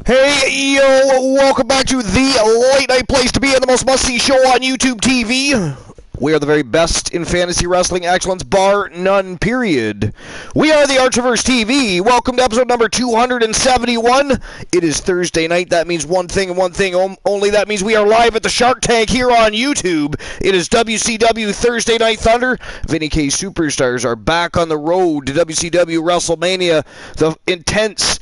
Hey, yo, welcome back to the late night place to be in the most must-see show on YouTube TV. We are the very best in fantasy wrestling excellence, bar none, period. We are the Archiverse TV. Welcome to episode number 271. It is Thursday night. That means one thing and one thing only. That means we are live at the Shark Tank here on YouTube. It is WCW Thursday Night Thunder. Vinny K Superstars are back on the road to WCW Wrestlemania. The intensity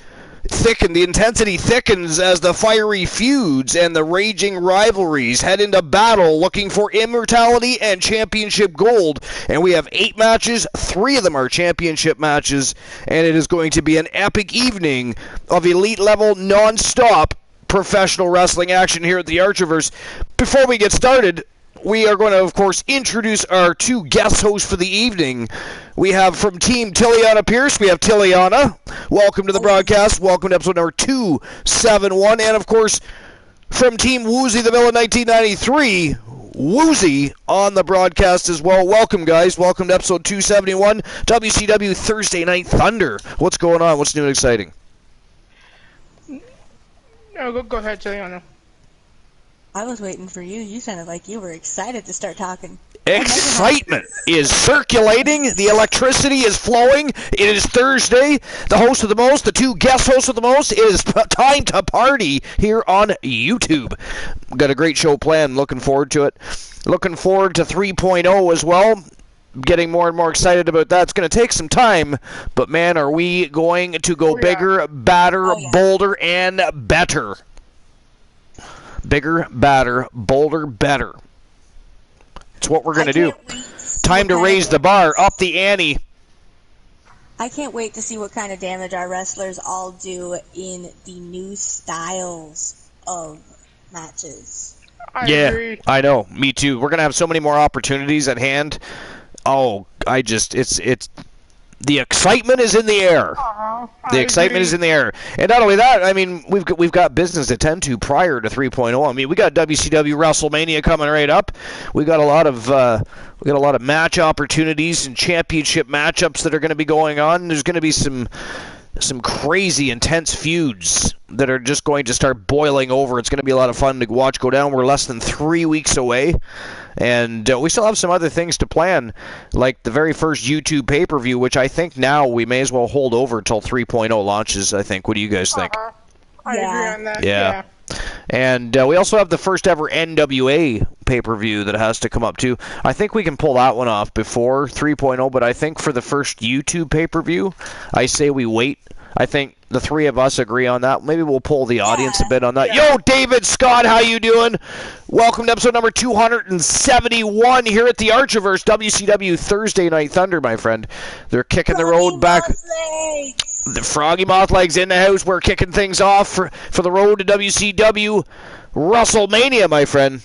thickens as the fiery feuds and the raging rivalries head into battle looking for immortality and championship gold. And we have 8 matches, 3 of them are championship matches, and it is going to be an epic evening of elite level non-stop professional wrestling action here at the Archiverse. Before we get started, we are going to, of course, introduce our 2 guest hosts for the evening. We have from Team Tiliana Pierce, we have Tiliana. Welcome to the broadcast. Welcome to episode number 271. And, of course, from Team Woozy the Villain 1993, Woozy on the broadcast as well. Welcome, guys. Welcome to episode 271, WCW Thursday Night Thunder. What's going on? What's new and exciting? No, go ahead, Tiliana. I was waiting for you. You sounded like you were excited to start talking. Excitement is circulating. The electricity is flowing. It is Thursday. The host of the most, the 2 guest hosts of the most. It is time to party here on YouTube. Got a great show planned. Looking forward to it. Looking forward to 3.0 as well. Getting more and more excited about that. It's going to take some time, but man, are we going to go bigger, badder, bolder, and better. Bigger, badder, bolder, better. It's what we're going to do. Time to raise the bar, up the ante. I can't wait to see what kind of damage our wrestlers all do in the new styles of matches. I agree. I know. Me too. We're going to have so many more opportunities at hand. Oh, it's the excitement is in the air. The excitement is in the air. And not only that, I mean, we've got business to tend to prior to 3.0. I mean, we got WCW Wrestlemania coming right up. We got a lot of match opportunities and championship matchups that are going to be going on. There's going to be some crazy intense feuds that are just going to start boiling over. It's going to be a lot of fun to watch go down. We're less than 3 weeks away, and we still have some other things to plan, like the very first YouTube pay-per-view, which I think now we may as well hold over till 3.0 launches, I think. What do you guys think? I agree on that. Yeah. And we also have the first ever NWA pay-per-view that has to come up too. I think we can pull that one off before 3.0, but I think for the first YouTube pay-per-view, I say we wait. I think the 3 of us agree on that. Maybe we'll pull the audience a bit on that. Yo, David Scott, how you doing? Welcome to episode number 271 here at the Archiverse, WCW Thursday Night Thunder, my friend. They're kicking the road back. The Froggy Moth Legs in the house. We're kicking things off for the road to WCW Wrestlemania, my friend.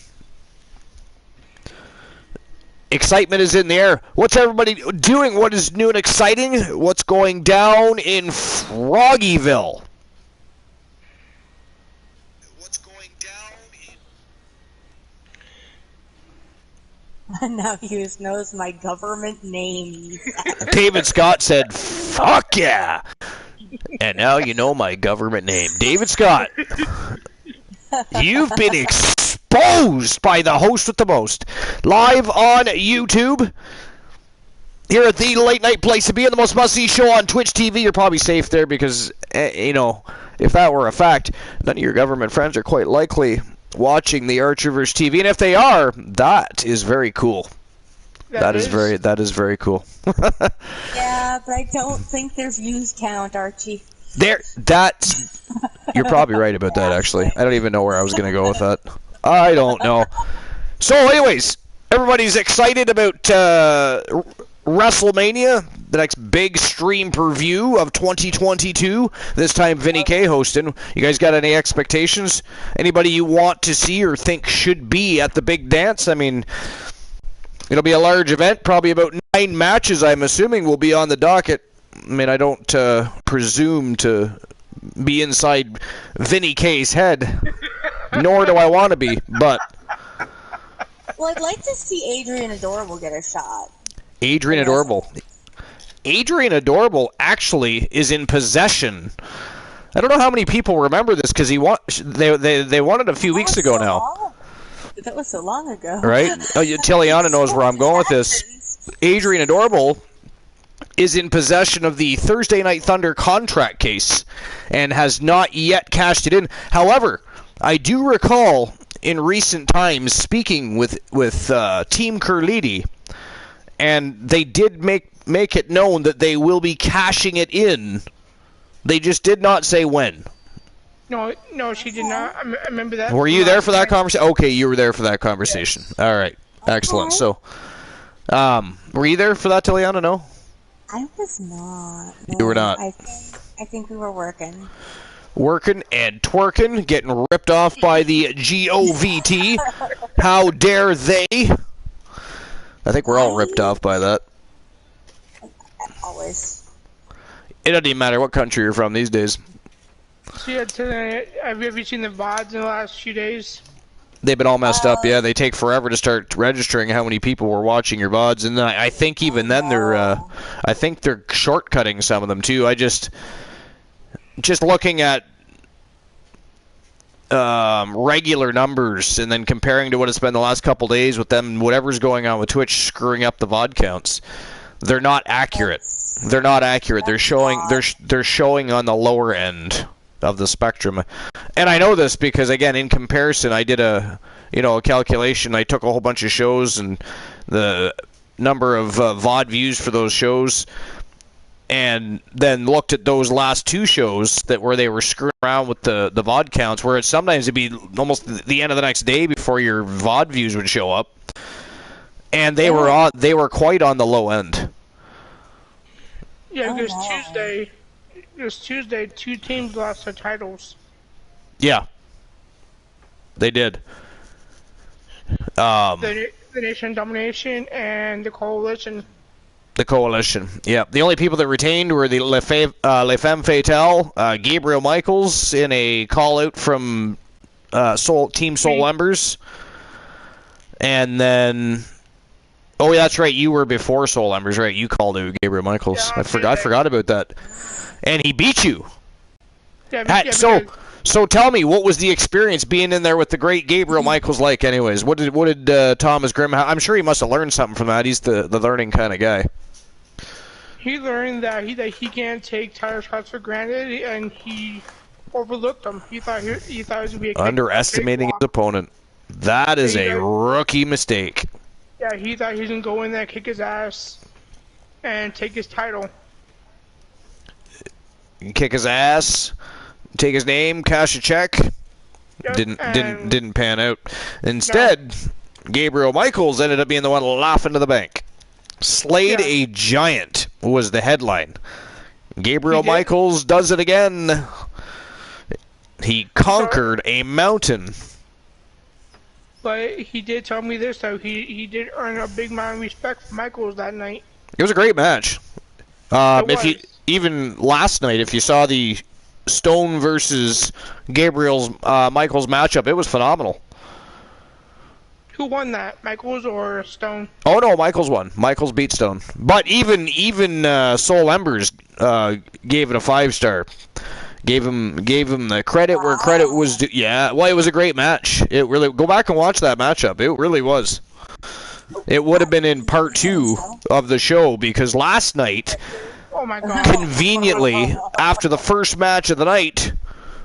Excitement is in the air. What's everybody doing? What is new and exciting? What's going down in Froggyville? What's going down Now he knows my government name. David Scott said, "Fuck yeah." And now you know my government name. David Scott. You've been exposed by the host with the most. Live on YouTube. Here at the late night place to be in the most must-see show on Twitch TV. You're probably safe there because, if that were a fact, none of your government friends are quite likely watching the Archiverse TV. And if they are, that is very cool. That is very cool. Yeah, but I don't think their views count, Archie. You're probably right about that, actually. I don't even know where I was going to go with that. I don't know. So, anyways, everybody's excited about WrestleMania, the next big stream per-view of 2022. This time, Vinny K hosting. You guys got any expectations? Anybody you want to see or think should be at the big dance? I mean, it'll be a large event. Probably about 9 matches, I'm assuming, will be on the docket. I mean, I don't presume to be inside Vinny K's head, nor do I want to be, but... Well, I'd like to see Adrian Adorable get a shot. Adrian Adorable actually is in possession I don't know how many people remember this because they won it a few weeks ago now. That was so long ago. Right? Tiliana knows where I'm going with this. Adrian Adorable is in possession of the Thursday Night Thunder contract case and has not yet cashed it in. However, I do recall in recent times speaking with Team Curliti, and they did make it known that they will be cashing it in. They just did not say when. No, she did not. I remember that. Were you there for that conversation? Okay, you were there for that conversation. Yes. All right. Excellent. So, were you there for that, Tiliana? No? I was not. No, you were not? I think we were working. Working and twerking, getting ripped off by the GOVT. How dare they? I think we're all ripped off by that. Always. It doesn't even matter what country you're from these days. So have you ever seen the VODs in the last few days? They've been all messed up, yeah. They take forever to start registering how many people were watching your VODs, and I think even then they're shortcutting some of them too. I just looking at regular numbers and then comparing to what it's been the last couple days with them, whatever's going on with Twitch screwing up the VOD counts. They're not accurate. They're not accurate. They're showing on the lower end of the spectrum. And I know this because, again, in comparison, I did a calculation. I took a whole bunch of shows and the number of VOD views for those shows, and then looked at those last two shows where they were screwing around with the VOD counts, where sometimes it'd be almost the end of the next day before your VOD views would show up. And they were quite on the low end. Yeah, because Tuesday, two teams lost their titles. Yeah, they did. The Nation Domination and the Coalition. The Coalition, yeah. The only people that retained were the Le Femme Fatale, Gabriel Michaels in a call-out from Team Soul Embers. And then... Oh, yeah, that's right. You were before Soul Embers, right? You called out Gabriel Michaels. Yeah, I forgot about that. And he beat you. Yeah, so tell me, what was the experience being in there with the great Gabriel Michaels like, anyways? What did Thomas Grimm... I'm sure he must have learned something from that. He's the learning kind of guy. He learned that he can't take title shots for granted, and he overlooked them. He thought he was going to be underestimating his opponent. That is a rookie mistake. Yeah, he thought he was going to go in there, kick his ass, and take his title. Kick his ass, take his name, cash a check. Yep, didn't pan out. Instead, Gabriel Michaels ended up being the one laughing to the bank. Slayed a Giant was the headline. Gabriel Michaels does it again. He conquered a mountain. But he did tell me this, though. He did earn a big amount of respect from Michaels that night. It was a great match. Even last night, if you saw the Stone versus Gabriel's Michaels matchup, it was phenomenal. Who won that, Michaels or Stone? Oh no, Michaels won. Michaels beat Stone. But even Soul Embers gave it a 5-star. Gave him the credit where credit was due. Yeah, well, it was a great match. It really, go back and watch that matchup. It really was. It would have been in part 2 of the show because last night, oh my God, conveniently after the first match of the night,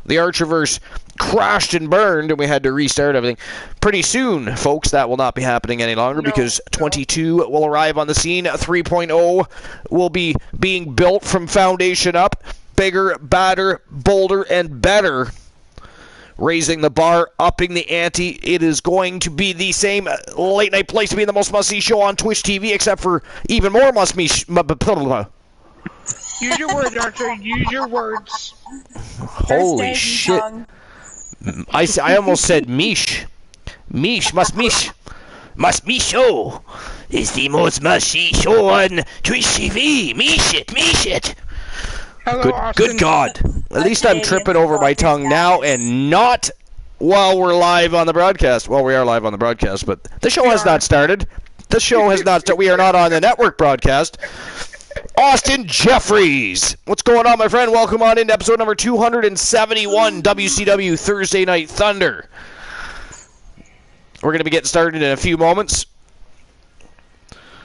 the Archerverse crashed and burned, and we had to restart everything. Pretty soon, folks, that will not be happening any longer because 22 will arrive on the scene. 3.0 will be being built from foundation up. Bigger, badder, bolder, and better. Raising the bar, upping the ante. It is going to be the same late night place to be in the most must-see show on Twitch TV, except for even more must-see. Use your words, Archer. Use your words. Holy shit. I almost said Mish. Mish, must-mish. Must-be show is the most must-see show on Twitch TV. Mish it. Hello, good God. At least I'm tripping over my tongue now and not while we're live on the broadcast. Well, we are live on the broadcast, but the show has not started. The show has not started. We are not on the network broadcast. Austin Jeffries. What's going on, my friend? Welcome on into episode number 271, WCW Thursday Night Thunder. We're going to be getting started in a few moments.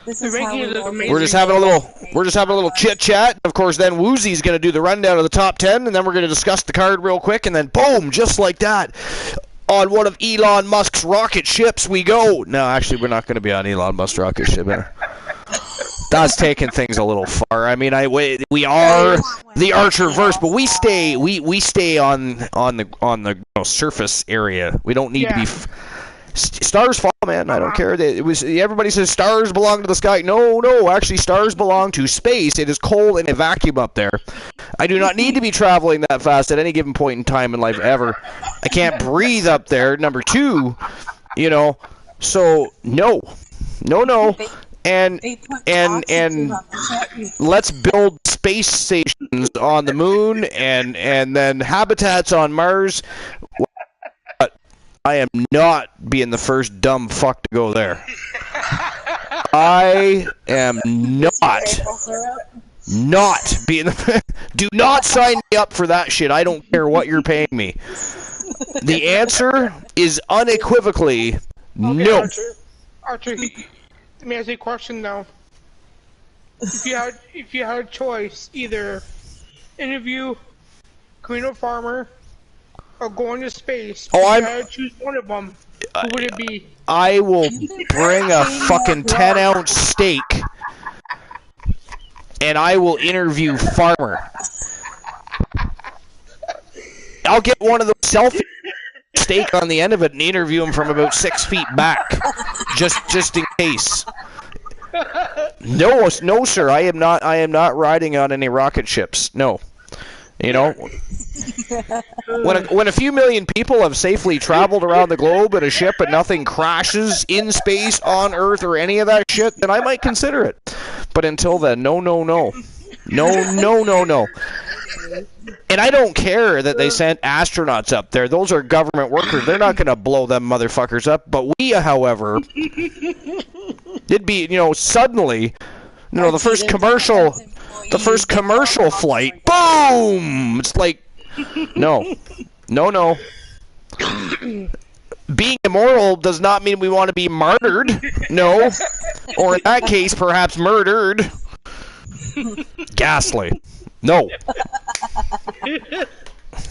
This is how We're just having a little chit chat. Of course, then Woozy's going to do the rundown of the top 10, and then we're going to discuss the card real quick, and then boom, just like that, on one of Elon Musk's rocket ships we go. No, actually, we're not going to be on Elon Musk's rocket ship. That's taking things a little far. I mean, we are the Archerverse, but we stay on the surface area. We don't need to be. Stars fall, man. I don't care. Everybody says stars belong to the sky. No. Actually, stars belong to space. It is cold and a vacuum up there. I do not need to be traveling that fast at any given point in time in life ever. I can't breathe up there. Number two, so no. And let's build space stations on the moon and then habitats on Mars. But I am not being the first dumb fuck to go there. I am not being the. Do not sign me up for that shit. I don't care what you're paying me. The answer is unequivocally no. Archer. Let me ask you a question though. If you had a choice, either interview Camino Farmer or go into space, you had to choose one of them, who would it be? I will bring a fucking 10-ounce steak and I will interview Farmer. I'll get one of those selfie steak on the end of it and interview him from about 6 feet back, just in case. No, sir. I am not riding on any rocket ships. No. When a few million people have safely traveled around the globe in a ship and nothing crashes in space, on Earth, or any of that shit, then I might consider it. But until then, no. And I don't care that they sent astronauts up there. Those are government workers. They're not going to blow them motherfuckers up. But we, however, it'd be, suddenly, the first commercial flight, boom! It's like, no. Being immoral does not mean we want to be martyred. No. Or in that case, perhaps murdered. Ghastly. No.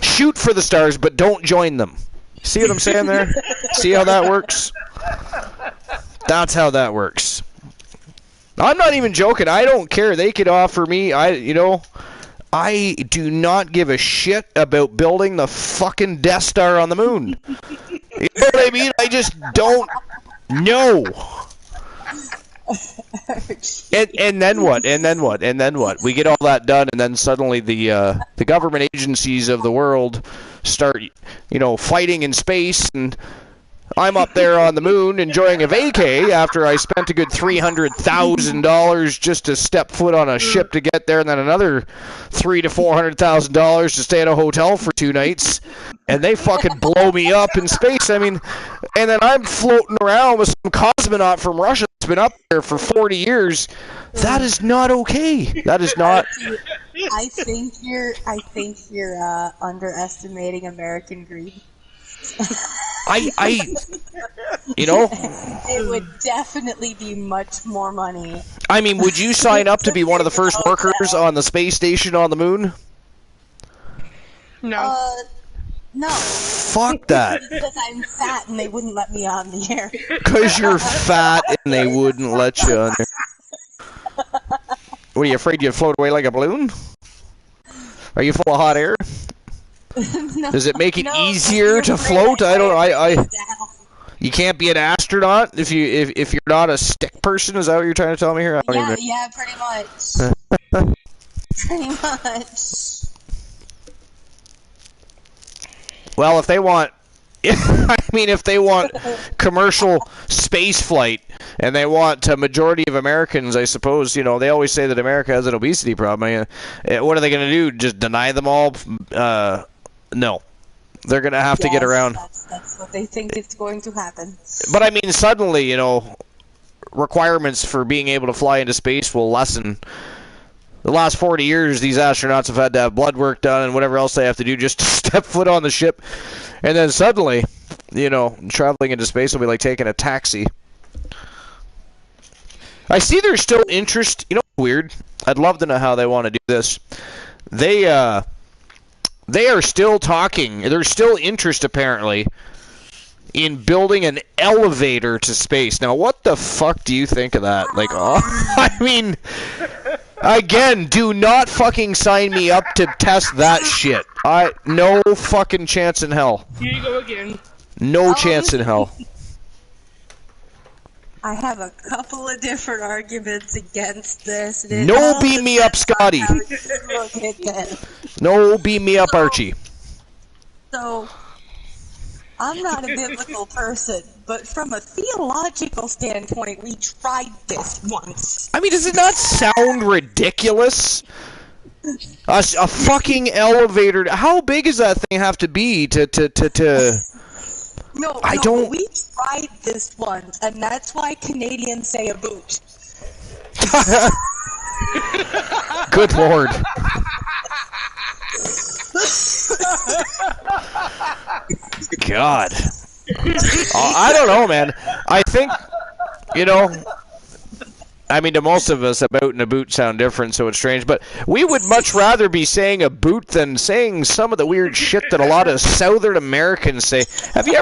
Shoot for the stars, but don't join them. See what I'm saying there? See how that works? That's how that works. I'm not even joking. I don't care. They could offer me, I do not give a shit about building the fucking Death Star on the moon. You know what I mean? I just don't know. And then what? We get all that done, and then suddenly the government agencies of the world start, fighting in space, and I'm up there on the moon enjoying a vacay after I spent a good $300,000 just to step foot on a ship to get there, and then another $300,000 to $400,000 to stay at a hotel for 2 nights, and they fucking blow me up in space. I mean, and then I'm floating around with some cosmonaut from Russia that's been up there for 40 years. That is not okay. That is not. I think you're underestimating American greed. It would definitely be much more money. I mean, would you sign up to be one of the first workers on the space station on the moon? No. No. Fuck that. Because I'm fat and they wouldn't let me on the air. Because you're fat and they wouldn't let you on there. What, are you afraid you'd float away like a balloon? Are you full of hot air? No, does it make it easier to float? You can't be an astronaut if you're not a stick person. Is that what you're trying to tell me here? Yeah, pretty much. Pretty much. Well, if they want commercial space flight and they want a majority of Americans, I suppose, they always say that America has an obesity problem. What are they going to do? Just deny them all? No. They're going to have to get around. That's what they think is going to happen. But I mean, suddenly, requirements for being able to fly into space will lessen The last 40 years, these astronauts have had to have blood work done and whatever else they have to do just to step foot on the ship. And then suddenly, you know, traveling into space will be like taking a taxi. I see there's still interest. You know what's weird? I'd love to know how they want to do this. They are still talking. There's still interest, apparently, in building an elevator to space. Now, what the fuck do you think of that? Like, oh, I mean, again, do not fucking sign me up to test that shit. No fucking chance in hell. Here you go again. No chance in hell. I have a couple of different arguments against this. No, beam me up, Scotty. No, beam me up, Archie. So, I'm not a biblical person, but from a theological standpoint, we tried this once. I mean, does it not sound ridiculous? A fucking elevator. How big does that thing have to be to... No, we tried this once, and that's why Canadians say a boot. Good Lord. God. I don't know, man. I think, you know, I mean, to most of us, a boat and a boot sound different, so it's strange. But we would much rather be saying a boot than saying some of the weird shit that a lot of Southern Americans say. Have you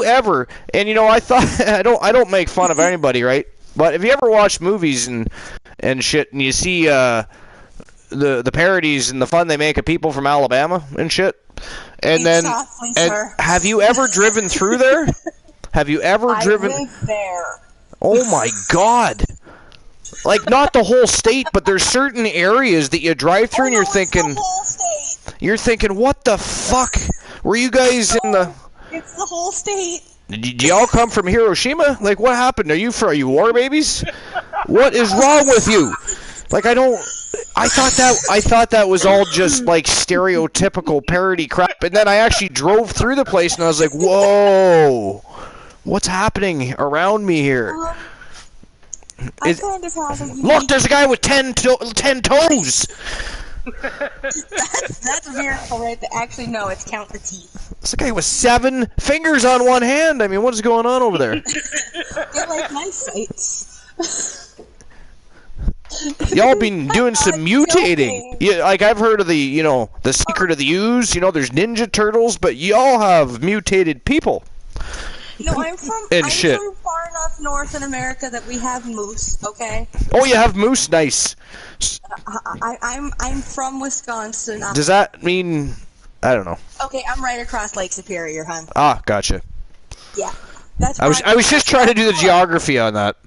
ever? And you know, I thought I don't make fun of anybody, right? But have you ever watched movies and shit, and you see the parodies and the fun they make of people from Alabama and shit? And then, have you ever driven through there? Have you ever driven? I live there. Oh my God! Like, not the whole state, but there's certain areas that you drive through and you're thinking, what the fuck? Were you guys in the? It's the whole state. Did y'all come from Hiroshima? Like, what happened? Are you war babies? What is wrong with you? Like, I thought that was all just like stereotypical parody crap, and then I actually drove through the place and I was like, whoa. What's happening around me here? Look, there's a guy with 10 toes! that's a miracle, right? Actually, no, it's count the teeth. There's a guy with 7 fingers on one hand. I mean, what is going on over there? They're like my sights. Y'all been doing some mutating. Yeah, like, I've heard of the secret of the ooze. You know, there's Ninja Turtles, but y'all have mutated people. No, I'm from far enough north in America that we have moose, okay? Oh, you have moose? Nice. I'm from Wisconsin. Does that mean... I don't know. Okay, I'm right across Lake Superior, hon. Ah, gotcha. Yeah. I was just trying to do the geography on that.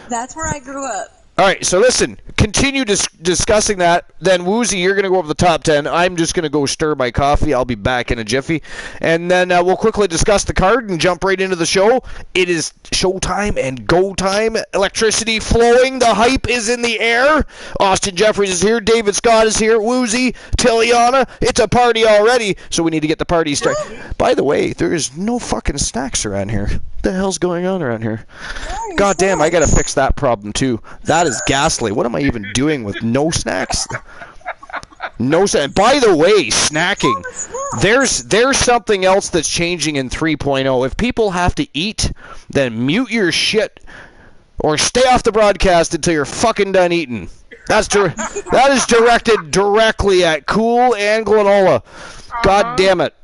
That's where I grew up. All right, so listen, continue discussing that. Then, Woozy, you're going to go over the top 10. I'm just going to go stir my coffee. I'll be back in a jiffy. And then we'll quickly discuss the card and jump right into the show. It is showtime and go time. Electricity flowing. The hype is in the air. Austin Jeffries is here. David Scott is here. Woozy, Tiliana. It's a party already, so we need to get the party started. By the way, there is no fucking snacks around here. What the hell's going on around here? God damn, I gotta fix that problem too. That is ghastly. What am I even doing with no snacks? No snacks. By the way, snacking. There's something else that's changing in 3.0. If people have to eat, then mute your shit or stay off the broadcast until you're fucking done eating. That is directed directly at Cool and Glenola. God damn it.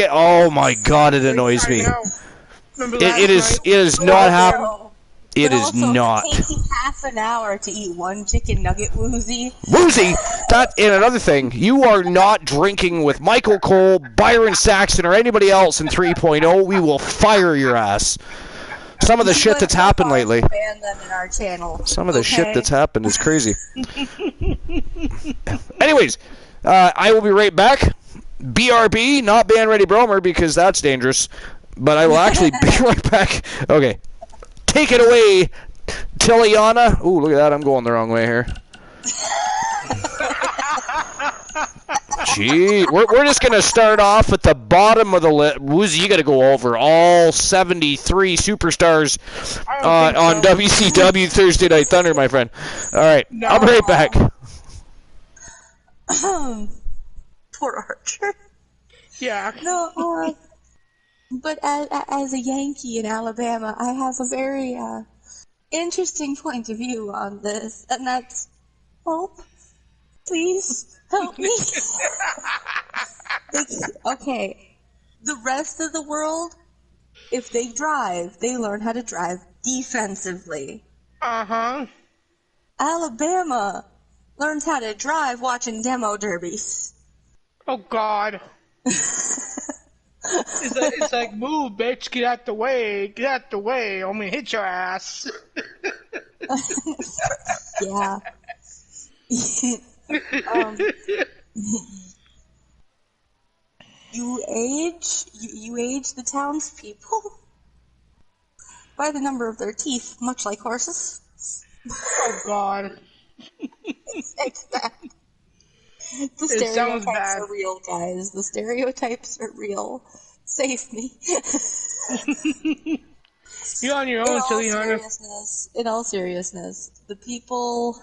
Oh my God, it annoys me. It is not happening. It is not. It takes you half an hour to eat one chicken nugget, Woozy. Woozy! And another thing, you are not drinking with Michael Cole, Byron Saxton, or anybody else in 3.0. We will fire your ass. Some of the shit that's happened lately. Ban them in our channel. Some of the shit that's happened is crazy. Anyways, I will be right back. BRB, not Band Ready Bromer, because that's dangerous. But I will actually be right back. Okay. Take it away, Tiliana. Ooh, look at that. I'm going the wrong way here. Gee, we're just going to start off at the bottom of the list. Woozy, you got to go over all 73 superstars on WCW Thursday Night Thunder, my friend. All right, No. I'll be right back. Poor Archer. Yeah. No, but as a Yankee in Alabama, I have a very interesting point of view on this, and that's help. Please help me. Okay, the rest of the world, if they drive, they learn how to drive defensively. Uh-huh. Alabama learns how to drive watching demo derbies. Oh, God. It's like, move, bitch, get out the way, I'm gonna hit your ass. Yeah. You age the townspeople by the number of their teeth, much like horses. Oh, God. The stereotypes are real, guys. The stereotypes are real. Save me. You're on your own, silly hunter. In all seriousness, the people...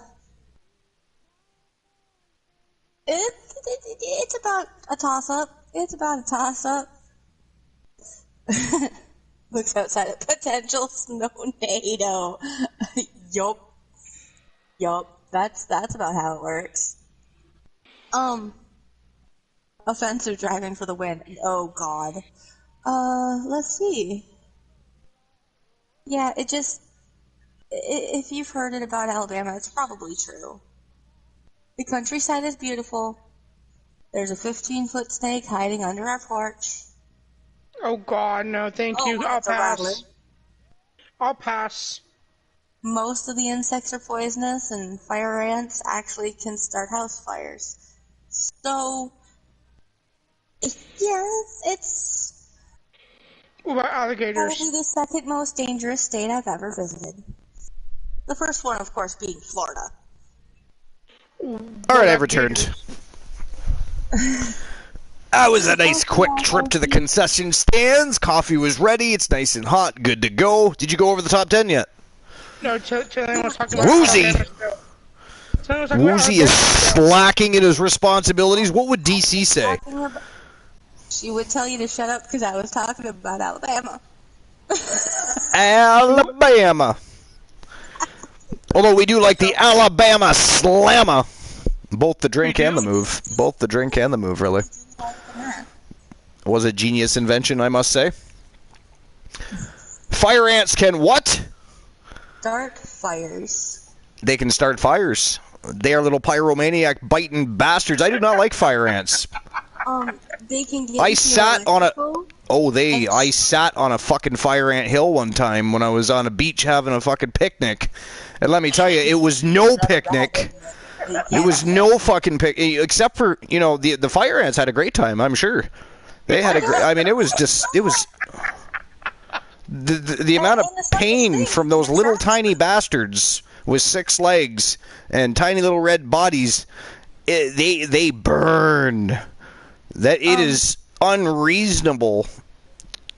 It's about a toss-up. It's about a toss-up. Looks outside a potential snow-nado. Yup. That's about how it works. Offensive driving for the win. Oh, God. Let's see. Yeah, if you've heard it about Alabama, it's probably true. The countryside is beautiful. There's a 15-foot snake hiding under our porch. Oh, God, no, thank you. I'll pass. I'll pass. Most of the insects are poisonous, and fire ants actually can start house fires. So, yes, it's What about alligators? probably the second most dangerous state I've ever visited. The first one, of course, being Florida. All right, I've returned. That was a nice quick trip to the concession stands. Coffee was ready. It's nice and hot. Good to go. Did you go over the top 10 yet? No, Tilly was talking about Woozy! Alabama. Woozy is slacking in his responsibilities. What would DC say? She would tell you to shut up because I was talking about Alabama. Alabama. Although we do like the Alabama Slammer. Both the drink and the move. Both the drink and the move, really. Was a genius invention, I must say. Fire ants can what? Start fires. They can start fires. They are little pyromaniac biting bastards. I do not like fire ants. They can get I sat on a fucking fire ant hill one time when I was on a beach having a fucking picnic. And let me tell you, it was no picnic. It was no fucking picnic, except for, the fire ants had a great time, I'm sure. They had a great, it was the amount of pain from those little tiny bastards with 6 legs and tiny little red bodies. They burn. That it is unreasonable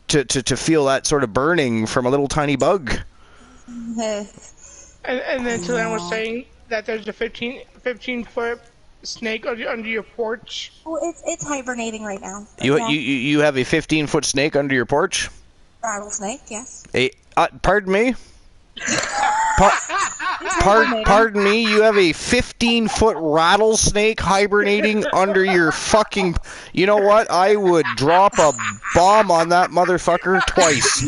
to feel that sort of burning from a little tiny bug. And then Tilly was saying that there's a 15-foot snake under your porch. Well, it's hibernating right now. You have a 15-foot snake under your porch? Rattlesnake, yes. Pardon me? Pardon me, you have a 15-foot rattlesnake hibernating under your fucking... You know what? I would drop a bomb on that motherfucker twice.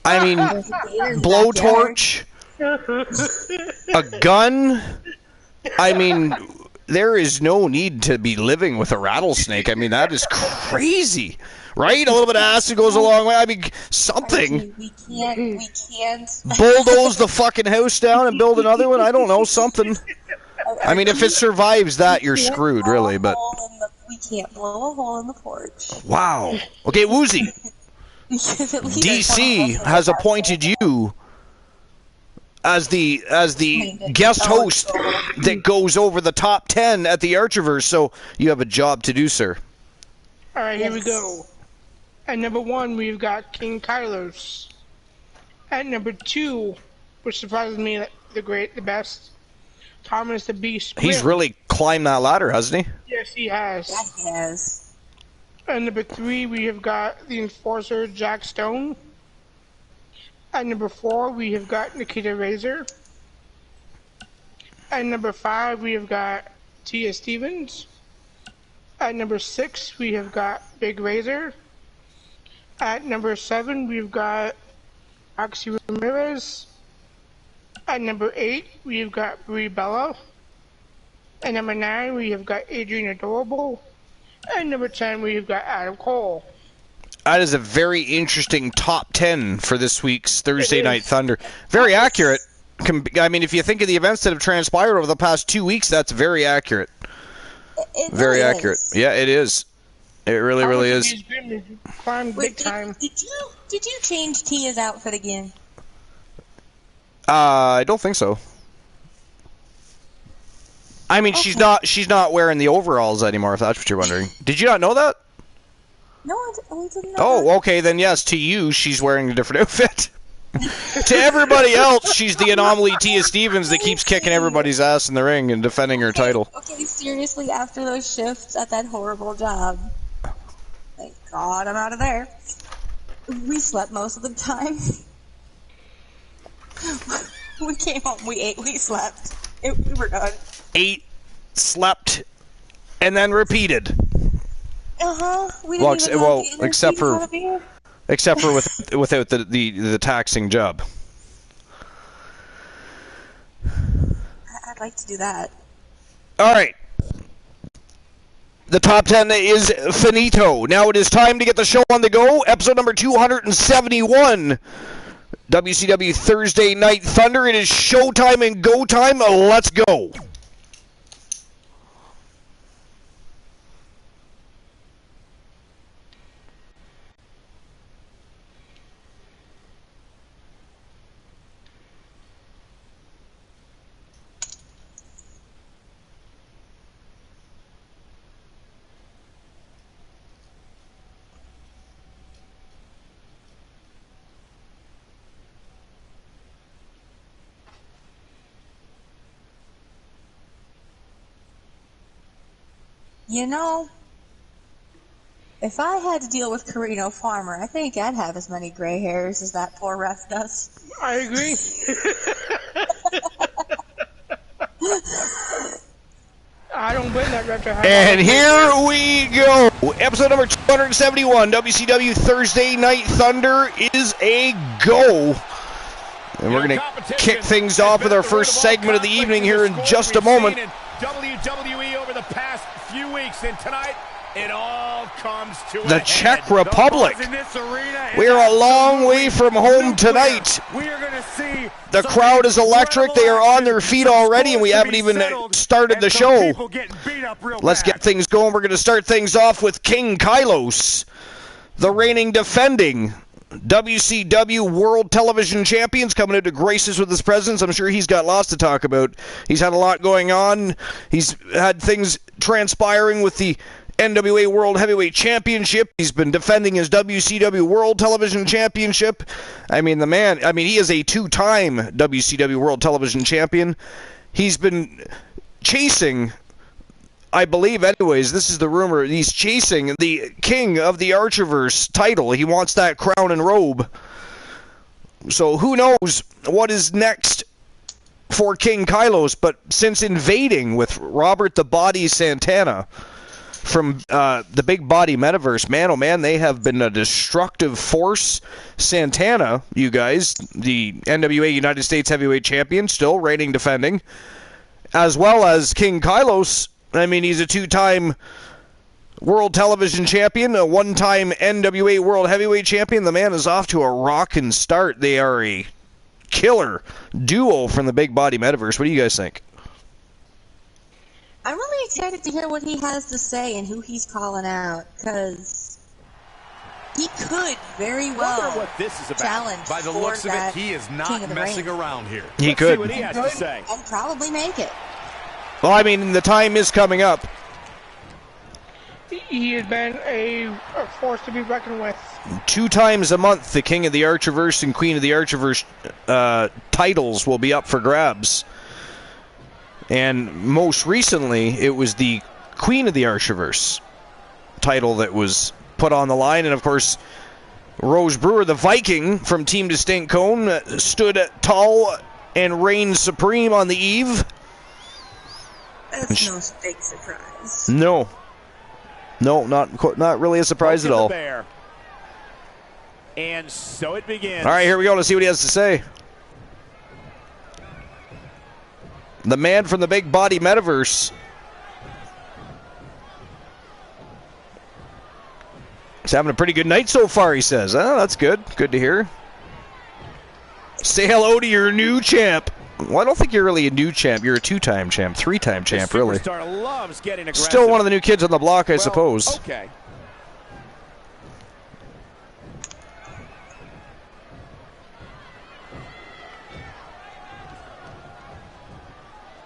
I mean, blowtorch, a gun. I mean, there is no need to be living with a rattlesnake. I mean, that is crazy. Right? A little bit of acid goes a long way. I mean, something. We can't. Bulldoze the fucking house down and build another one? I don't know, something. I mean, if it survives that, you're screwed, really, but... We can't blow a hole in the porch. Wow. Okay, Woozy. DC has appointed you as the guest host that goes over the top 10 at the Archiverse. So you have a job to do, sir. All right, here we go. At number 1, we've got King Kylos. At number 2, which surprises me, the best, Thomas the Beast. He's really climbed that ladder, hasn't he? Yes, he has. Yes, he has. At number 3, we have got the Enforcer, Jack Stone. At number 4, we have got Nikita Razor. At number 5, we have got Tia Stevens. At number 6, we have got Big Razor. At number 7, we've got Oxy Ramirez. At number 8, we've got Brie Bella. At number 9, we have got Adrian Adorable. And number 10, we've got Adam Cole. That is a very interesting top 10 for this week's Thursday Night Thunder. Very accurate. I mean, if you think of the events that have transpired over the past 2 weeks, that's very accurate. It Very really accurate. is. Yeah, it is. It really is. Climbed big time. Did you change Tia's outfit again? I don't think so. I mean, she's not wearing the overalls anymore, if that's what you're wondering. Did you not know that? No, I didn't know. Oh, okay, then yes, to you, she's wearing a different outfit. To everybody else, she's the anomaly Tia Stevens that keeps kicking everybody's ass in the ring and defending her title. Okay, seriously, after those shifts at that horrible job, thank God I'm out of there. We slept most of the time. We came home, we ate, we slept. We were done. Ate, slept, and then repeated. We didn't even have the energy except to have a beer. Except for without the taxing job. I'd like to do that. All right. The top 10 is finito. Now it is time to get the show on the go. Episode number 271. WCW Thursday Night Thunder. It is showtime and go time. Let's go. You know, if I had to deal with Carino Farmer, I think I'd have as many gray hairs as that poor ref does. I agree. I don't blame that ref to have. And here we go. Episode number 271, WCW Thursday Night Thunder is a go. And we're going to kick things off with our first segment of the evening here in just a moment. WWE over the past few weeks, and tonight it all comes to the Czech Republic. We are a long way from home tonight. The crowd is electric. They are on their feet already, and we haven't even started the show. Let's get things going. We're going to start things off with King Kylos, the reigning defending WCW World Television Champions, coming into graces with his presence. I'm sure he's got lots to talk about. He's had a lot going on. He's had things transpiring with the NWA World Heavyweight Championship. He's been defending his WCW World Television Championship. I mean, the man, he is a two-time WCW World Television Champion. He's been chasing, I believe anyways, this is the rumor, he's chasing the King of the Archiverse title. He wants that crown and robe. So who knows what is next for King Kylos, but since invading with Robert the Body Santana from the Big Body Metaverse, man, oh man, they have been a destructive force. Santana, you guys, the NWA United States Heavyweight Champion, still reigning defending, as well as King Kylos. I mean, he's a two-time World Television Champion, a one-time NWA World Heavyweight Champion. The man is off to a rockin' start. They are a killer duo from the Big Body Metaverse. What do you guys think? I'm really excited to hear what he has to say and who he's calling out, because He could very well Wonder what this is about. challenge By the for looks of that it, he is King not of the messing Ring. around here. He Let's see could. what he has to say. And probably make it. Well, I mean, the time is coming up. He has been a force to be reckoned with. 2 times a month, the King of the Archiverse and Queen of the Archiverse titles will be up for grabs. And most recently, it was the Queen of the Archiverse title that was put on the line. And, of course, Rose Brewer, the Viking from Team Distinct Cone, stood tall and reigned supreme on the eve. That's no big surprise. No, not really a surprise at all. Bear. And so it begins. All right, here we go. Let's see what he has to say. The man from the big body metaverse. He's having a pretty good night so far, he says. Oh, that's good. Good to hear. Say hello to your new champ. Well, I don't think you're really a new champ. You're a 2-time champ, 3-time champ, really. Superstar loves getting aggressive. Still one of the new kids on the block, I suppose. Okay.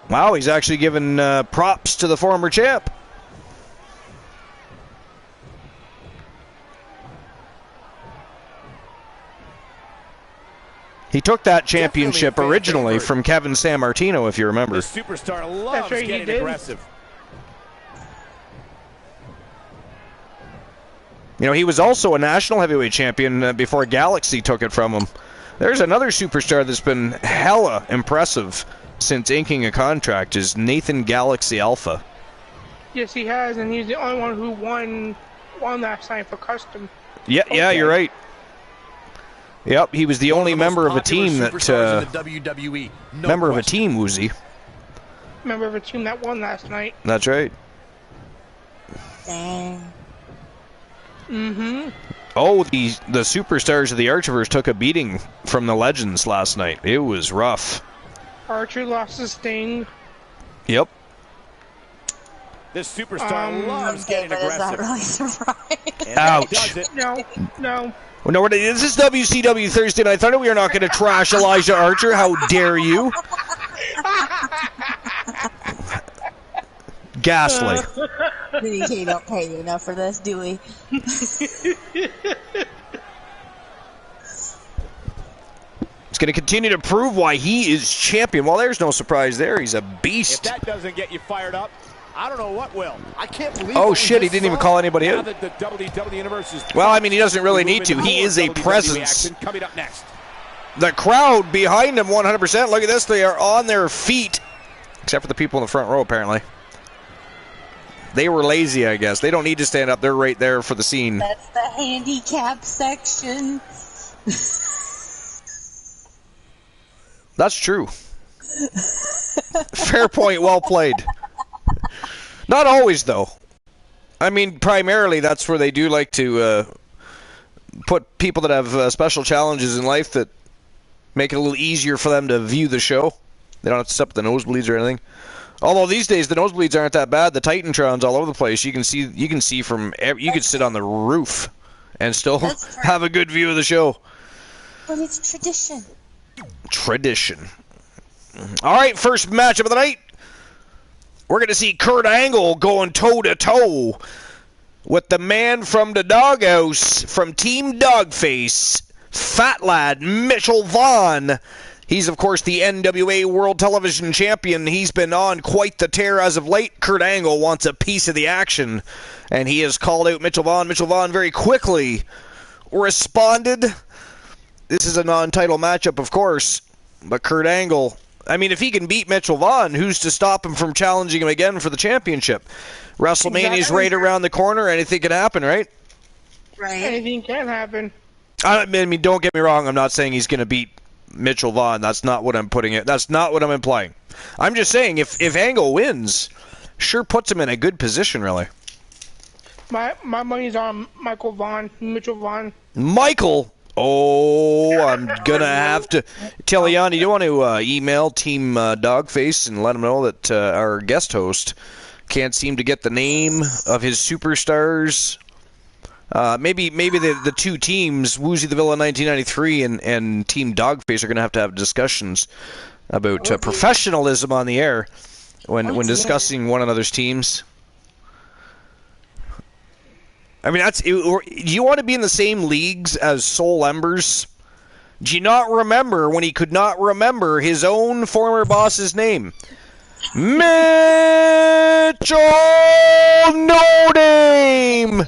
Wow, he's actually giving props to the former champ. He took that championship originally from Kevin Sammartino, if you remember. The superstar loves right, he getting did. aggressive. You know, he was also a national heavyweight champion before Galaxy took it from him. There's another superstar that's been hella impressive since inking a contract, is Nathan Galaxy Alpha. Yes, he has, and he's the only one who won last night for custom. Yeah, yeah, you're right. Yep, he was the only member of a Popular team that superstars in the WWE. No member of a question. team, Woozy. Member of a team that won last night. That's right. Dang. Mm-hmm. Oh, the superstars of the Archiverse took a beating from the Legends last night. It was rough. Archer lost his Sting. Yep. This superstar loves getting But is that aggressive. really surprising? And Ouch. does it. No. Well, no, this is WCW Thursday night. I thought we were not going to trash Elijah Archer. How dare you? Ghastly. Vinny don't pay you enough for this, do we? He's going to continue to prove why he is champion. Well, there's no surprise there. He's a If beast. that doesn't get you fired up, I don't know what will. I can't believe Oh, what we shit, he just didn't even saw. call anybody Now out. that the WWE Universe is Well, I mean, he doesn't really need to. He is a WWE presence. action coming up next. The crowd behind him 100%. Look at this. They are on their feet. Except for the people in the front row, apparently. They were lazy, I guess. They don't need to stand up. They're right there for the scene. That's the handicap section. That's true. Fair point, well played. Not always, though. I mean, primarily that's where they do like to put people that have special challenges in life that make it a little easier for them to view the show. They don't have to step the nosebleeds or anything. Although these days the nosebleeds aren't that bad. The Titantrons all over the place. You can see from you could sit on the roof and still have a good view of the show. But it's tradition. Tradition. All right, first matchup of the night. We're going to see Kurt Angle going toe-to-toe with the man from the doghouse from Team Dogface, Fat Lad Mitchell Vaughn. He's, of course, the NWA World Television Champion. He's been on quite the tear as of late. Kurt Angle wants a piece of the action, and he has called out Mitchell Vaughn. Mitchell Vaughn very quickly responded. This is a non-title matchup, of course, but Kurt Angle, I mean, if he can beat Mitchell Vaughn, who's to stop him from challenging him again for the championship? WrestleMania's right around the corner. Anything can happen, right? Right. Anything can happen. I mean, don't get me wrong. I'm not saying he's going to beat Mitchell Vaughn. That's not what I'm putting it. That's not what I'm implying. I'm just saying if Angle wins, sure puts him in a good position, really. My money's on Mitchell Vaughn. Michael. Oh, I'm going to have to tell Yanni, you want to email Team Dogface and let them know that our guest host can't seem to get the name of his superstars Maybe the two teams, Woozy the Villain 1993 and Team Dogface, are going to have discussions about professionalism on the air when discussing one another's teams. I mean, do you want to be in the same leagues as Soul Embers? Do you not remember when he could not remember his own former boss's name? Mitchell No Name!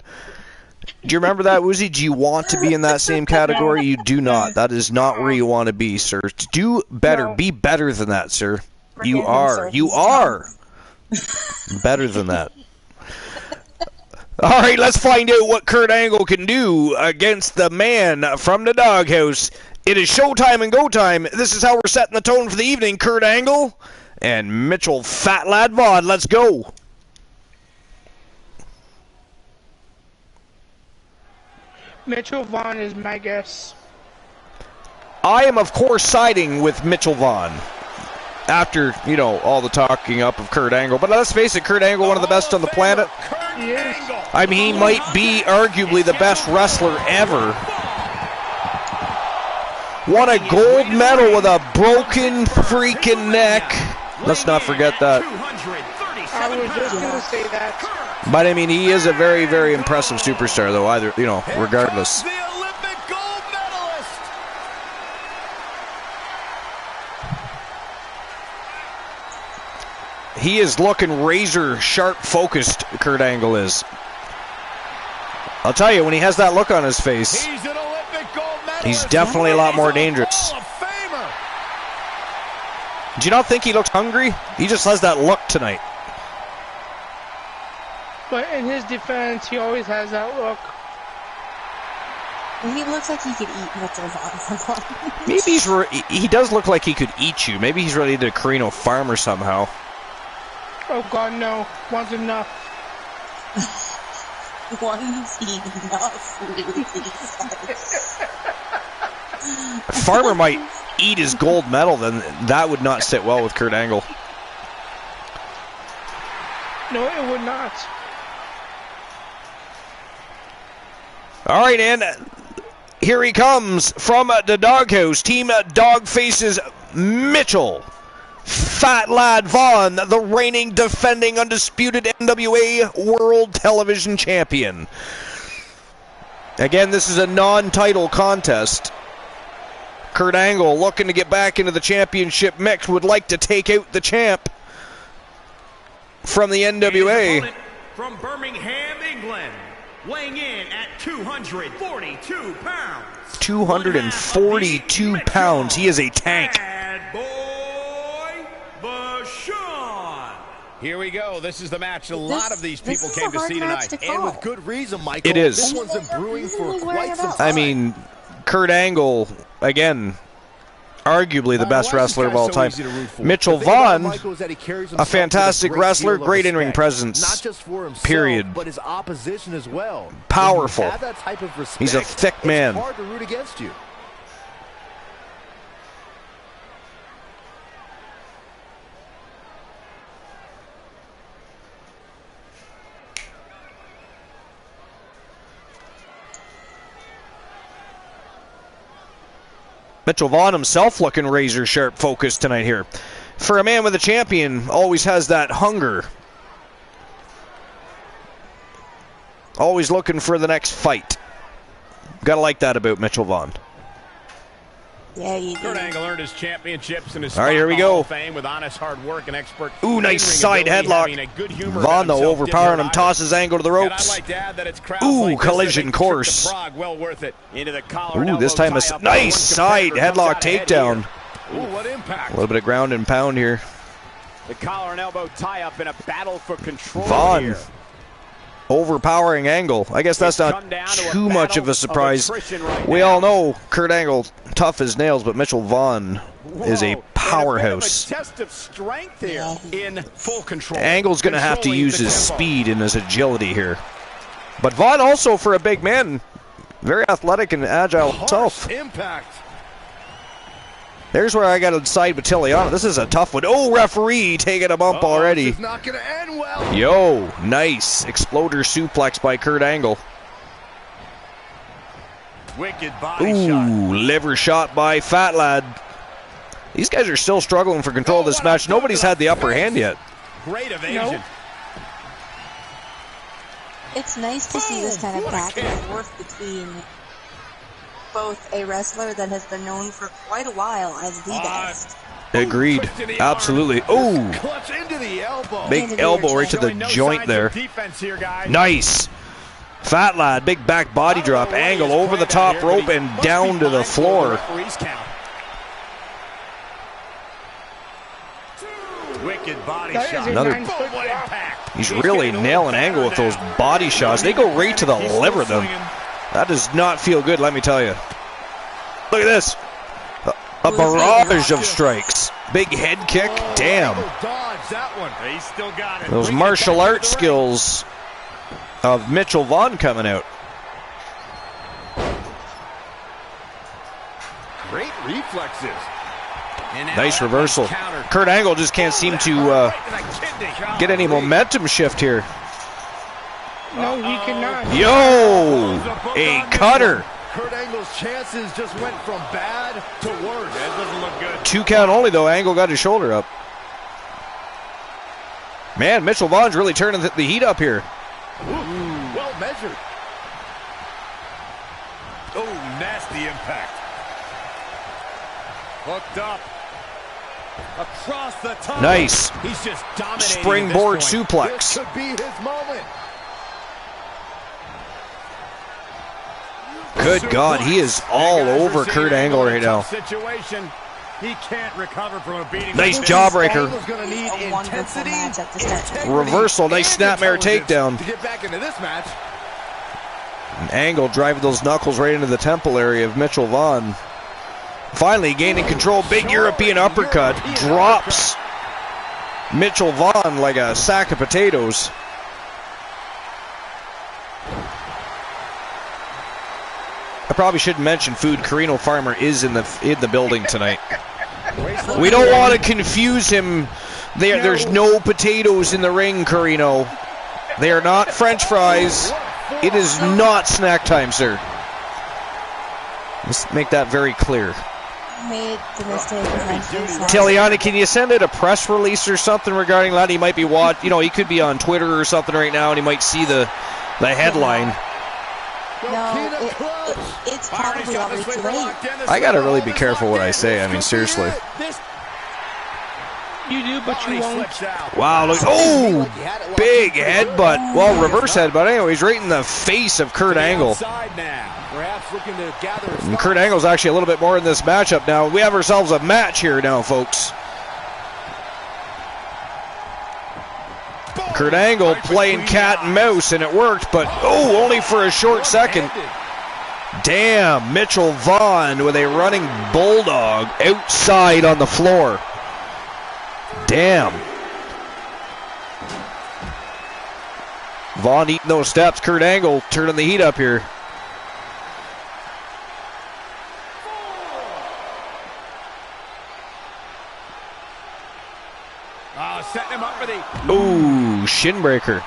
Do you remember that, Woozy? Do you want to be in that same category? You do not. That is not where you want to be, sir. Do better. No. Be better than that, sir. You are. You are better than that. All right, let's find out what Kurt Angle can do against the man from the doghouse. It is showtime and go time. This is how we're setting the tone for the evening. Kurt Angle and Mitchell Fat Lad Vaughn. Let's go. Mitchell Vaughn is my guess. I am, of course, siding with Mitchell Vaughn. After, all the talking up of Kurt Angle. But let's face it, Kurt Angle, one of the best on the planet. I mean, he might be arguably the best wrestler ever. Won a gold medal with a broken freaking neck. Let's not forget that. I was just going to say that. But, I mean, he is a very, very impressive superstar, though, regardless. He is looking razor sharp focused, Kurt Angle is. I'll tell you, when he has that look on his face, he's definitely a lot more dangerous. Do you not think he looks hungry? He just has that look tonight. But in his defense, he always has that look. He looks like he could eat Mitchell Vaughn. Maybe he does look like he could eat you. Maybe he's related to Carino Farmer somehow. Oh God, no. One's enough. One's enough. Farmer might eat his gold medal, then that would not sit well with Kurt Angle. No, it would not. All right, and here he comes from the doghouse. Team Dogface's Mitchell Fat Lad Vaughn, the reigning, defending, undisputed NWA World Television Champion. Again, this is a non-title contest. Kurt Angle, looking to get back into the championship mix, would like to take out the champ from the NWA. From Birmingham, England, weighing in at 242 pounds. 242 pounds. He is a tank. Bad boy, Bashan. Here we go. This is the match a lot of these people came to see tonight. And with good reason, Michael. It is. This one's been brewing for quite some time. I mean, Kurt Angle, again, arguably the best wrestler of all time. Mitchell Vaughn, a fantastic wrestler, great in-ring presence. Not just for himself, period. But his opposition as well. Powerful. When you have that type of respect, he's a thick man. It's hard to root against you. Mitchell Vaughn himself looking razor sharp focused tonight here. For a man with a champion, always has that hunger. Always looking for the next fight. Gotta like that about Mitchell Vaughn. Yeah, you do. Kurt Angle earned his championships in his all right, here we go. Fame with honest hard work and expert. Ooh, nice side headlock. Vaughn, though, overpowering him, tosses Angle to the ropes. Ooh, collision course. Well worth it. Into the ooh, this time a nice side headlock takedown. Ooh, what impact. A little bit of ground and pound here. The collar and elbow tie-up in a battle for control Vaughn. here. Overpowering Angle. I guess that's not too much of a surprise. We all know Kurt Angle, tough as nails, but Mitchell Vaughn is a powerhouse. Test of strength here in full control. Angle's going to have to use his speed and his agility here. But Vaughn also, for a big man, very athletic and agile himself. Impact. There's where I got to side with Tiliano. This is a tough one. Oh, referee taking a bump already. This is not going to end well. Yo, nice. Exploder suplex by Kurt Angle. Wicked body shot. Ooh, liver shot by Fat Lad. These guys are still struggling for control of this match. Nobody's had the upper hand yet. Great evasion. Nope. It's nice to see this kind of back and forth between both a wrestler that has been known for quite a while as the best. Agreed. Absolutely. Oh, Clutch into the elbow. big elbow right to the joint there. Nice. Fat Lad, big back body drop. Angle over the top rope and down to the floor. Wicked body That is shot. a Another- 9-foot drop. Impact. He's really nailing Angle with those body shots. They go right to the liver, though. That does not feel good, let me tell you. Look at this. A barrage of strikes. Big head kick. Damn. Dodge that one. He's still got it. Those martial arts skills of Mitchell Vaughn coming out. Great reflexes. Nice reversal. Kurt Angle just can't seem to get any momentum shift here. No, he cannot. Yo! A cutter. Kurt Angle's chances just went from bad to worse. That doesn't look good. 2 count only, though. Angle got his shoulder up. Man, Mitchell Vaughn's really turning the heat up here. Ooh, well measured. Oh, nasty impact. Hooked up. Across the top. Nice. He's just dominating. Springboard at this point. suplex. This could be his moment. Good God, he is all over Kurt Angle right now. Situation. He can't recover from a beating. Nice like this. jawbreaker. Angle's gonna need A wonderful intensity, match at the start. integrity, Reversal, nice and snapmare intelligence takedown. to get back into this match. Angle driving those knuckles right into the temple area of Mitchell Vaughn. Finally gaining control. Big European uppercut. Drops Mitchell Vaughn like a sack of potatoes. I probably shouldn't mention food. Carino Farmer is in the building tonight. We don't want to confuse him. There's no potatoes in the ring, Carino. They are not French fries. It is not snack time, sir. Let's make that very clear. Made the mistake of mentioning Teliani, can you send out a press release or something regarding that? He might be he could be on Twitter or something right now, and he might see the headline. No, it's probably already too late. I gotta really be careful what I say. I mean, seriously. You do, but you won't. Wow, look. Oh, big headbutt. Well, reverse headbutt. Anyways, right in the face of Kurt Angle. And Kurt Angle's actually a little bit more in this matchup now. We have ourselves a match here now, folks. Kurt Angle playing cat and mouse, and it worked, but only for a short second. Damn, Mitchell Vaughn with a running bulldog outside on the floor. Damn. Vaughn eating those steps. Kurt Angle turning the heat up here. Setting him up for the... Ooh, shin breaker.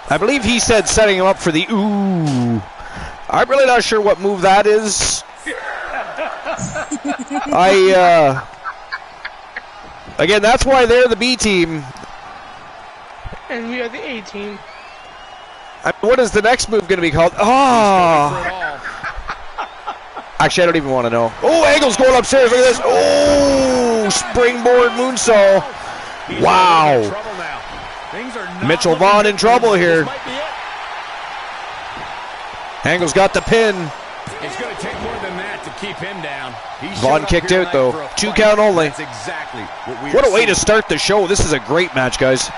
I believe he said setting him up for the ooh. I'm really not sure what move that is. Again, that's why they're the B team. And we are the A team. What is the next move going to be called? Actually, I don't even want to know. Oh, Angle's going upstairs. Look at this. Oh, springboard moonsault. Wow. Mitchell Vaughn in trouble here. Angle's got the pin. It's going to take more than that to keep him down. Vaughn kicked out, though. 2 count only. That's exactly what a way to start the show. This is a great match, guys.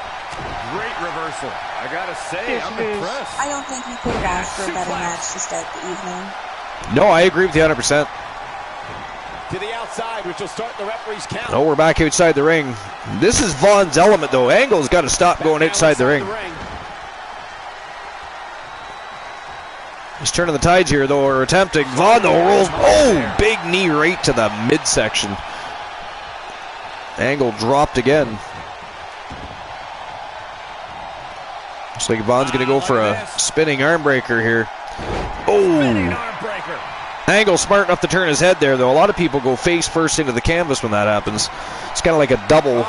Great reversal. I got to say, I'm impressed. I don't think you could have asked for a better match to start the evening. No, I agree with you 100%. To the outside, which will start the referee's count. Oh, we're back outside the ring. This is Vaughn's element, though. Angle's got to stop going outside the ring. He's turning the tides here, though, or attempting. Vaughn, though, rolls. Oh, big knee right to the midsection. Angle dropped again. Looks like Vaughn's going to go for a spinning arm breaker here. Spinning arm breaker. Angle smart enough to turn his head there, though. A lot of people go face first into the canvas when that happens. It's kind of like a double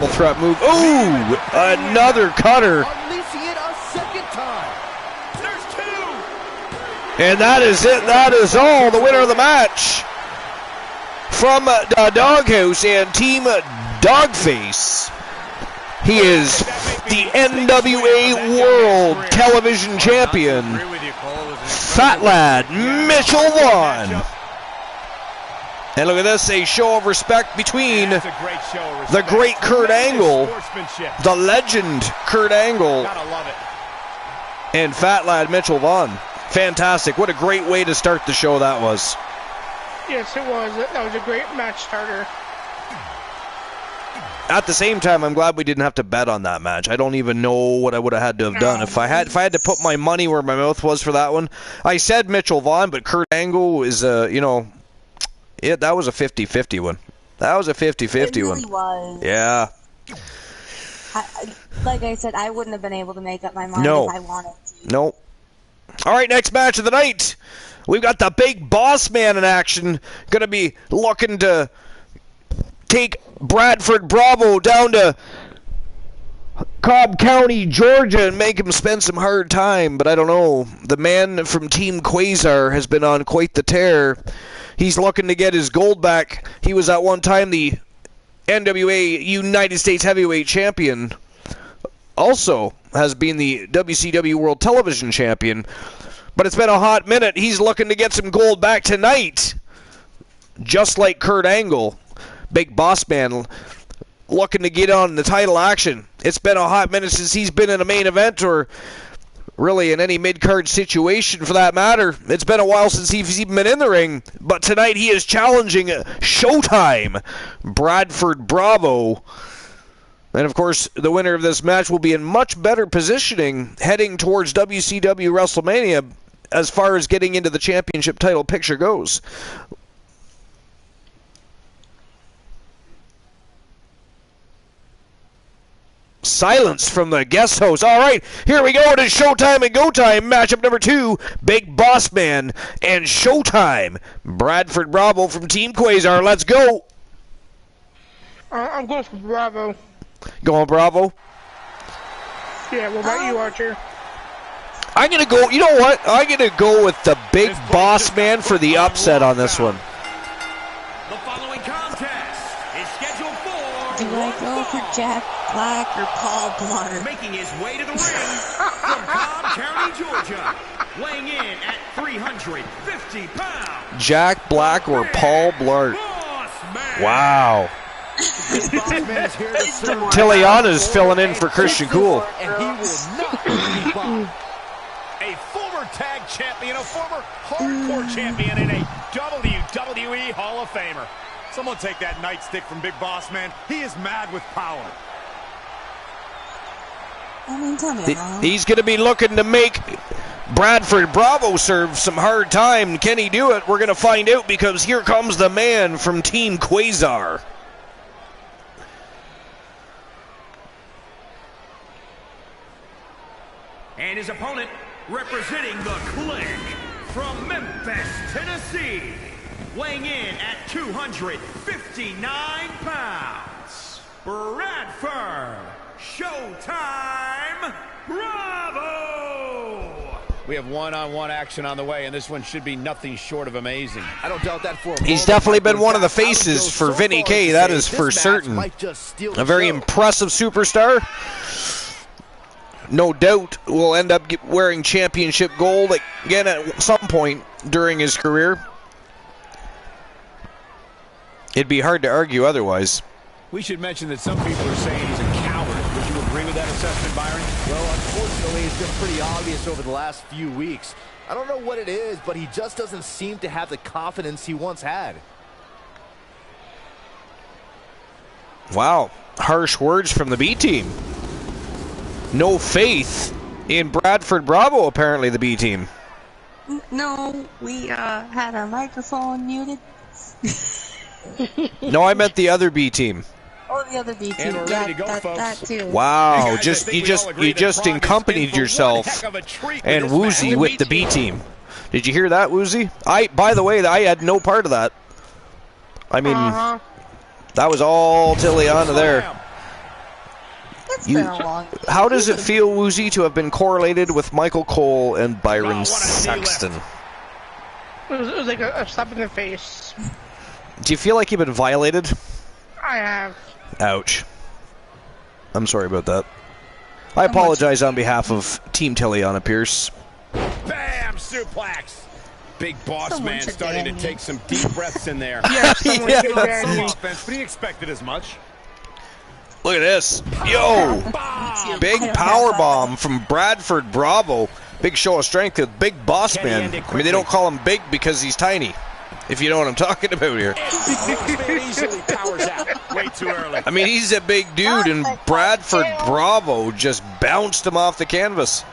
threat move. Ooh, another cutter. Unleashing it a second time. There's two. And that is it. That is all. The winner of the match from Doghouse and Team Dogface. He is the NWA World Television Champion, Fat Lad Mitchell Vaughn. And look at this, a show of respect between the great Kurt Angle, the legend Kurt Angle, and Fat Lad Mitchell Vaughn. Fantastic. What a great way to start the show that was. Yes, it was. That was a great match starter. At the same time, I'm glad we didn't have to bet on that match. I don't even know what I would have had to have done. If I had to put my money where my mouth was for that one, I said Mitchell Vaughn, but Kurt Angle is, that was a 50-50 one. That was a 50-50 one. It really was. Yeah. Like I said, I wouldn't have been able to make up my mind if I wanted to. Nope. All right, next match of the night. We've got the Big Boss Man in action. Going to be looking to take Bradford Bravo down to Cobb County, Georgia, and make him spend some hard time. But I don't know. The man from Team Quasar has been on quite the tear. He's looking to get his gold back. He was at one time the NWA United States Heavyweight Champion. Also has been the WCW World Television Champion. But it's been a hot minute. He's looking to get some gold back tonight. Just like Kurt Angle. Big Boss Man looking to get on the title action. It's been a hot minute since he's been in a main event, or really in any mid-card situation for that matter. It's been a while since he's even been in the ring. But tonight he is challenging Showtime Bradford Bravo. And of course, the winner of this match will be in much better positioning heading towards WCW Wrestlemania as far as getting into the championship title picture goes. Silence from the guest host. All right, here we go. It is Showtime and Go Time. Matchup number 2, Big Boss Man and Showtime. Bradford Bravo from Team Quasar. Let's go. I'm going for Bravo. Going Bravo? Yeah, what about you, Archer? I'm going to go, you know what? I'm going to go with the Big Boss Man for the upset on this one. The following contest is scheduled for... Do I go for Jack Black or Paul Blart? Making his way to the ring from Cobb County, Georgia, weighing in at 350 pounds. Jack Black or Paul Blart? Wow. Tiliana's filling in for Christian Cool. And he will not be bombed. A former tag champion, a former hardcore champion, and a WWE Hall of Famer. Someone take that nightstick from Big Boss Man. He is mad with power. I mean, tell me. He's going to be looking to make Bradford Bravo serve some hard time. Can he do it? We're going to find out, because here comes the man from Team Quasar. And his opponent, representing the Clique from Memphis, Tennessee, weighing in at 259 pounds, Bradford Showtime Bravo! We have one-on-one action on the way, and this one should be nothing short of amazing. I don't doubt that for a moment. He's definitely been one of the faces for Vinny K, that is for certain. A very impressive superstar. No doubt will end up wearing championship gold again at some point during his career. It'd be hard to argue otherwise. We should mention that some people are saying he's a coward. Would you agree with that assessment, Byron? Well, unfortunately, it's been pretty obvious over the last few weeks. I don't know what it is, but he just doesn't seem to have the confidence he once had. Wow, harsh words from the B team. No faith in Bradford Bravo, apparently, the B team. No, we had our microphone muted. No, I meant the other B team. Oh, the other B team. And we're ready to go, folks. That too. Wow, Hey guys, you just accompanied yourself and woozy with the B team. Did you hear that, Woozy? By the way, I had no part of that. I mean, that was all Tiliana there. It's been a long time. How does it feel, Woozy, to have been correlated with Michael Cole and Byron Saxton? It was like a slap in the face. Do you feel like you've been violated? I have. Ouch. I'm sorry about that. I apologize on behalf of Team Tiliana Pierce. Bam! Suplex. Big boss man starting to take some deep breaths in there. Yeah, someone Yeah, should that's ban me. Offense, but he expected as much. Look at this. Yo! Big power bomb from Bradford Bravo. Big show of strength with Big Boss Man. I mean, they don't call him big because he's tiny. If you know what I'm talking about here. Easily powers out. Way too early. I mean, he's a big dude, and Bradford Bravo just bounced him off the canvas.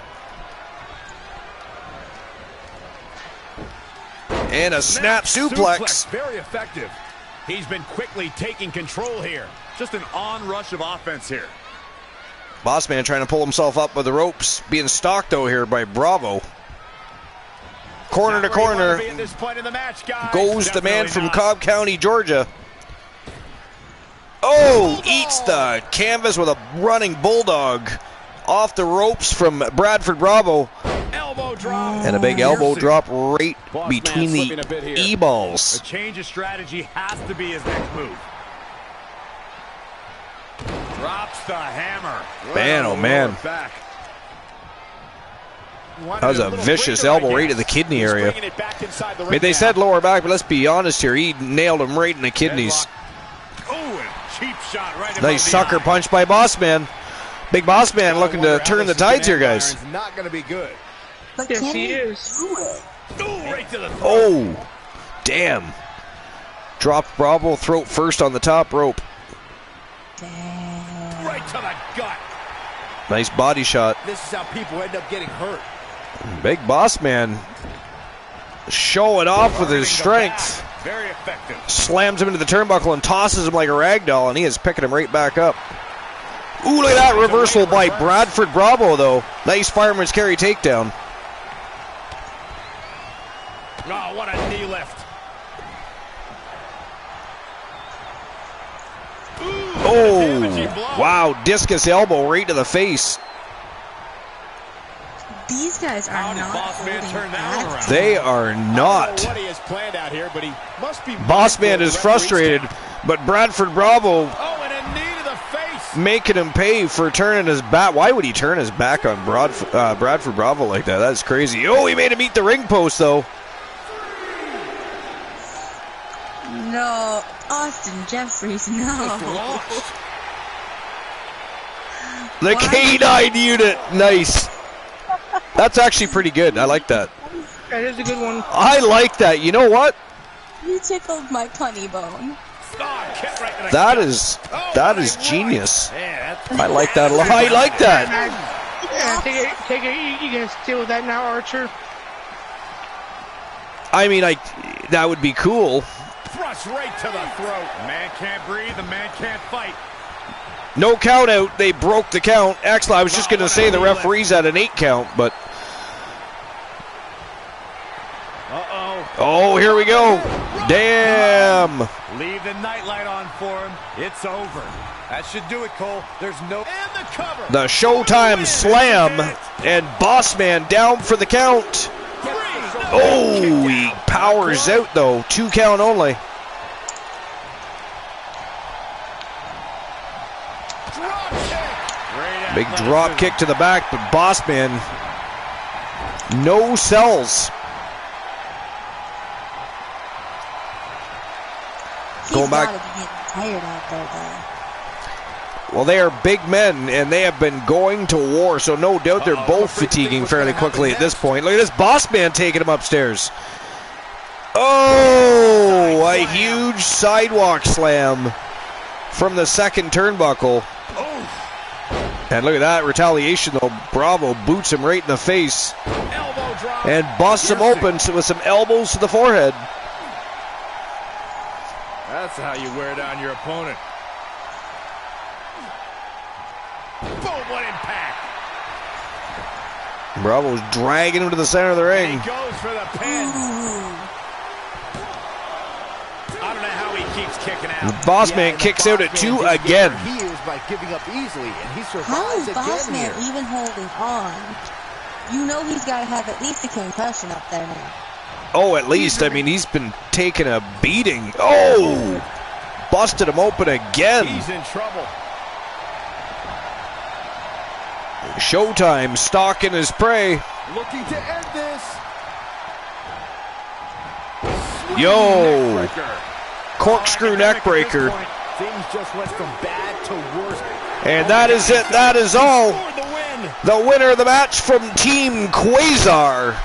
And a snap suplex. Very effective. He's been quickly taking control here. Just an onrush of offense here. Bossman trying to pull himself up with the ropes. Being stalked, though, here by Bravo. Corner to corner. At this point in the match, guys. Goes the man from Cobb County, Georgia. Oh, eats the canvas with a running bulldog. Off the ropes from Bradford Bravo. Elbow drop. And a big elbow drop right between the E-balls. A change of strategy has to be his next move. Drops the hammer. Man, oh man. Back. That was a vicious elbow right to the kidney area. I mean, they said lower back, but let's be honest here. He nailed him right in the kidneys. Cheap shot right. Nice sucker punch by Bossman. Big Bossman looking to turn the tides here, guys. Not going to be good. But Yes, can he he is. do it? Right to the throat. Oh, damn. Dropped Bravo throat first on the top rope. Damn. Right to the gut. Nice body shot. This is how people end up getting hurt. Big Bossman showing off with his strength. Very effective. Slams him into the turnbuckle and tosses him like a rag doll, and he is picking him right back up. Ooh, look at that reversal by Bradford Bravo, though. Nice fireman's carry takedown. Oh, what a knee lift. Oh, wow, discus elbow right to the face. These guys are How did not Boss Man holding turn that back. around? They are not. What he has planned out here, but he must be. Bossman is frustrated, but Bradford Bravo Oh, and a knee to the face. making him pay for turning his back. Why would he turn his back on Bradford Bravo like that? That's crazy. Oh, he made him eat the ring post, though. No, Austin Jeffries, no. The K9 unit. Nice. That's actually pretty good. I like that. That is a good one. I like that. You know what? You tickled my punny bone. Oh, kick right to the That gut. is genius. Yeah, I like that a lot. I like that. Yeah, take it. You can stay with that now, Archer. I mean, that would be cool. thrust right to the throat. The man can't breathe. The man can't fight. No count out. They broke the count. Actually, I was just going to say the referees had an 8 count, but... Oh, here we go. Damn. Leave the nightlight on for him. It's over. That should do it, Cole. There's no... And the cover. The Showtime slam. And Bossman down for the count. Oh, he powers out, though. 2 count only. Big drop kick to the back, but Bossman, no sells. Going back. Gotta be getting tired out there, though. Well, they are big men, and they have been going to war, so no doubt they're both fatiguing fairly quickly at this point. Look at this Bossman taking him upstairs. Oh, a huge sidewalk slam from the second turnbuckle. And look at that retaliation, though. Bravo boots him right in the face and busts him open with some elbows to the forehead. That's how you wear down your opponent. Boom, what impact. Bravo's dragging him to the center of the ring. And he goes for the pin. I don't know how he keeps kicking out. Bossman kicks out at 2 again. He is by giving up easily, and he survives How is again Bossman here. even holding on? You know he's got to have at least a concussion up there now. Oh, at least. I mean, he's been taking a beating. Oh! Busted him open again. He's in trouble. Showtime stalking his prey. Looking to end this. Yo! Corkscrew neckbreaker. Things just went from bad to worse. And that is it. That is all. For the win. The winner of the match from Team Quasar.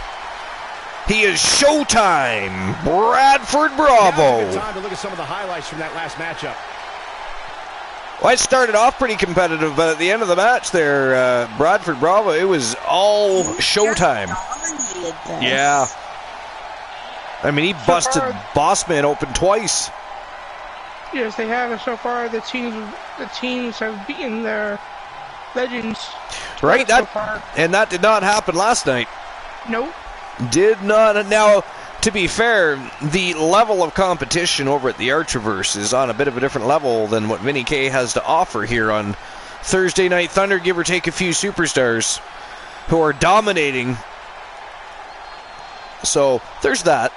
He is Showtime, Bradford Bravo. Now's a good time to look at some of the highlights from that last matchup. Well, it started off pretty competitive, but at the end of the match there, Bradford Bravo, it was all Showtime. Yeah. I mean, he busted Bossman open twice. Yes, they have. So far, the teams have beaten their legends. Right? So far. And that did not happen last night. Nope. Did not. Now, to be fair, the level of competition over at the Archerverse is on a bit of a different level than what Vinny K has to offer here on Thursday Night Thunder, give or take a few superstars who are dominating. So, there's that.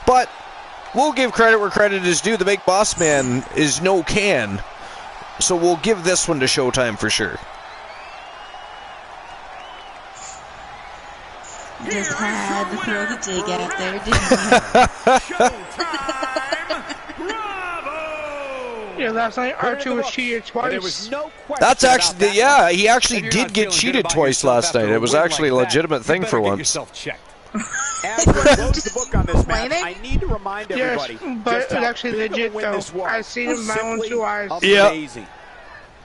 But we'll give credit where credit is due. The Big Boss Man is no can. So we'll give this one to Showtime for sure. Just had to throw the dig out there, didn't Yeah, last night Archer was cheated twice. There was no question. That's actually, that yeah, he actually If you're did not get feeling cheated good about twice yourself last after night. a It was win actually a like that, legitimate you thing better for get once. yourself checked. As we close the book on this match, I need to remind Yes, everybody but just it's how actually big of a legit, win though. this was. I've seen it with my own Simply 2 eyes. Yeah. Amazing.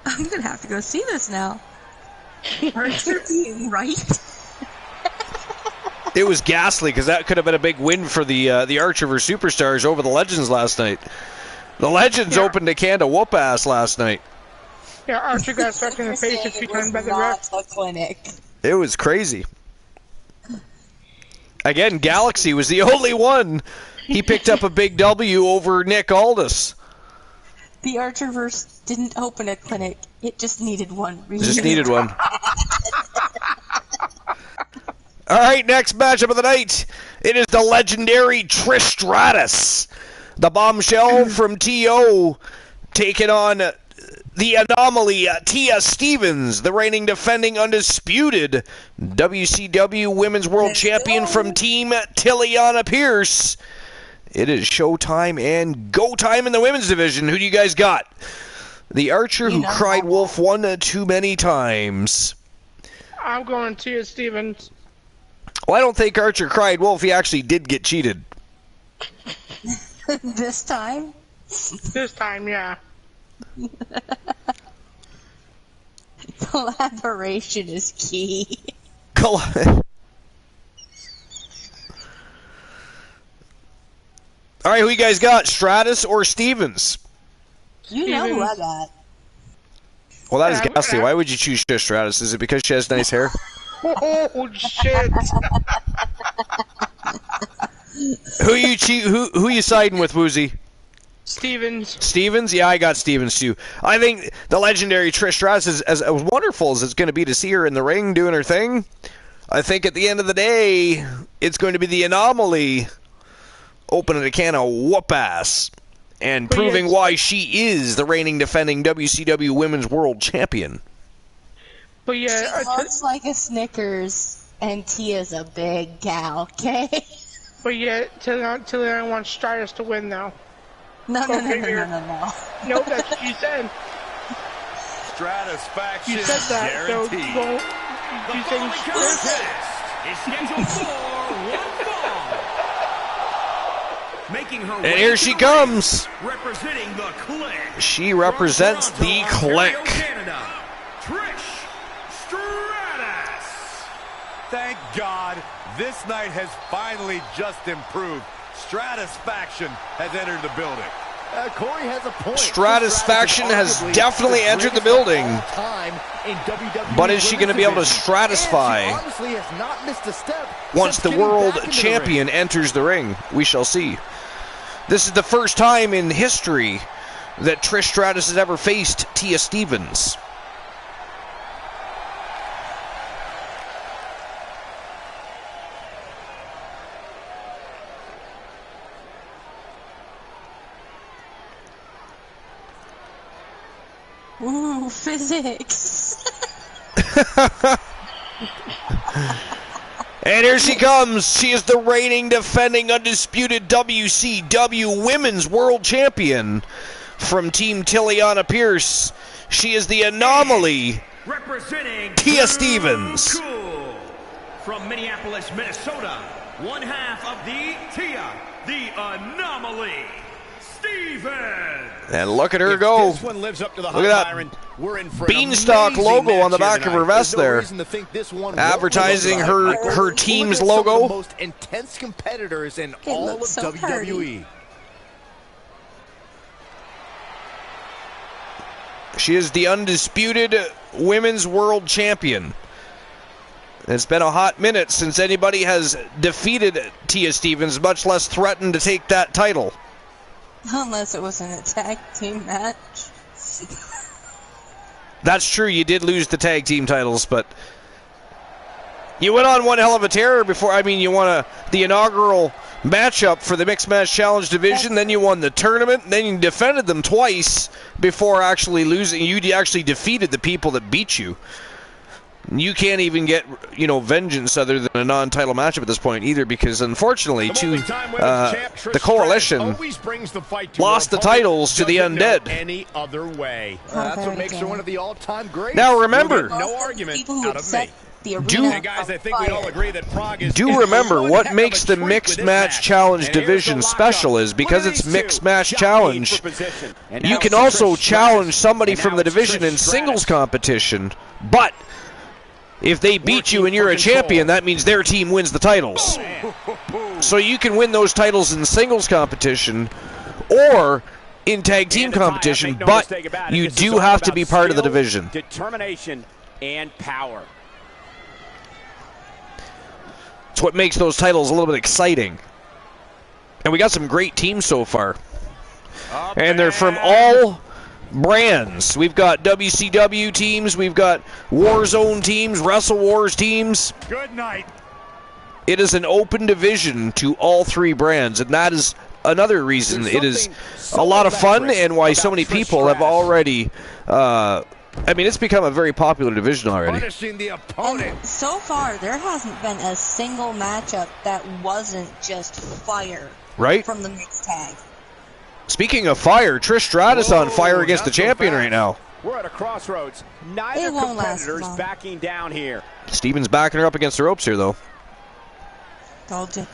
I'm gonna have to go see this now. Archer being right. It was ghastly because that could have been a big win for the Archerverse Superstars over the Legends last night. The Legends opened a can to whoop ass last night. Yeah, Archer got struck in the face a few times by the ref. Not a clinic. It was crazy. Again, Galaxy was the only one. He picked up a big W over Nick Aldis. The Archerverse didn't open a clinic. It just needed one. Just needed one. All right, next matchup of the night. It is the legendary Trish Stratus. The bombshell from TO taking on the anomaly Tia Stevens, the reigning defending undisputed WCW Women's World Champion from Team Tiliana Pierce. It is Showtime and Go Time in the women's division. Who do you guys got? The Archer who cried wolf one too many times. I'm going Tia Stevens. Well, I don't think Archer cried wolf. He actually did get cheated. This time? This time, yeah. Collaboration is key. All right, who you guys got? Stratus or Stevens? You know who I got. Well, that is ghastly. Why would you choose Stratus? Is it because she has nice hair? Oh, shit. Who you siding with, Woozy? Stevens. Stevens? Yeah, I got Stevens too. I think the legendary Trish Stratus is as wonderful as it's going to be to see her in the ring doing her thing. I think at the end of the day, it's going to be the anomaly opening a can of whoop ass and proving why she is the reigning defending WCW Women's World Champion. But yeah, She looks like a Snickers, and Tia's a big gal, okay? But yeah, Tiliana wants Stratus to win now. No. Nope, that's what you said. Stratisfaction You said that, so guaranteed. you think Stratus? Is scheduled for one fall. Making her And way here to she the comes. ring, representing the Click. She represents From the Toronto, Ontario, Click. Canada, Trish Stratus. Thank God, this night has finally just improved. Stratisfaction has entered the building. Corey has a point. Stratus faction has definitely entered the building. But is she going to be able to stratify once the world champion enters the ring? We shall see. This is the first time in history that Trish Stratus has ever faced Tia Stevens. Ooh, physics. And here she comes. She is the reigning, defending, undisputed WCW Women's World Champion from Team Tiliana Pierce. She is the Anomaly, representing Tia Stevens. Cool. From Minneapolis, Minnesota, one half of the Tia, the Anomaly, Stevens. And look at her go. This one lives up to the Look at that Beanstalk logo on the back of her vest there. Advertising her team's logo. The most intense competitors in all of WWE. She is the undisputed Women's World Champion. It's been a hot minute since anybody has defeated Tia Stevens, much less threatened to take that title. Unless it was in a tag team match. That's true, you did lose the tag team titles, but you went on one hell of a tear before. I mean, you won the inaugural matchup for the Mixed Match Challenge division, then you won the tournament, then you defended them twice before actually losing. You actually defeated the people that beat you. You can't even get, vengeance other than a non-title matchup at this point either, because unfortunately, the Coalition lost the titles to the Undead. Any other way. That's what makes her one of the all-time greats. Now remember, No argument out of me. And guys, I think we'd all agree that Prague is. Do remember what makes the Mixed Match Challenge division special is because it's Mixed Match Challenge. You can also challenge somebody from the division in singles competition, but if they beat you and you're a champion, that means their team wins the titles. So you can win those titles in singles competition or in tag team competition, but you do have to be part of the division. Determination and power. It's what makes those titles a little bit exciting. And we got some great teams so far. And they're from all brands. We've got WCW teams, we've got Warzone teams, Wrestle Wars teams. Good night. It is an open division to all three brands, and that is another reason it is a lot of fun and why so many people have already it's become a very popular division already. Punishing the opponent. And so far, there hasn't been a single matchup that wasn't just fire Right? from the mixed tag. Speaking of fire, Trish Stratus on fire against the champion right now. We're at a crossroads. Neither It won't last competitor's long. backing down here. Stevens backing her up against the ropes here, though. Told you.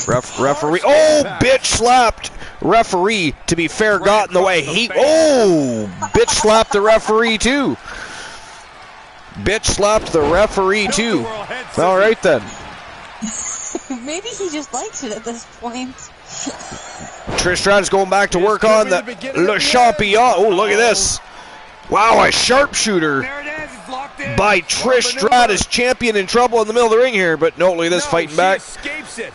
Referee. Oh, bitch slapped referee. To be fair, got in the way. Bitch slapped the referee, too. Bitch slapped the referee, too. All right, then. Maybe he just likes it at this point. Trish Stratus going back to work on the Le Champion. Oh, look at this. Wow, a sharpshooter by Trish Stratus. Champion in trouble in the middle of the ring here, but no, look at this, fighting back.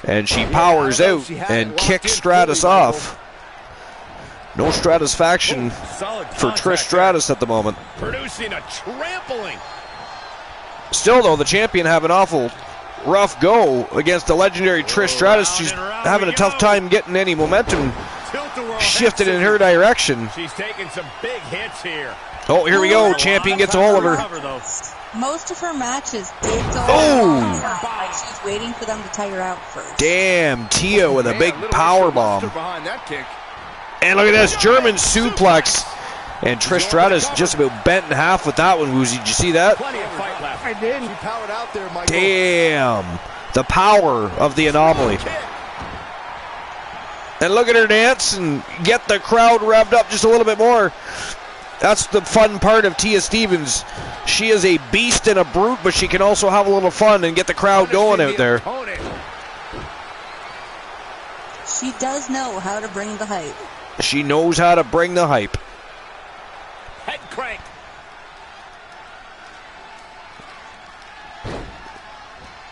And she powers out and kicks Stratus off. No Stratus faction for Trish Stratus at the moment. Producing a trampling. Still, though, the champion have an awful rough go against the legendary Trish Stratus. She's having a tough time getting any momentum shifted in her direction. She's taking some big hits here. Oh, here we go. Champion gets a hold of her. Most of her matches did go Oh! like she's waiting for them to tire out first. Damn, Tia with a big power bomb. Behind that kick. And look at this German suplex. And Trish Stratus just about bent in half with that one, Woozy. Did you see that? Plenty of fight left. I did. She powered out there, Michael. Damn. The power of the Anomaly. And look at her dance and get the crowd revved up just a little bit more. That's the fun part of Tia Stevens. She is a beast and a brute, but she can also have a little fun and get the crowd going out there. She does know how to bring the hype. She knows how to bring the hype. Head crank.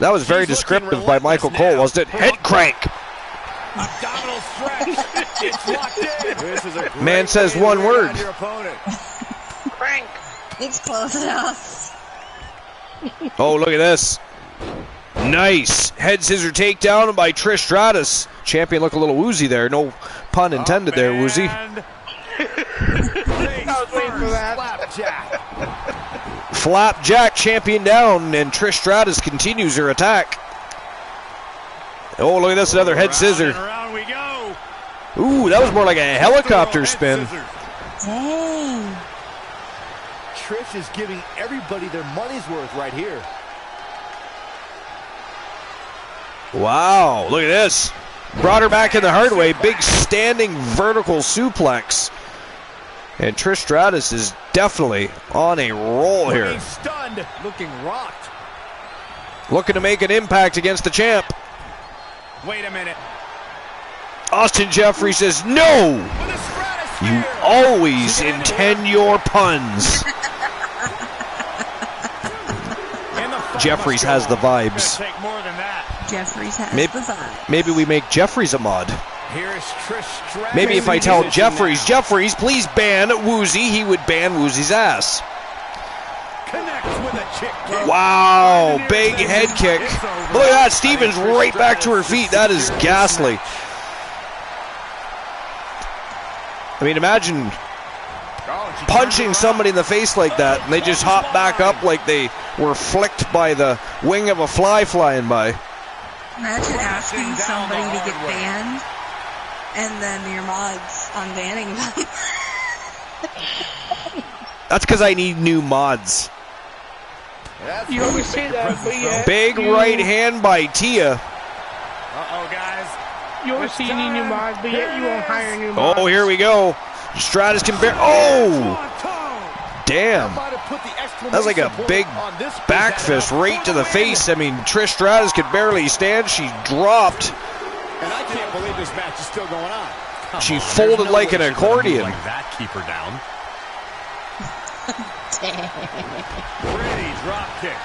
That was very descriptive by Michael Cole, wasn't it? Head crank. Abdominal stretch. It's locked in. This is a Man says one word. Your opponent. Crank. It's close enough. Oh, look at this. Nice. Head scissor takedown by Trish Stratus. Champion look a little woozy there. No pun intended there, woozy. I was waiting for that. Flapjack. Flapjack champion down, and Trish Stratus continues her attack. Oh, look at this, another head scissor. Around we go. Ooh, that was more like a helicopter spin. Dang. Trish is giving everybody their money's worth right here. Wow, look at this. Brought her back in the hard way. Big standing vertical suplex. And Trish Stratus is definitely on a roll here. Looking stunned. Looking rocked. Looking to make an impact against the champ. Wait a minute. Austin Jeffrey says, no! With a Stratus You spear. always intend your puns. And the fight Jeffries must has the go on. vibes. Gonna take more than that. Jeffries has Maybe- the vibe. Maybe we make Jeffries a mod. Here is Trish Stratus. Maybe if I tell Jeffries, please ban Woozy, he would ban Woozy's ass. Connects with a chick kick. Wow, big head kick. Look at that, Stevens right back to her feet. That is ghastly. I mean, imagine punching somebody in the face like that, and they just hop back up like they were flicked by the wing of a fly flying by. Imagine asking somebody to get banned, and then your mods unbanning them. That's because I need new mods. You always say that, but yeah. Big right hand by Tia. Uh-oh, guys. You always say you need new mods, but yet you won't hire new mods. Oh, here we go. Stratus can bear. Oh! Damn. That's like a big back fist right to the face. I mean, Trish Stratus could barely stand. She dropped. And I can't believe this match is still going on. She folded like an accordion. Like that, keep her down. Pretty drop kick.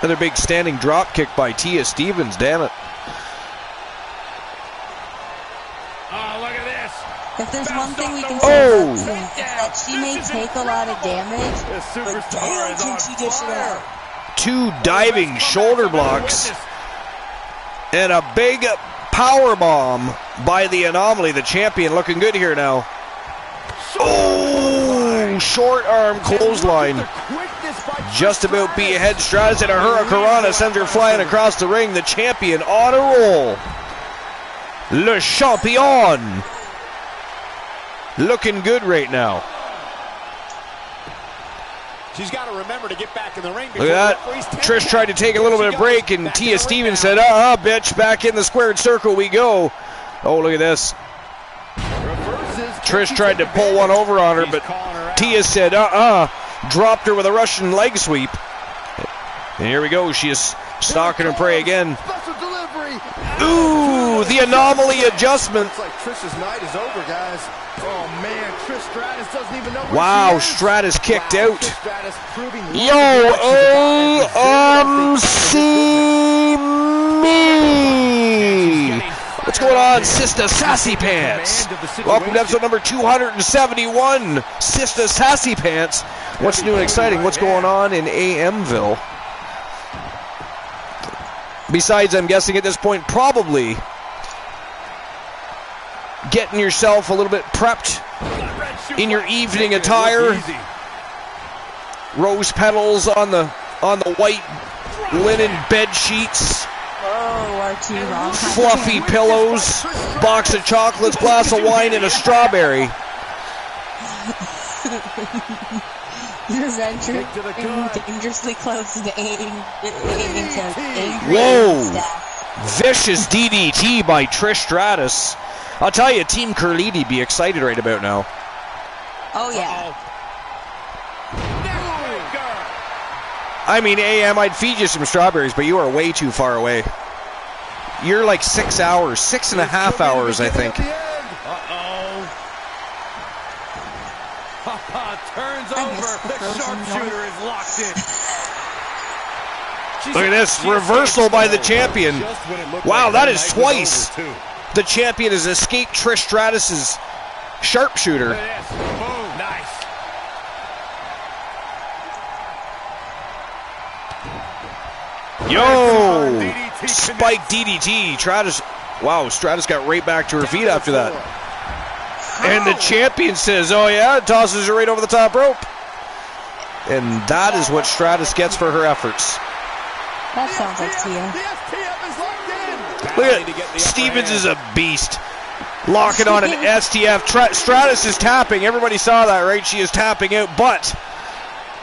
Another big standing drop kick by Tia Stevens. Damn it. Oh, look at this. If there's one thing we can say Oh! about Trish, it's that she may take a lot of damage, but damn can she dish it out. Two diving shoulder blocks. And a big power bomb by the Anomaly. The champion looking good here now. Oh! Short arm clothesline. Just about beat ahead. Stratus and a Hurricanrana sends her flying across the ring. The champion on a roll. Le Champion. Looking good right now. She's got to remember to get back in the ring. Look at that. Trish tried to take a little bit of break, and Tia Stevens said, bitch, back in the squared circle we go. Oh, look at this. Trish tried to pull one over on her, but Tia said, dropped her with a Russian leg sweep. And here we go. She is stalking her prey again. Ooh, the Anomaly adjustment. Looks like Trish's night is over, guys. Oh man, Trish Stratus doesn't even know where Wow, she is. Stratus kicked out. Trish Stratus proving Yo, AMC me. What's going on, Sister Sassy Pants? Welcome to episode number 271, Sister Sassy Pants. What's new and exciting? What's going on in AMville? Besides, I'm guessing at this point, probably getting yourself a little bit prepped in your evening attire. Rose petals on the white linen bed sheets. Oh, RT wrong. Fluffy pillows, box of chocolates, glass of wine, and a strawberry. You're venturing dangerously close to aiming Whoa! Vicious DDT by Trish Stratus. I'll tell you, Team Curliti be excited right about now. Oh, yeah. I mean, AM, I'd feed you some strawberries, but you are way too far away. You're like 6 hours, 6.5 hours, I think. The sharpshooter is locked in. Look at this reversal by the champion. Wow, that is twice. The champion has escaped Trish Stratus's sharpshooter. Boom, nice. Yo! Spike DDT. Wow, Stratus got right back to her feet after that. And the champion says, oh yeah, tosses her right over the top rope. And that is what Stratus gets for her efforts. That sounds like Tia. Look at it. Stevens is a beast. Locking on an STF. Stratus is tapping. Everybody saw that, right? She is tapping out, but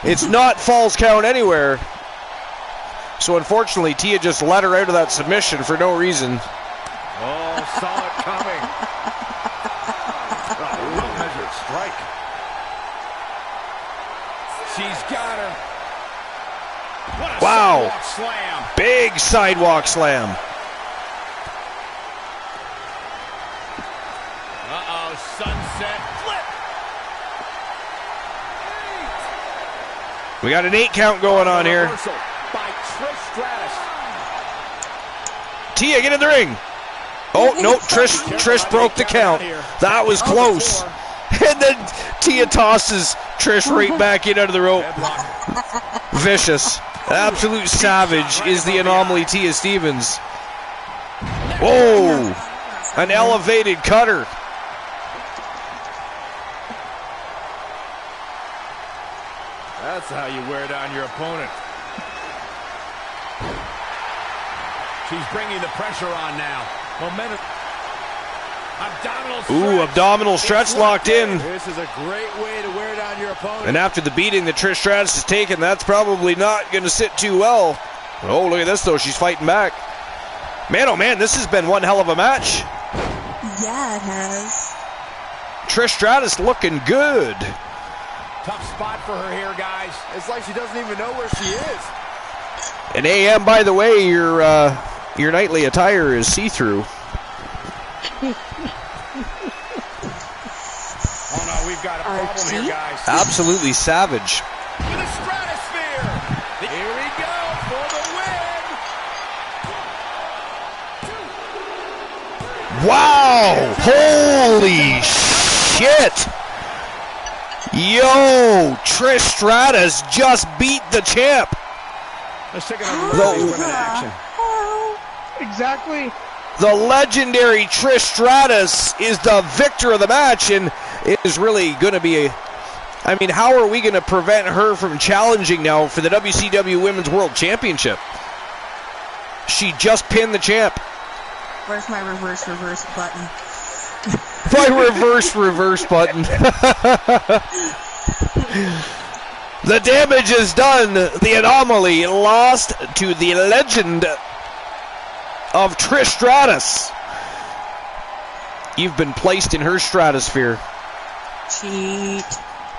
it's not falls count anywhere. So unfortunately, Tia just let her out of that submission for no reason. Oh, saw it coming. Well-measured strike. She's got her. What a sidewalk slam. Big sidewalk slam. Uh-oh, sunset flip. We got an 8 count going on here. By Trish Stratus. Tia, get in the ring. Oh, no, Trish broke the count. That was close. And then Tia tosses Trish right back in under the rope. Vicious. Absolute savage is the anomaly Tia Stevens. Whoa! An elevated cutter. That's how you wear down your opponent. She's bringing the pressure on now. Momentum. Abdominal stretch. Ooh, abdominal stretch locked in. This is a great way to wear down your opponent. And after the beating that Trish Stratus has taken, that's probably not going to sit too well. Oh, look at this, though. She's fighting back. Man, oh man, this has been one hell of a match. Yeah, it has. Trish Stratus looking good. Tough spot for her here, guys. It's like she doesn't even know where she is. And AM, by the way, your nightly attire is see-through. Oh no, we've got a problem here, guys. Absolutely savage. To the stratosphere. Here we go for the win. Wow! Holy shit! Yo! Trish Stratus just beat the champ. Let's take another look at these women in action. Exactly. The legendary Trish Stratus is the victor of the match, and it is really going to be I mean, how are we going to prevent her from challenging now for the WCW Women's World Championship? She just pinned the champ. Where's my reverse button? My reverse button. The damage is done. The anomaly lost to the legend of Trish Stratus. You've been placed in her stratosphere. Cheat.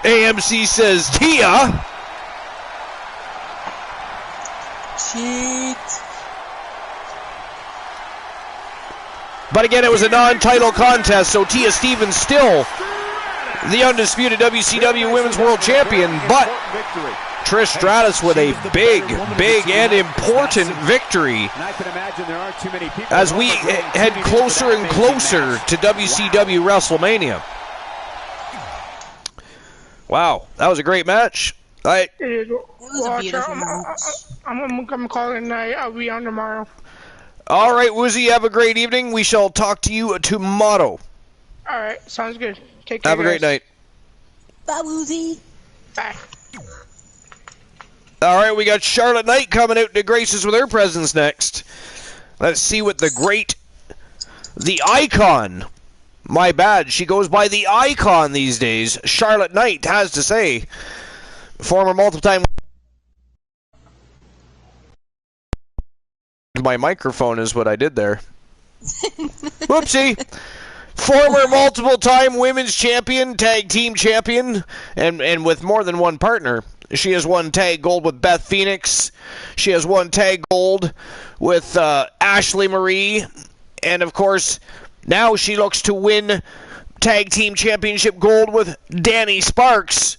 AMC says, Tia. Cheat. But again, it was a non-title contest, so Tia Stevens still the undisputed WCW Women's World Champion, but Trish Stratus with a big and important victory as we head closer and closer to WCW Wrestlemania. Wow, that was a great match. It was a beautiful match. I'm calling it night. I'll be on tomorrow. All right, Woozy, have a great evening. We shall talk to you tomorrow. All right, sounds good. Take care. Have a great night. Bye, Woozy. Bye. All right, we got Charlotte Knight coming out to grace us with her presence next. Let's see what the Icon, my bad, she goes by the Icon these days, Charlotte Knight has to say. Former multiple-time... My microphone is what I did there. Whoopsie. Former multiple-time women's champion, tag team champion, and with more than one partner. She has won tag gold with Beth Phoenix. She has won tag gold with Ashley Marie. And, of course, now she looks to win tag team championship gold with Danny Sparks.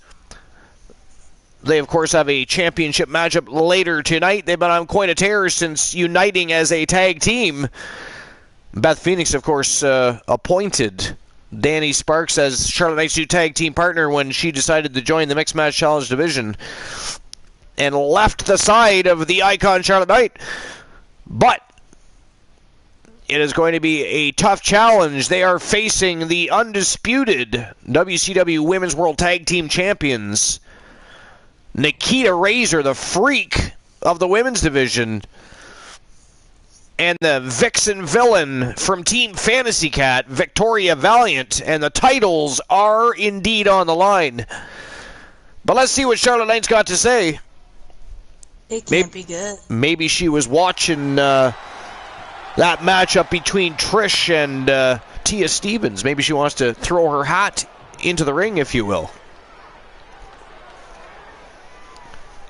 They, of course, have a championship matchup later tonight. They've been on quite a tear since uniting as a tag team. Beth Phoenix, of course, appointed Danny Sparks as Charlotte Knight's new tag team partner when she decided to join the Mixed Match Challenge division and left the side of the Icon Charlotte Knight. But it is going to be a tough challenge. They are facing the undisputed WCW Women's World Tag Team Champions, Nikita Razor, the freak of the women's division, and the vixen villain from Team Fantasy Cat, Victoria Valiant, and the titles are indeed on the line. But let's see what Charlotte Knight's got to say. It can't be good. Maybe she was watching that matchup between Trish and Tia Stevens. Maybe she wants to throw her hat into the ring, if you will.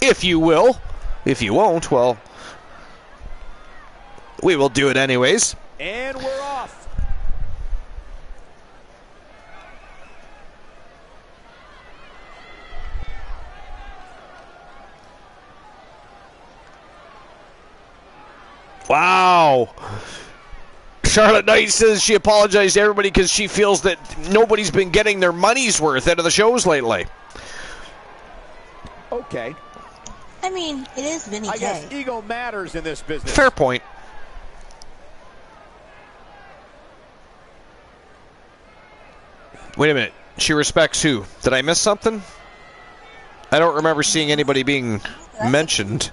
If you will. If you won't, well, we will do it anyways. And we're off. Wow. Charlotte Knight says she apologized to everybody because she feels that nobody's been getting their money's worth out of the shows lately. Okay. I mean, it is Vinny I K. guess ego matters in this business. Fair point. Wait a minute. She respects who? Did I miss something? I don't remember seeing anybody being mentioned.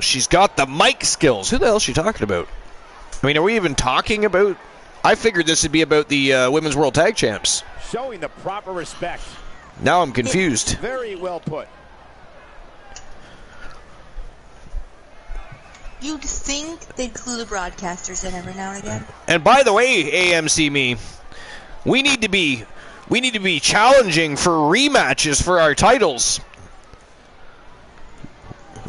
She's got the mic skills. Who the hell is she talking about? I mean, are we even talking about... I figured this would be about the Women's World Tag Champs. Showing the proper respect. Now I'm confused. Very well put. You'd think they'd clue the broadcasters in every now and again. And by the way, AMC me, we need to be challenging for rematches for our titles.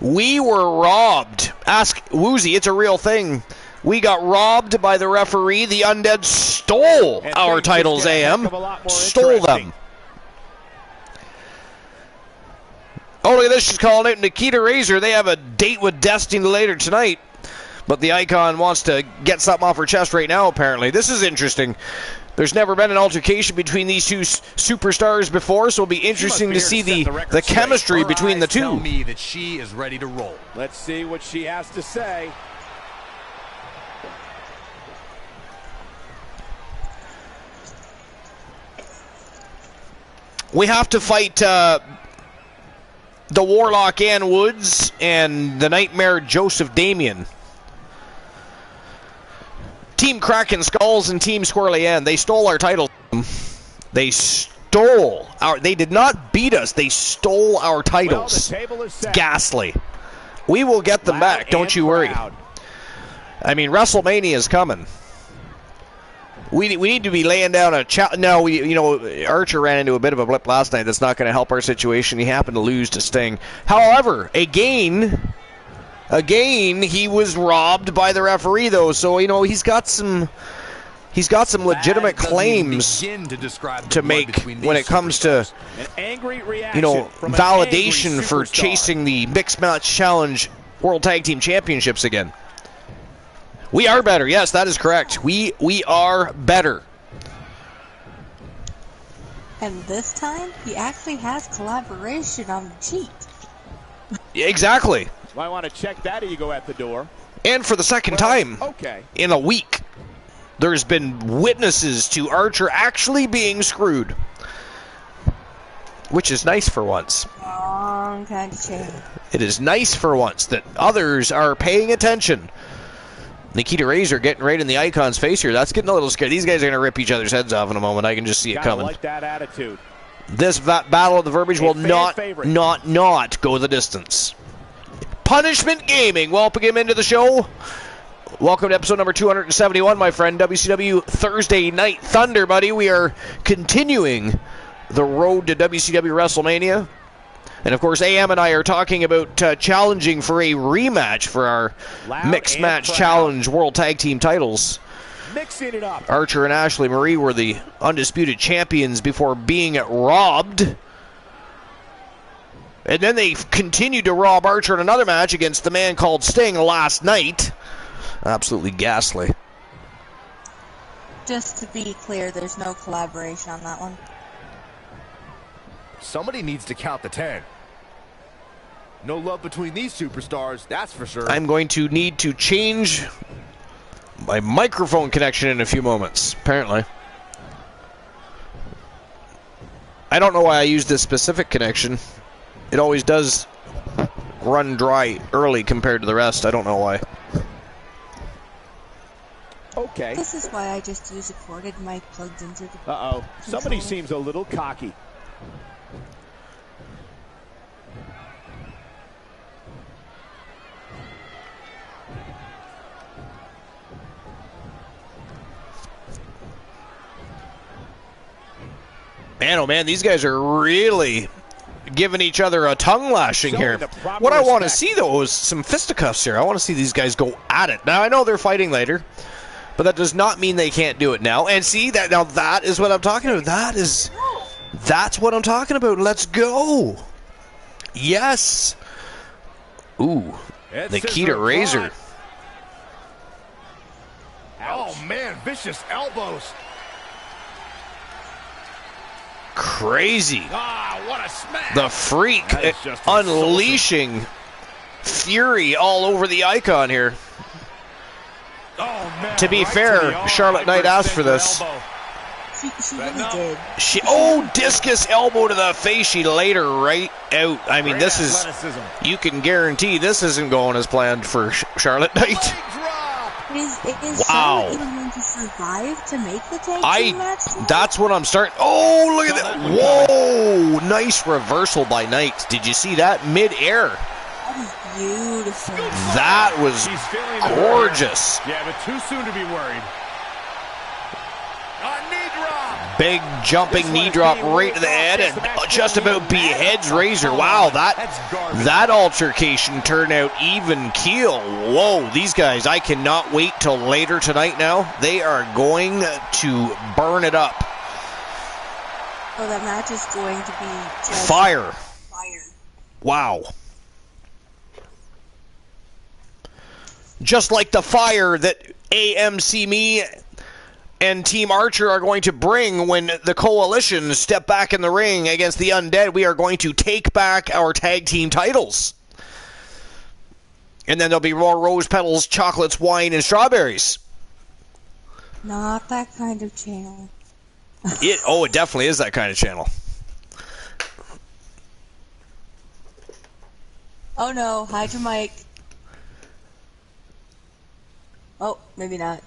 We were robbed. Ask Woozy, it's a real thing. We got robbed by the referee. The Undead stole our titles, AM. Stole them. Oh, look at this. She's calling out Nikita Razor. They have a date with Destiny later tonight. But the Icon wants to get something off her chest right now, apparently. This is interesting. There's never been an altercation between these two superstars before, so it'll be interesting to see the chemistry between the two. Tell me that she is ready to roll. Let's see what she has to say. We have to fight the Warlock Ann Woods and the Nightmare Joseph Damien. Team Kraken Skulls and Team Squirrely Ann, they stole our title. They stole our... They did not beat us. They stole our titles. Well, the table is set. Ghastly. We will get them back, don't you worry. I mean, WrestleMania is coming. We need to be laying down a no, Archer ran into a bit of a blip last night. That's not going to help our situation. He happened to lose to Sting. However, again, he was robbed by the referee, though. So he's got some legitimate claims to make when it comes to validation for chasing the Mixed Match Challenge World Tag Team Championships again. We are better. Yes, that is correct. We are better. And this time, he actually has collaboration on the cheat. Exactly. So I want to check that ego at the door. And for the second time in a week, there's been witnesses to Archer actually being screwed. Which is nice for once. Long time to change. It is nice for once that others are paying attention. Nikita Razor getting right in the Icon's face here. That's getting a little scary. These guys are going to rip each other's heads off in a moment. I can just see it coming. Like that attitude. This battle of the verbiage will not go the distance. Punishment Gaming, welcome him into the show. Welcome to episode number 271, my friend. WCW Thursday Night Thunder, buddy. We are continuing the road to WCW Wrestlemania. And, of course, AM and I are talking about challenging for a rematch for our Mixed Match Challenge World Tag Team titles. mixing it up. Archer and Ashley Marie were the undisputed champions before being robbed. And then they continued to rob Archer in another match against the man called Sting last night. Absolutely ghastly. Just to be clear, there's no collaboration on that one. Somebody needs to count the 10. No love between these superstars, that's for sure. I'm going to need to change my microphone connection in a few moments, apparently. I don't know why I use this specific connection. It always does run dry early compared to the rest. I don't know why. Okay. This is why I just use a corded mic plugged into the Uh-oh. Somebody controller. seems a little cocky. Man, oh man, these guys are really giving each other a tongue lashing Showing here. the proper What I want to respect. see, though, is some fisticuffs here. I want to see these guys go at it. Now, I know they're fighting later, but that does not mean they can't do it now. And see, that now that is what I'm talking about. That's what I'm talking about. Let's go. Yes. Ooh, Nikita Razor. Oh, man, vicious elbows. Crazy. Ah, what a smash. The Freak That is just unleashing fury all over the icon here. Oh, man. To be Right fair, to the arm. Charlotte Knight asked for this. Elbow. She really did. Discus elbow to the face. She laid her right out. I mean, this is, Athleticism. you can guarantee this isn't going as planned for Charlotte Knight. Leg drop. Is Wow. Charlotte even going to survive to make the tag team match? That's what I'm starting. Oh, look at that. Whoa, nice reversal by Knight. Did you see that? Mid-air. That is beautiful. That was She's feeling the gorgeous. Yeah, but too soon to be worried. A knee drop. Big jumping knee drop right to the head and just about beheads Razor. Wow, that altercation turned out even keel. Whoa, these guys, I cannot wait till later tonight now. They are going to burn it up. Oh, that match is going to be just Fire. fire. Wow. Just like the fire that AMC Me and Team Archer are going to bring when the Coalition step back in the ring against the Undead, we are going to take back our tag team titles. And then there'll be more rose petals, chocolates, wine, and strawberries. Not that kind of channel. It definitely is that kind of channel. Oh no, hide your mic. Oh, maybe not.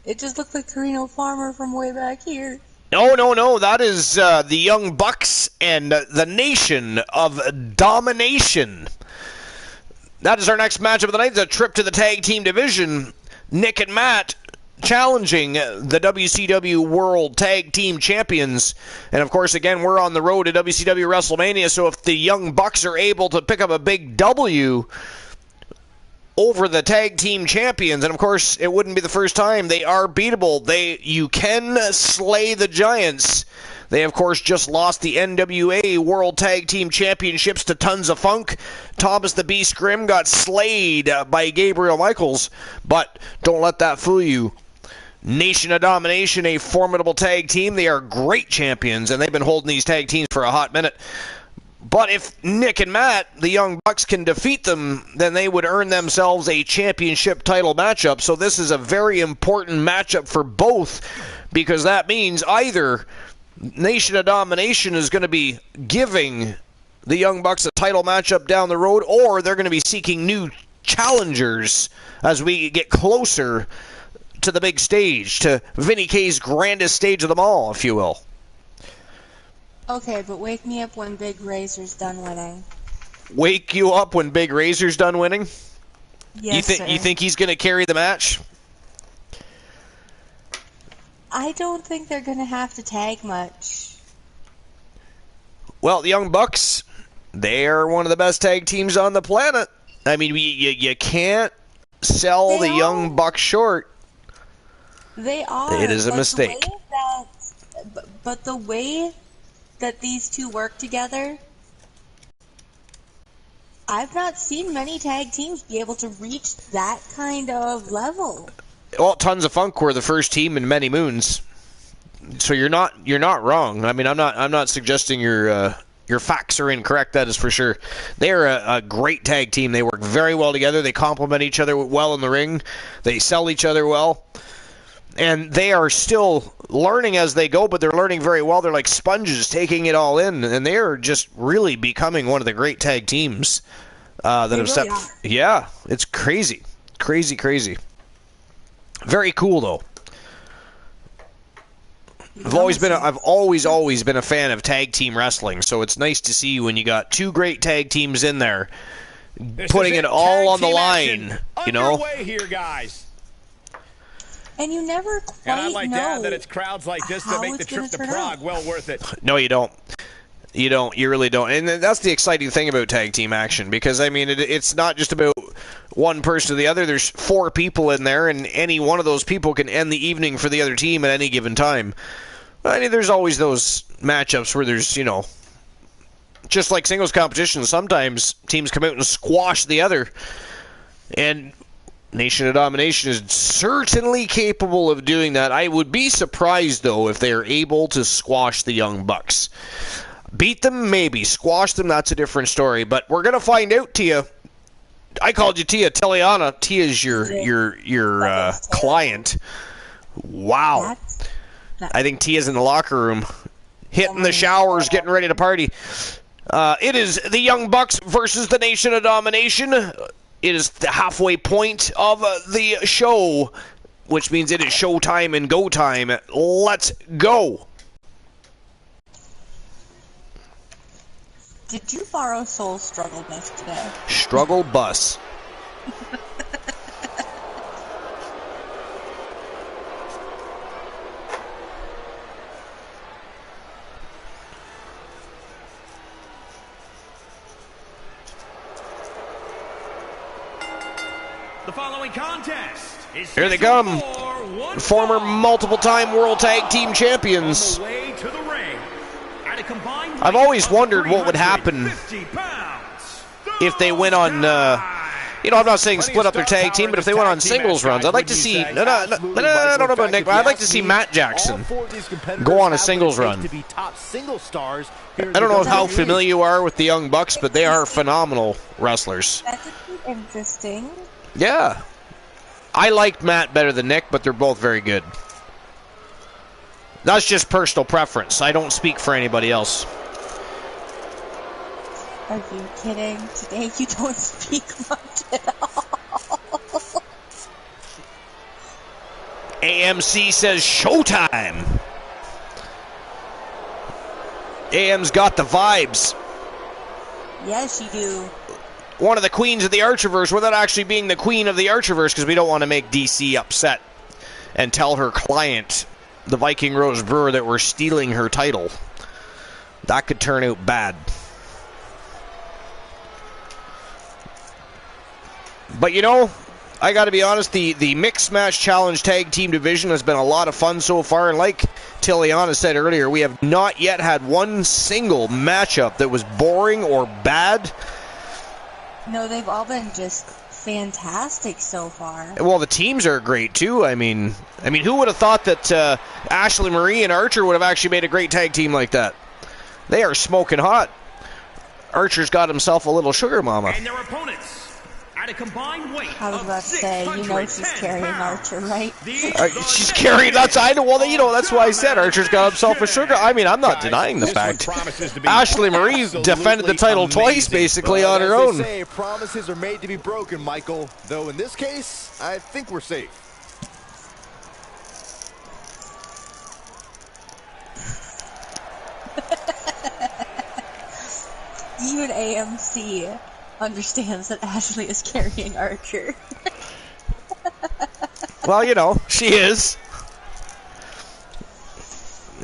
It just looked like Carino Farmer from way back here. No. That is the Young Bucks and the Nation of Domination. That is our next matchup of the night. It's a trip to the tag team division. Nick and Matt challenging the WCW World Tag Team Champions. And, of course, again, we're on the road to WCW Wrestlemania, so if the Young Bucks are able to pick up a big W over the tag team champions, and of course it wouldn't be the first time, they are beatable. You can slay the giants. They of course just lost the NWA World Tag Team Championships to Tons of Funk. Thomas the Beast Grimm got slayed by Gabriel Michaels, but don't let that fool you. Nation of Domination, a formidable tag team. They are great champions, and they've been holding these tag teams for a hot minute. But if Nick and Matt, the Young Bucks, can defeat them, then they would earn themselves a championship title matchup. So this is a very important matchup for both, because that means either Nation of Domination is going to be giving the Young Bucks a title matchup down the road, or they're going to be seeking new challengers as we get closer to the big stage, to Vinny K's grandest stage of them all, if you will. Okay, but wake me up when Big Razor's done winning. Wake you up when Big Razor's done winning? Yes, sir. You think he's going to carry the match? I don't think they're going to have to tag much. Well, the Young Bucks, they are one of the best tag teams on the planet. I mean, you can't sell the Young Bucks short. They are. It is a mistake. But the way that these two work together, I've not seen many tag teams be able to reach that kind of level. Well, Tons of Funk were the first team in many moons, so you're not wrong. I mean, I'm not suggesting your facts are incorrect. That is for sure. They're a great tag team. They work very well together. They complement each other well in the ring. They sell each other well. And they are still learning as they go, but they're learning very well. They're like sponges taking it all in, and they are just really becoming one of the great tag teams that have stepped. Yeah, it's crazy. Crazy. Very cool, though. I've always been a fan of tag team wrestling, so it's nice to see when you got two great tag teams in there, putting it all on the line. You know. Underway here, guys. And you never quite and I like know that it's crowds like this that make the trip to Prague well worth it. No, you don't. You really don't. And that's the exciting thing about tag team action, because, I mean, it's not just about one person or the other. There's 4 people in there, and any one of those people can end the evening for the other team at any given time. I mean, there's always those matchups where there's, just like singles competition, sometimes teams come out and squash the other. And Nation of Domination is certainly capable of doing that. I would be surprised, though, if they are able to squash the Young Bucks. Beat them, maybe. Squash them, that's a different story. But we're going to find out, Tia. I called you Tia. Teliana. Tia's your client. Wow. I think Tia's in the locker room, hitting the showers, getting ready to party. It is the Young Bucks versus the Nation of Domination. It is the halfway point of the show, which means it is showtime and go time. Let's go. Did you borrow Soul's struggle bus today? Struggle bus. The following contest is here they come. Former multiple-time World Tag Team Champions. I've always wondered what would happen if they went on, I'm not saying split up their tag team, but if they went on singles runs. I'd like to see, I don't know about Nick, but I'd like to see Matt Jackson go on a singles run. I don't know how familiar you are with the Young Bucks, but they are phenomenal wrestlers. That would be interesting. Yeah. I liked Matt better than Nick, but they're both very good. That's just personal preference. I don't speak for anybody else. Are you kidding? Today you don't speak much at all. AMC says showtime. AM's got the vibes. Yes, you do. One of the queens of the Archerverse without actually being the queen of the Archerverse, because we don't want to make DC upset and tell her client, the Viking Rose Brewer, that we're stealing her title. That could turn out bad. But I got to be honest, the Mixed Match Challenge Tag Team Division has been a lot of fun so far, and like Tiliana said earlier, we have not yet had one single matchup that was boring or bad. No, they've all been just fantastic so far. Well, the teams are great too. I mean, who would have thought that Ashley Marie and Archer would have actually made a great tag team like that? They are smoking hot. Archer's got himself a little sugar mama. And their opponents, at a combined weight I was about to say, she's carrying Archer, right? She's carrying. That's that's why I said Archer's got himself a sugar. I mean, I'm not denying the fact. Ashley Marie defended the title twice, basically, on her own. Say, promises are made to be broken, Michael. Though in this case, I think we're safe. Even AMC understands that Ashley is carrying Archer. Well, she is.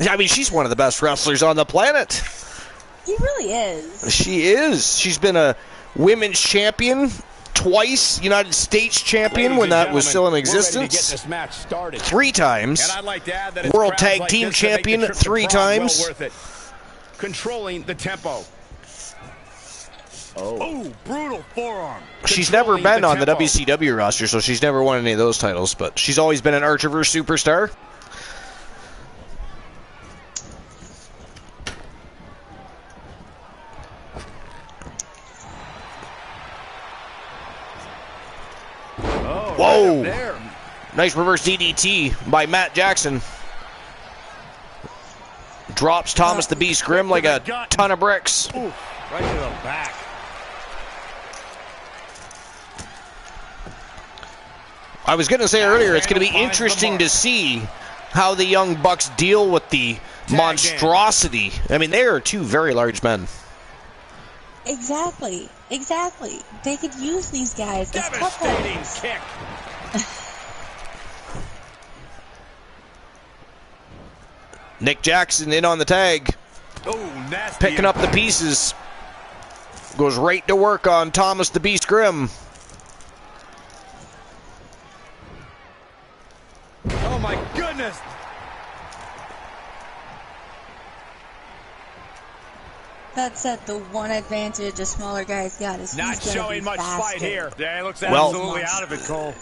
I mean, she's one of the best wrestlers on the planet. She really is. She is. She's been a women's champion twice United States champion when that was still in existence. 3 times. World Tag Team champion 3 times. Well worth it. Controlling the tempo. Oh, brutal forearm. She's never been on the WCW roster, so she's never won any of those titles, but she's always been an Archerverse superstar. Whoa! Nice reverse DDT by Matt Jackson. Drops Thomas the Beast Grimm like a ton of bricks. Ooh, right to the back. I was going to say earlier, it's going to be interesting to see how the Young Bucks deal with the monstrosity. I mean, they are 2 very large men. Exactly. They could use these guys as Devastating puppets. kick. Nick Jackson in on the tag. Oh, nasty. Picking up the pieces. Goes right to work on Thomas the Beast Grimm. Oh, my goodness. That said, the one advantage a smaller guy's got is Not he's gonna showing be much faster. fight here. Yeah, it looks Well, absolutely out of it, Cole.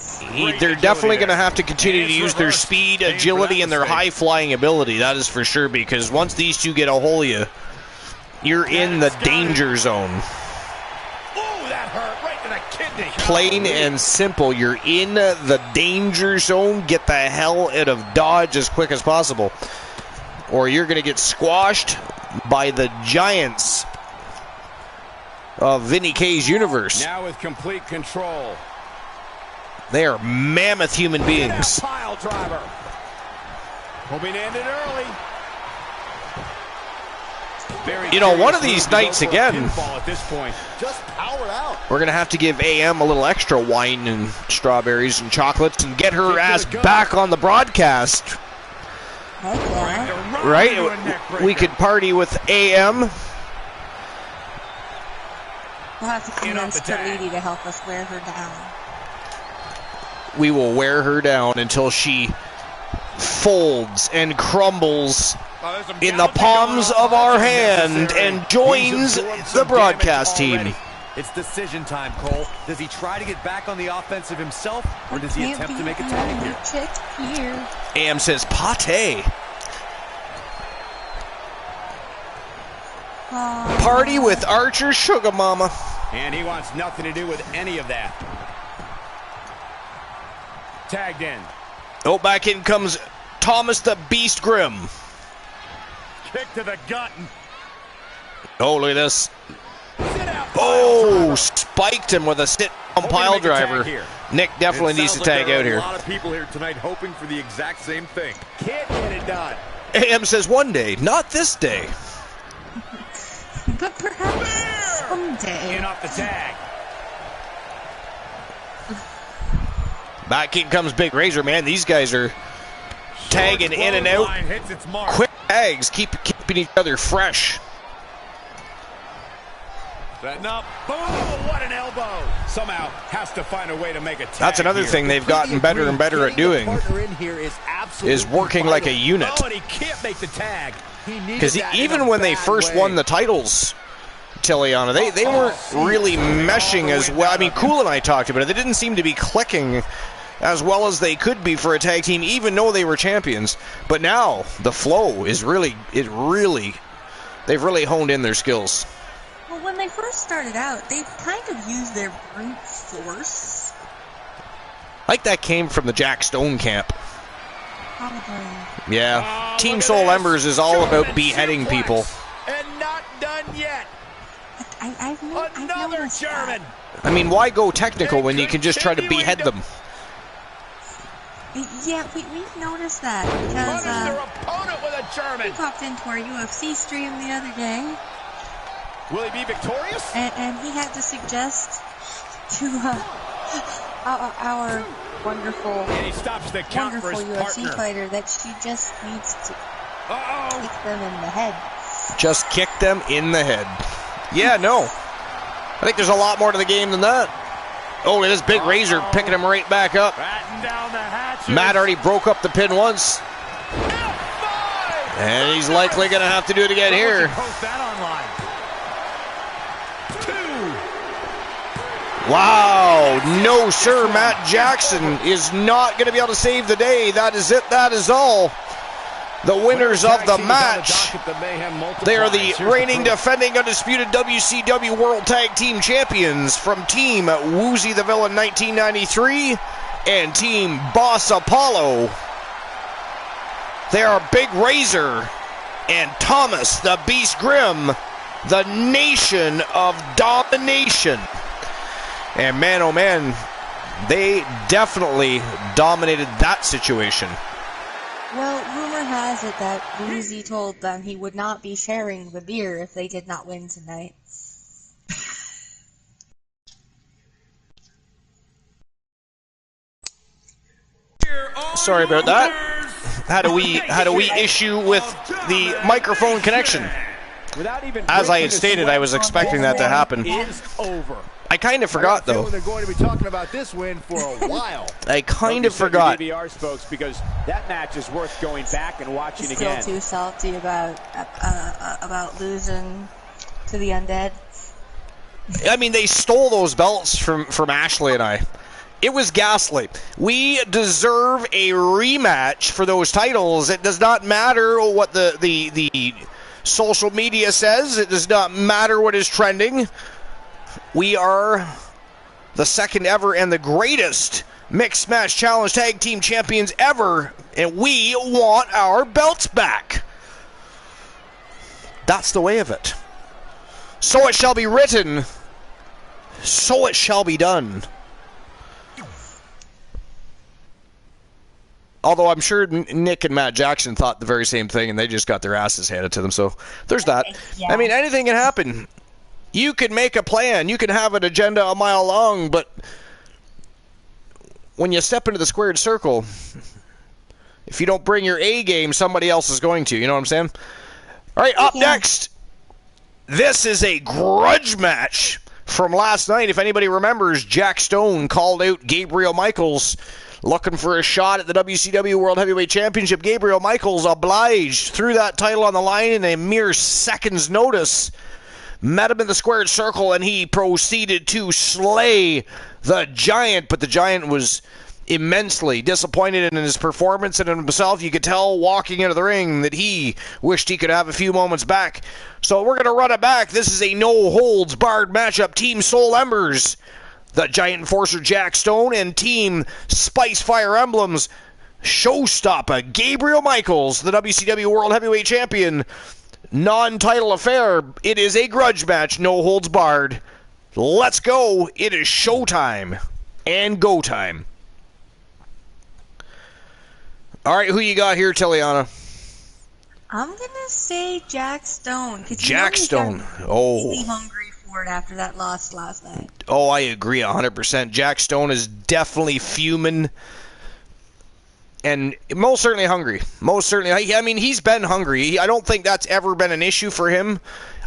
They're definitely going to have to continue to use their speed, agility, and their high-flying ability. That is for sure, because once these 2 get a hold of you, you're in the danger zone. Oh, that hurt right to the kidney. Plain and simple. You're in the danger zone. Get the hell out of Dodge as quick as possible, or you're going to get squashed by the giants of Vinny K's universe. Now with complete control. They are mammoth human beings. Pile driver. Hoping to end it early. You know, one of these nights again, At this point. Just power out. we're going to have to give AM a little extra wine and strawberries and chocolates and get her ass back on the broadcast. Heck yeah. Right? We could party with AM. We'll have to convince Kaliti to help us wear her down. We will wear her down until she folds and crumbles in the palms of our hand and joins the broadcast team. It's decision time, Cole. Does he try to get back on the offensive himself, or does he attempt to make a tag here? Chick here. AM says pate. Party with Archer Sugar Mama. And he wants nothing to do with any of that. Tagged in. Oh, back in comes Thomas the Beast Grimm. Kick to the gut. Oh, look at this. Oh, spiked him with a sit-down pile driver. Nick definitely needs to tag out here. A lot of people here tonight hoping for the exact same thing. Can't get it done. AM says one day, not this day. But perhaps someday. In off the tag. Back in comes Big Razor, man. These guys are tagging in and out. Hits its mark. Quick tags, keeping each other fresh. Setting up. Boom! What an elbow! Somehow has to find a way to make a tag. That's another thing they've gotten better and better at doing, is working like a unit. Oh, and he can't make the tag. Because even when they first won the titles, Tiliana, they weren't really meshing as well. I mean, Cool and I talked about it. They didn't seem to be clicking as well as they could be for a tag team, even though they were champions. But now the flow is they've really honed in their skills. Well, when they first started out, they kind of used their brute force. Like that came from the Jack Stone camp. Probably. Yeah. Team Soul Embers is all about beheading people. And not done yet. I've Another noticed German. I mean, why go technical when you can just try to behead them? Yeah, we've noticed that Punish their because opponent with a German. he popped into our UFC stream the other day, Will he be victorious? and he had to suggest to our wonderful, And he stops the count for wonderful his UFC partner. fighter that she just needs to Uh-oh. kick them in the head. Just kick them in the head. Yeah, no. I think there's a lot more to the game than that. Oh, this big razor picking him right back up. Matt already broke up the pin once. And he's likely going to have to do it again here. Wow, no sir, Matt Jackson is not going to be able to save the day. That is it, that is all. The winners of the match, they are the reigning, defending, undisputed WCW World Tag Team Champions from Team Woozy the Villain 1993 and Team Boss Apollo. They are Big Razor and Thomas the Beast Grimm, the Nation of Domination. And man, oh man, they definitely dominated that situation. Well, rumor has it that Woozy told them he would not be sharing the beer if they did not win tonight. Sorry about that. Had a wee issue with the microphone connection. As I had stated, I was expecting that to happen. I kind of forgot, though. They're going to be talking about this win for a while. I kind of forgot. DVR's folks, because that match is worth going back and watching again. Still too salty about losing to the Undead. I mean, they stole those belts from Ashley and I. It was ghastly. We deserve a rematch for those titles. It does not matter what the social media says. It does not matter what is trending. We are the second ever and the greatest Mixed Match Challenge Tag Team Champions ever, and we want our belts back. That's the way of it. So it shall be written, so it shall be done. Although I'm sure Nick and Matt Jackson thought the very same thing, and they just got their asses handed to them, so there's that. Yeah. I mean, anything can happen. You can make a plan. You can have an agenda a mile long, but when you step into the squared circle, if you don't bring your A game, somebody else is going to. You know what I'm saying? All right, up next, this is a grudge match from last night. If anybody remembers, Jack Stone called out Gabriel Michaels looking for a shot at the WCW World Heavyweight Championship. Gabriel Michaels obliged, threw that title on the line in a mere seconds' notice. Met him in the squared circle, and he proceeded to slay the Giant. But the Giant was immensely disappointed in his performance and in himself. You could tell walking into the ring that he wished he could have a few moments back. So we're going to run it back. This is a no-holds-barred matchup. Team Soul Embers, the Giant Enforcer Jack Stone, and Team Spice Fire Emblems, Showstopper Gabriel Michaels, the WCW World Heavyweight Champion. Non-title affair. It is a grudge match, no holds barred. Let's go. It is showtime and go time. All right, who you got here, Tiliana? I'm gonna say Jack Stone. Jack Stone. Oh, really hungry for it after that loss last night. Oh, I agree 100%. Jack Stone is definitely fuming. And most certainly hungry. Most certainly. I mean, he's been hungry. I don't think that's ever been an issue for him.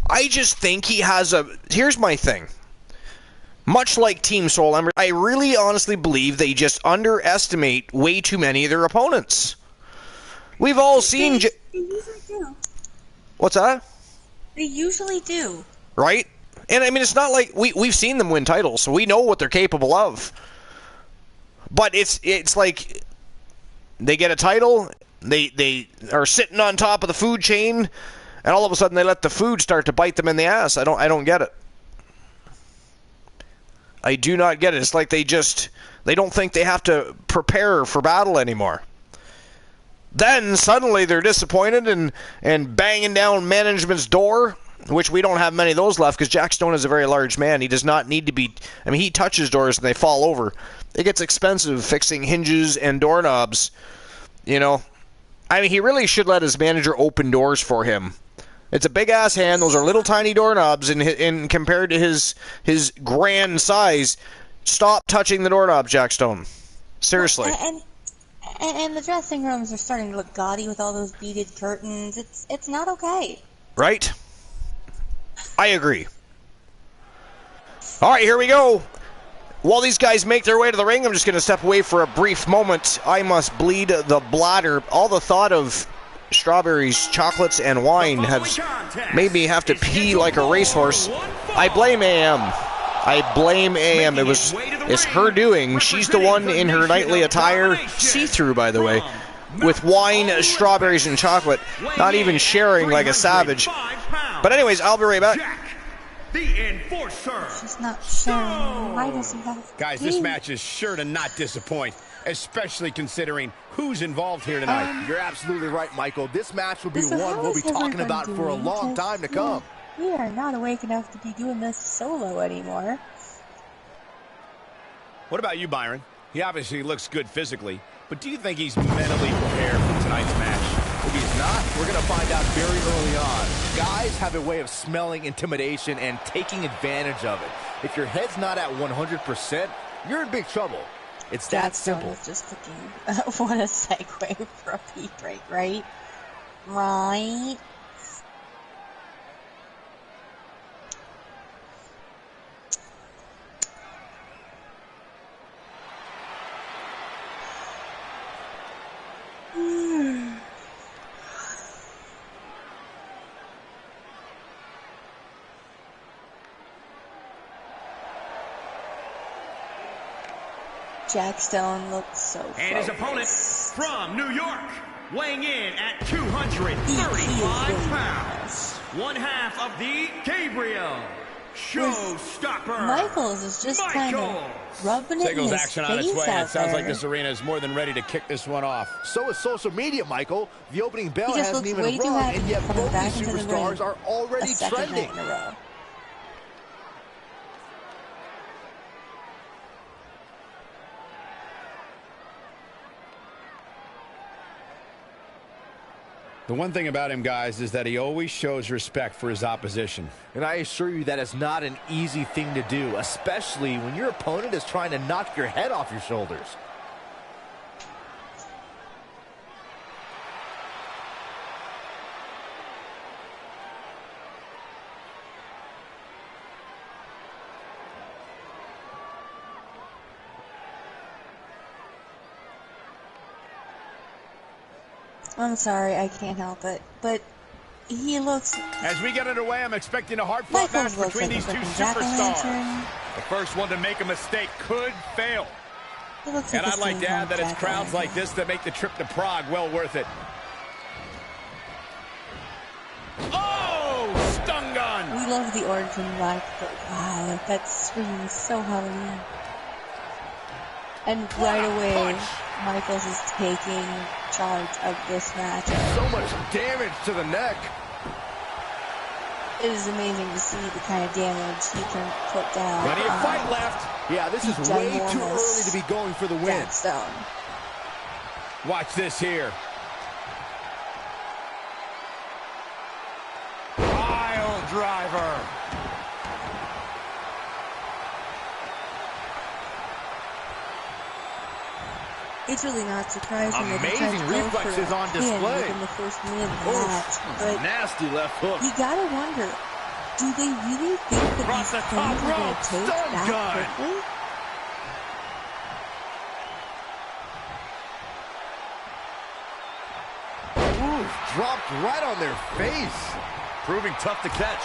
I just think he has a... Here's my thing. Much like Team Soul Ember, I really honestly believe they just underestimate way too many of their opponents. We've all seen... They usually do. What's that? They usually do. Right? And I mean, it's not like... We've seen them win titles, so we know what they're capable of. But it's like... They get a title, they are sitting on top of the food chain, and all of a sudden they let the food start to bite them in the ass. I don't get it. I do not get it. It's like they don't think they have to prepare for battle anymore. Then suddenly they're disappointed and banging down management's door, which we don't have many of those left because Jack Stone is a very large man. He does not need to be... I mean, he touches doors and they fall over. It gets expensive fixing hinges and doorknobs, you know. I mean, he really should let his manager open doors for him. It's a big-ass hand. Those are little tiny doorknobs, and compared to his grand size, stop touching the doorknob, Jack Stone. Seriously. And the dressing rooms are starting to look gaudy with all those beaded curtains. It's not okay. Right? I agree. All right, here we go. While these guys make their way to the ring, I'm just going to step away for a brief moment. I must bleed the bladder. All the thought of strawberries, chocolates, and wine has made me have to pee like a racehorse. I blame AM. I blame AM. It's her doing. She's the one in her nightly attire, see-through by the way, with wine, strawberries, and chocolate, not even sharing like a savage. But anyways, I'll be right back. The Enforcer. She's not sharing. Why does he have to Guys, this match is sure to not disappoint, especially considering who's involved here tonight. You're absolutely right, Michael. This match will be one we'll be talking about for a long time to come. We are not awake enough to be doing this solo anymore. What about you, Byron? He obviously looks good physically, but do you think he's mentally prepared for tonight's match? If he's not, we're going to find out very early on. Guys have a way of smelling intimidation and taking advantage of it. If your head's not at 100%, you're in big trouble. It's that simple. Just thinking, what a segue for a pee break, right? Right? Jack Stone looks so focused. And his opponent from New York, weighing in at 235 pounds, one half of the Gabriel Showstopper. Michaels is just kind of rubbing it in his action on its face way. out It sounds there. like this arena is more than ready to kick this one off. So is social media, Michael. The opening bell He just hasn't looks even way too rung, happy and yet coming both back these into the superstars ring are already a second trending. night in a row. The one thing about him, guys, is that he always shows respect for his opposition. And I assure you that is not an easy thing to do, especially when your opponent is trying to knock your head off your shoulders. I'm sorry, I can't help it, but he looks... As we get underway, I'm expecting a hard-fought match Michaels looks between like these a two freaking superstars. jack-o'-lantern. The first one to make a mistake could fail. He looks And like I'd like to add that it's jack-o'-lantern. crowds like this that make the trip to Prague well worth it. Oh, stun gun! We love the orange and black, but wow, that screams so Halloween. And right away, Michaels is taking charge of this match. So much damage to the neck. It is amazing to see the kind of damage he can put down. Plenty of fight left. Yeah, this is way too early to be going for the win. Jack Stone. Watch this here. Pile driver. It's really not surprising that he Amazing tried to go reflexes for a on pin display. within the first minute of the match, but Nasty left hook. you gotta wonder, do they really think that these the pins top are gonna rope, take stun that gun. quickly? Ooh, dropped right on their face. Proving tough to catch.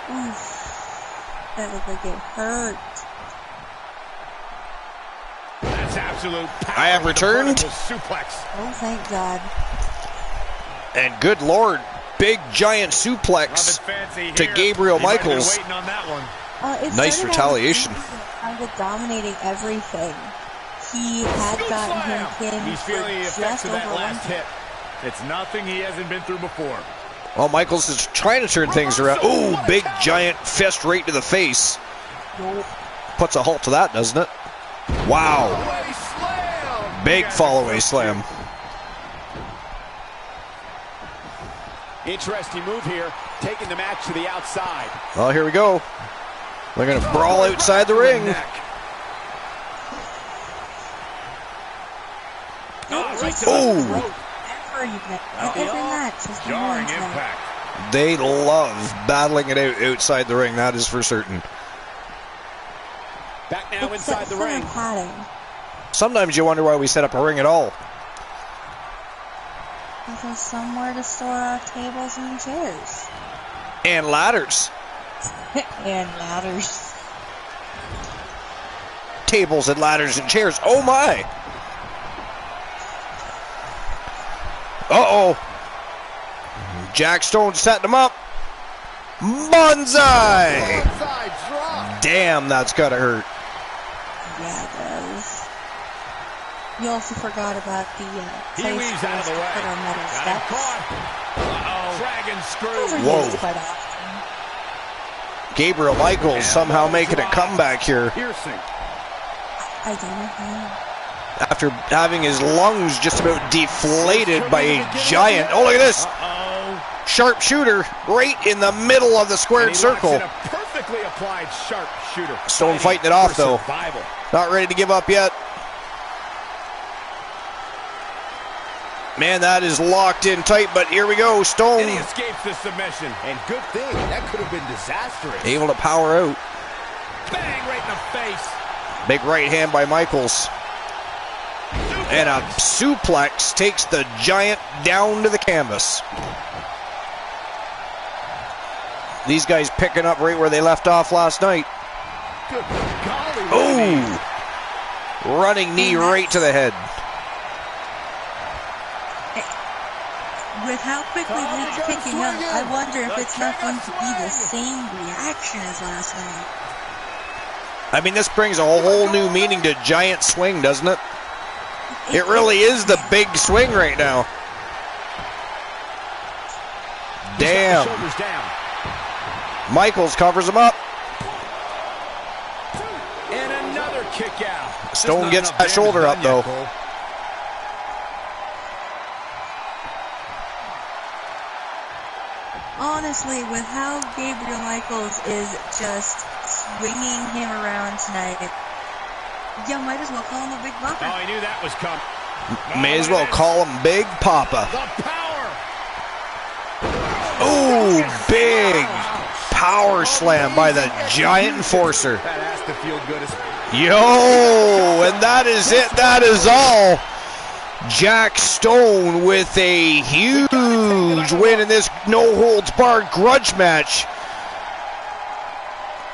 Oof. That looked like it hurt. That's absolute power. I have with a returned. vertical suplex. Oh, thank God. And good Lord, big giant suplex Nothing fancy to here. Gabriel He might have been Michaels. waiting on that one. It Nice started out retaliation. with him kind of dominating everything. He had Scoop gotten slam. him pinned He's for feeling the effects just of that over one last hit. It's nothing he hasn't been through before. Well, Michaels is trying to turn things around. Ooh, big giant fist right to the face. Puts a halt to that, doesn't it? Wow. Away slam. Big fall away slam. Interesting move here, taking the match to the outside. Well, here we go. They're going to brawl outside the ring. Ooh. Every match has been Jarring one tonight. impact. They love battling it out outside the ring, that is for certain. Back now inside the ring. Padding. Sometimes you wonder why we set up a ring at all. There's somewhere to store tables and chairs. And ladders. And ladders. Tables and ladders and chairs. Oh my! Uh-oh. Jack Stone setting him up. Bonsai! Drop. Damn, that's gotta hurt. Yeah, it does. You also forgot about the He weaves out of the way. put on metal Got him steps. caught. Uh-oh. Dragon Those are screw. Whoa. used quite often. Gabriel Michaels somehow making a comeback here Piercing. I don't know how. after having his lungs just about deflated by a giant. Oh, look at this. Uh-oh. Sharpshooter right in the middle of the And squared he circle. locks in a perfectly applied sharp shooter. Stone fighting it off, for though. survival. Not ready to give up yet. Man, that is locked in tight, but here we go. And he Stone escapes the submission. And good thing, that could have been disastrous. able to power out. Bang, right in the face. Big right hand by Michaels. And a suplex takes the giant down to the canvas. These guys picking up right where they left off last night. Good golly. Oh! Running knee right to the head. With how quickly it's picking up, I wonder if it's not going to be the same reaction as last night. I mean, this brings a whole new meaning to giant swing, doesn't it? It really is the big swing right now. Damn. Shoulders down. Michaels covers him up. And another kick out. Stone gets that shoulder up, though. Honestly, with how Gabriel Michaels is just swinging him around tonight, you might as well call him a Big Oh, Bopper. I knew that was coming. May as well call him Big Papa. The power. Ooh, big power slam by the giant enforcer. That has to feel good as Yo, and that is it. That is all. Jack Stone with a huge win in this no-holds-barred grudge match.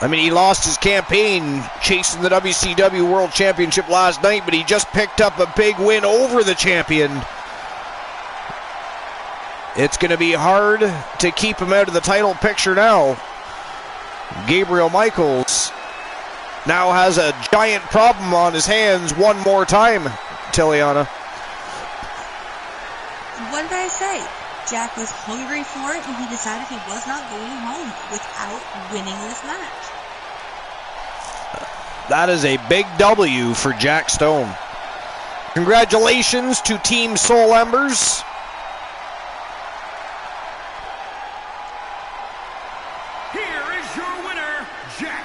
I mean, he lost his campaign chasing the WCW World Championship last night, but he just picked up a big win over the champion. It's going to be hard to keep him out of the title picture now. Gabriel Michaels now has a giant problem on his hands one more time, Tiliana. What did I say? Jack was hungry for it, and he decided he was not going home without winning this match. That is a big W for Jack Stone. Congratulations to Team Soul Embers. Here is your winner, Jack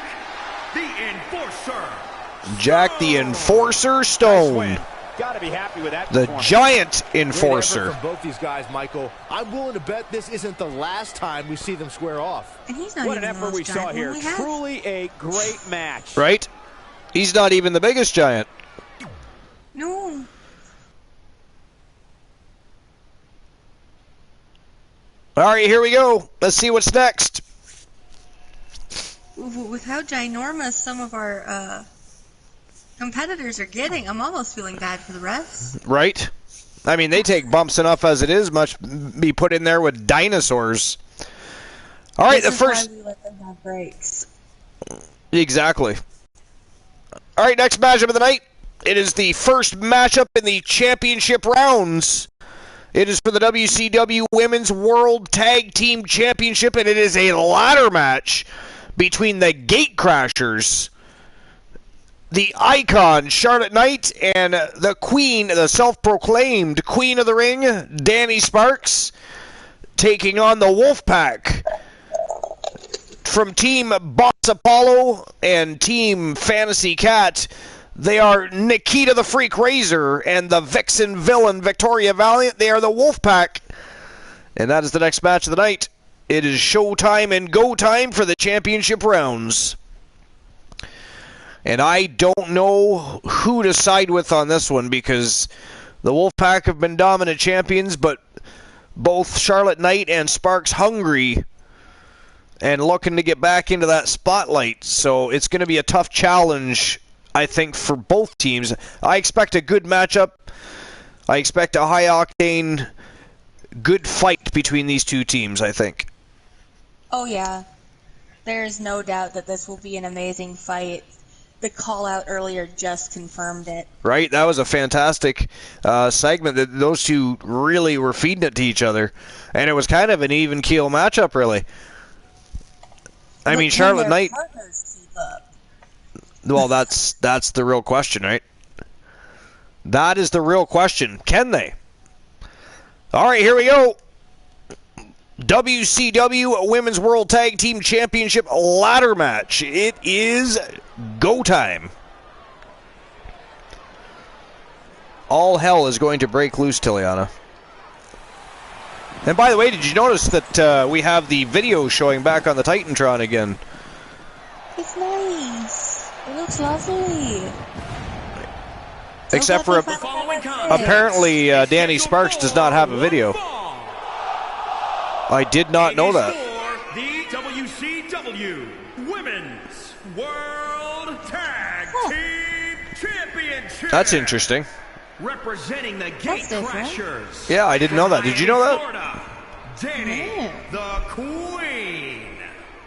the Enforcer. Jack the Enforcer Stone. Gotta be happy with that. The performance. Giant Great Enforcer. effort from both these guys, Michael. I'm willing to bet this isn't the last time we see them square off. And he's not What an even the effort most we saw giant here. one we have. Truly a great match. Right? He's not even the biggest giant. No. All right, here we go. Let's see what's next. With how ginormous some of our competitors are getting, I'm almost feeling bad for the refs. Right? I mean, they take bumps enough as it is, much be put in there with dinosaurs. All right, This the is first... why we let them have breaks. Exactly. All right, next matchup of the night. It is the first matchup in the championship rounds. It is for the WCW Women's World Tag Team Championship, and it is a ladder match between the Gatecrashers, the Icon, Charlotte Knight, and the Queen, the self-proclaimed Queen of the Ring, Danny Sparks, taking on the Wolfpack. From Team Boss Apollo and Team Fantasy Cat, they are Nikita the Freak Razor and the Vixen Villain Victoria Valiant. They are the Wolfpack. And that is the next match of the night. It is showtime and go time for the championship rounds. And I don't know who to side with on this one because the Wolfpack have been dominant champions, but both Charlotte Knight and Sparks hungry and looking to get back into that spotlight. So it's going to be a tough challenge, I think, for both teams. I expect a good matchup. I expect a high-octane, good fight between these two teams, I think. Oh, yeah. There's no doubt that this will be an amazing fight. The call-out earlier just confirmed it. Right? That was a fantastic segment. That those two really were feeding it to each other. And it was kind of an even-keel matchup, really. I mean, Charlotte Knight... Well, that's the real question, right? That is the real question. Can they? All right, here we go. WCW Women's World Tag Team Championship ladder match. It is go time. All hell is going to break loose, Tiliana. And by the way, did you notice that we have the video showing back on the Titantron again? It's nice. It looks lovely. Except for apparently Danny Sparks does not have a video. I did not know that. The WCW Women's World Tag Team Championship. That's interesting. Representing the Gatecrashers. Yeah, I didn't know that. Did you know that? Danny, the Queen,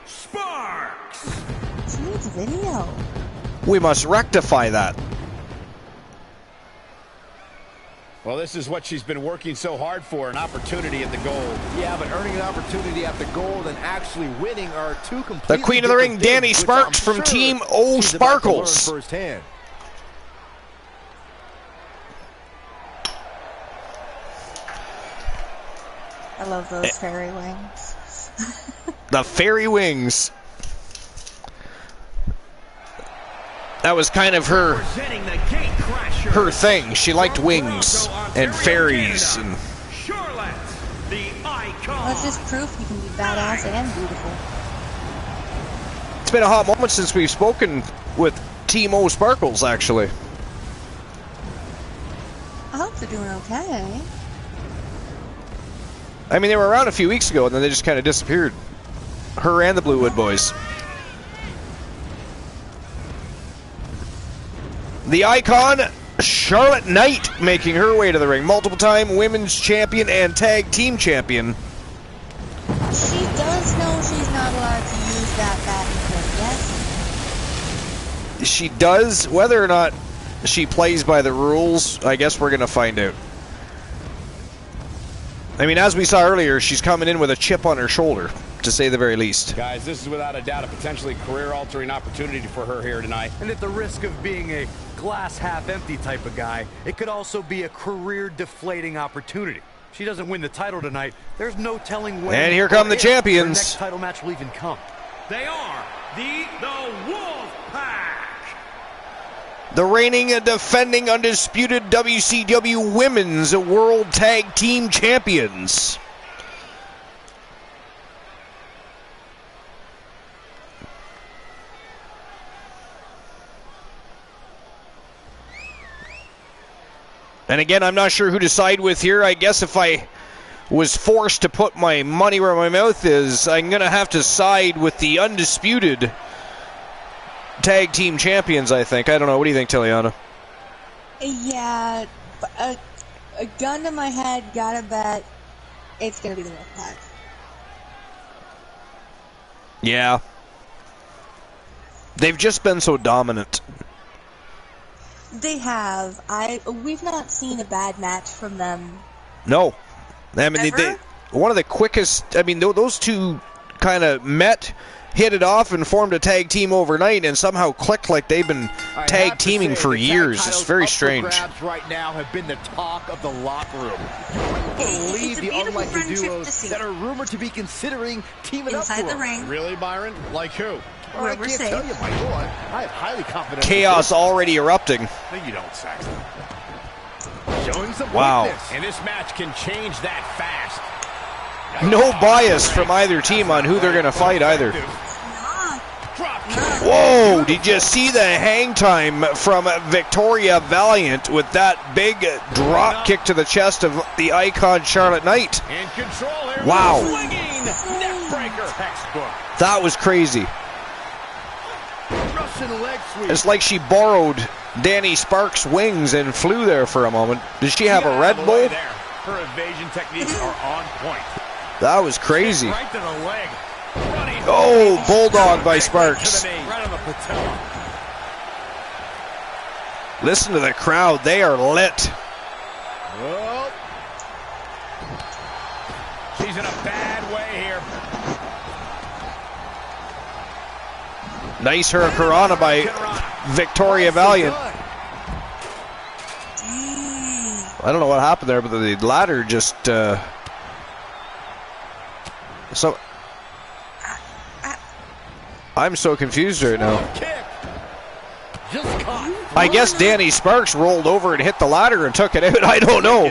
Sparks. She needs a video. We must rectify that. Well, this is what she's been working so hard for, an opportunity at the gold. Yeah, but earning an opportunity at the gold and actually winning are two completely The Queen of the Ring, Danny Sparks from Team O Sparkles. Firsthand. I love those fairy wings. The fairy wings. That was kind of her thing. She liked wings and fairies. And That's just proof you can be badass and beautiful. It's been a hot moment since we've spoken with Team O Sparkles, actually. I hope they're doing okay. I mean, they were around a few weeks ago, and then they just kind of disappeared. Her and the Bluewood Boys. The Icon, Charlotte Knight, making her way to the ring. Multiple-time women's champion and tag team champion. She does know she's not allowed to use that baton trick, yes? She does. Whether or not she plays by the rules, I guess we're going to find out. I mean, as we saw earlier, she's coming in with a chip on her shoulder, to say the very least. Guys, this is without a doubt a potentially career-altering opportunity for her here tonight. And at the risk of being a glass-half-empty type of guy, it could also be a career-deflating opportunity. If she doesn't win the title tonight, there's no telling when. And here come the champions. Her next title match will even come. They are the Wolfpack. The reigning and defending undisputed WCW Women's World Tag Team Champions. And again, I'm not sure who to side with here. I guess if I was forced to put my money where my mouth is, I'm going to have to side with the undisputed tag team champions, I think. I don't know. What do you think, Tiliana? Yeah, a gun to my head, gotta bet it's gonna be the Wolfpack. Yeah. They've just been so dominant. They have. We've not seen a bad match from them. No. I mean, they one of the quickest. I mean, those two kind of met, hit it off, and formed a tag team overnight, and somehow clicked like they've been tag teaming for years. It's very strange. Grabs right now have been the talk of the locker room. Believe the unlikely duos that are rumored to be considering teaming inside up for the ring. Really, Byron? Like who? Oh, I can't tell you, Michael. I have highly confident. Chaos already erupting. No, you don't, Saxton. Showing some wow. weakness. And this match can change that fast. No bias from either team on who they're going to fight either. Whoa, did you see the hang time from Victoria Valiant with that big drop kick to the chest of the icon Charlotte Knight? In control here. Wow. Swinging neck breaker. Textbook. That was crazy. Russian leg sweep. It's like she borrowed Danny Sparks' wings and flew there for a moment. Does she have a Red Bull? Her evasion techniques are on point. That was crazy. Right to the leg. Running. Oh, bulldog by Sparks. Right on the patella. Listen to the crowd. They are lit. Whoa. She's in a bad way here. Nice hurricanrana by Victoria Valiant. I don't know what happened there, but the ladder just so I'm so confused right now. I guess Danny Sparks rolled over and hit the ladder and took it out. I don't know.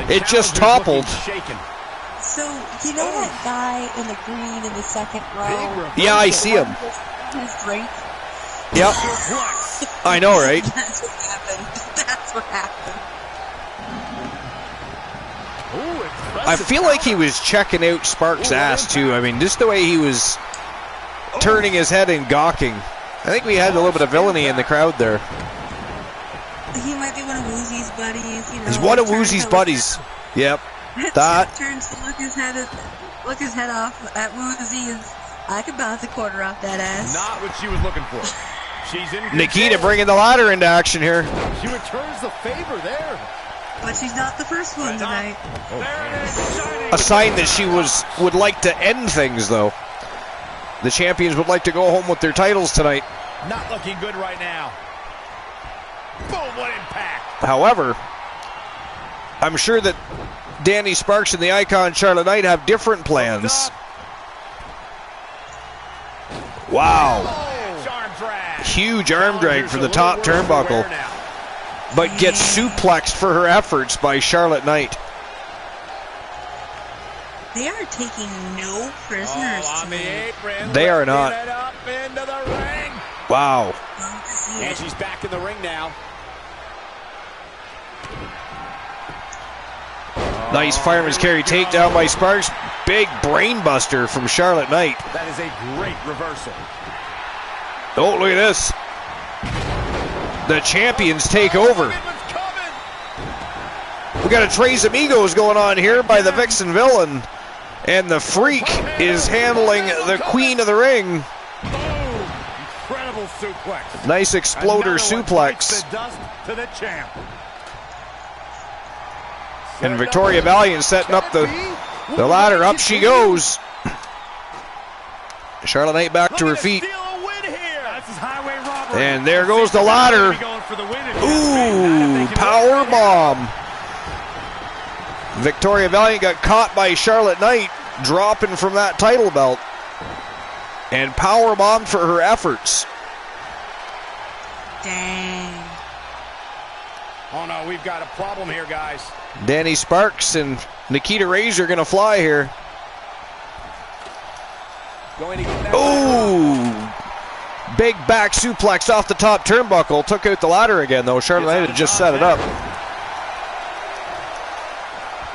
It just toppled. So, you know that guy in the green in the second row? Yeah, I see him. His drink? Yep. I know, right? That's what happened. That's what happened. I feel like he was checking out Sparks' ass, too. I mean, just the way he was turning his head and gawking. I think we had a little bit of villainy in the crowd there. He might be one of Woozy's buddies. You know, He's one of Woozy's buddies. Yep. That. Turns to look his head off at Woozy, and I could bounce a quarter off that ass. Not what she was looking for. She's in Nikita bringing the ladder into action here. She returns the favor there. But she's not the first one tonight. A sign that she would like to end things, though. The champions would like to go home with their titles tonight. Not looking good right now. Boom, what impact. However, I'm sure that Danny Sparks and the icon Charlotte Knight have different plans. Wow. Huge arm drag from the top turnbuckle. But gets suplexed for her efforts by Charlotte Knight. They are taking no prisoners tonight. They are not. Up into the ring. Wow. And she's back in the ring now. Nice fireman's carry takedown by Sparks. Big brain buster from Charlotte Knight. That is a great reversal. Oh, look at this. The champions take over. We got a Tres Amigos going on here by the Vixen Villain. And the Freak is handling the Queen of the Ring. Incredible suplex. Nice exploder suplex. The dust to the champ. And Victoria Valiant setting up the ladder. Up she goes. Charlotte Knight back to her feet. And there goes the ladder. Ooh, power bomb. Victoria Valiant got caught by Charlotte Knight, dropping from that title belt. And power bombed for her efforts. Dang. Oh no, we've got a problem here, guys. Danny Sparks and Nikita Razor going to fly here. Ooh. Big back suplex off the top turnbuckle. Took out the ladder again, though. Charlotte Knight had just set it up.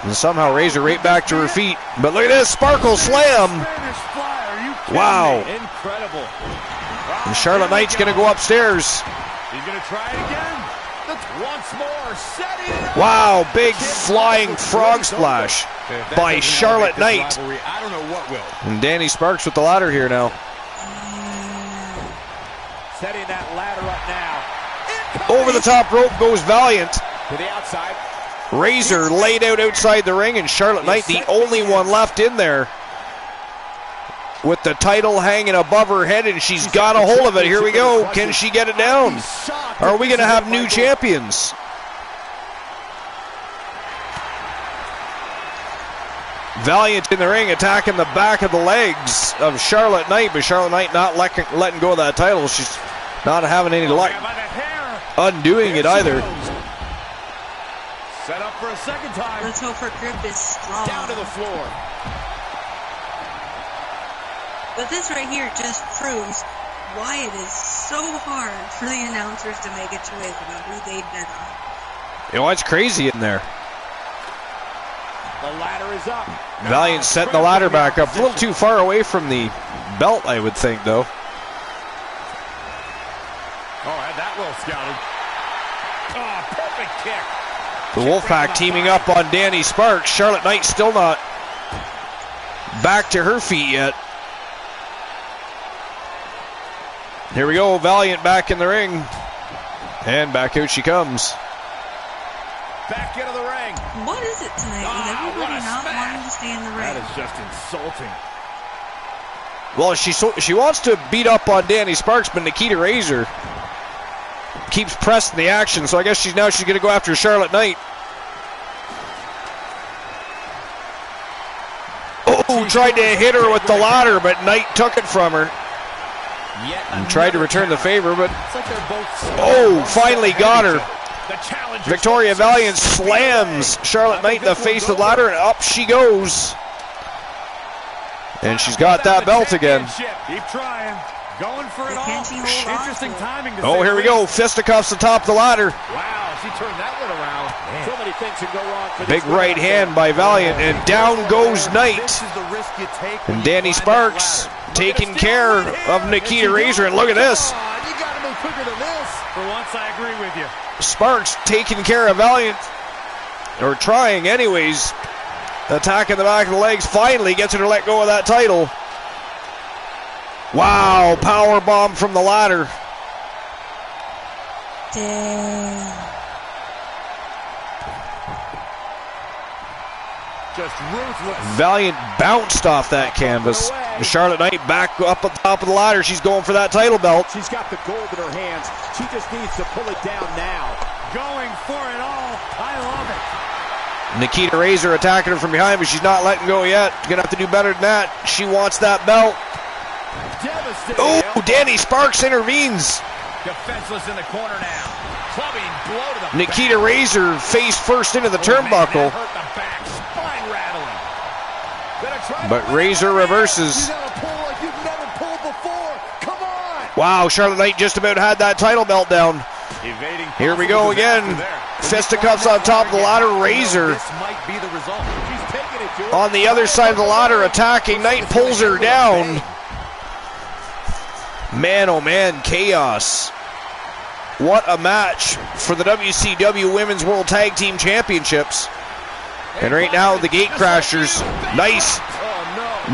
And somehow Razor right back to her feet. But look at this. Sparkle slam. Wow. Incredible. And Charlotte Knight's going to go upstairs. He's going to try it again. Once more. Setting it up. Wow. Big flying frog splash by Charlotte Knight. I don't know what will. And Danny Sparks with the ladder here now. Setting that ladder up now. Over the top rope goes Valiant. To the outside. Razor laid out outside the ring, and Charlotte Knight the only one left in there with the title hanging above her head, and she's got a hold of it. Here we go. Can she get it down? Are we going to have new champions? Valiant in the ring, attacking the back of the legs of Charlotte Knight, but Charlotte Knight not letting go of that title. She's not having any luck undoing it either. Set up for a second time. Let's hope her grip is strong. Down to the floor. But this right here just proves why it is so hard for the announcers to make a choice about who they'd bet on. You know, it's crazy in there. The ladder is up. Valiant setting the ladder back up. A little too far away from the belt, I would think, though. Oh, had that well scouted. Oh, perfect kick. The Wolfpack teaming up on Danny Sparks. Charlotte Knight still not back to her feet yet. Here we go, Valiant back in the ring. And back out she comes. Back into the ring. What is it tonight with everybody not wanting to stay in the ring? That is just insulting. Well, she wants to beat up on Danny Sparks, but Nikita Razor keeps pressing the action, so I guess she's going to go after Charlotte Knight. Oh, tried to hit her with the ladder, but Knight took it from her. And tried to return the favor, but finally got her. Victoria Valiant slams Charlotte Knight in the face of the ladder, and up she goes. And she's got that belt again. Keep trying. Going for it all. Interesting timing. Oh, here we go. Fisticuffs atop the ladder. Wow, she turned that one around. Man. So many things can go wrong for Big right hand by Valiant, and down goes Knight. And Danny Sparks taking care of Nikita Razor, and look at this. You gotta move quicker than this. For once, I agree with you. Sparks taking care of Valiant, or trying anyways. Attacking the back of the legs, finally gets her to let go of that title. Wow, power bomb from the ladder. Damn. Just ruthless. Valiant bounced off that canvas. Charlotte Knight back up on top of the ladder. She's going for that title belt. She's got the gold in her hands. She just needs to pull it down now. Going for it all. I love it. Nikita Razor attacking her from behind, but she's not letting go yet. Gonna have to do better than that. She wants that belt. Oh, Danny Sparks intervenes. Defenseless in the corner now. Clubbing blow to the Nikita Razor face first into the turnbuckle. Hurt the back. Spine rattling. But Razor reverses. You gotta pull like you've never pulled before. Come on. Wow, Charlotte Knight just about had that title belt down. Evading. Here we go again. Fisticuffs on top of the ladder. Razor This might be the result. She's taking it to her. on the other side of the ladder attacking. Knight pulls her down. Man, oh man, chaos. What a match for the WCW Women's World Tag Team Championships. And right now, the Gate Crashers. Nice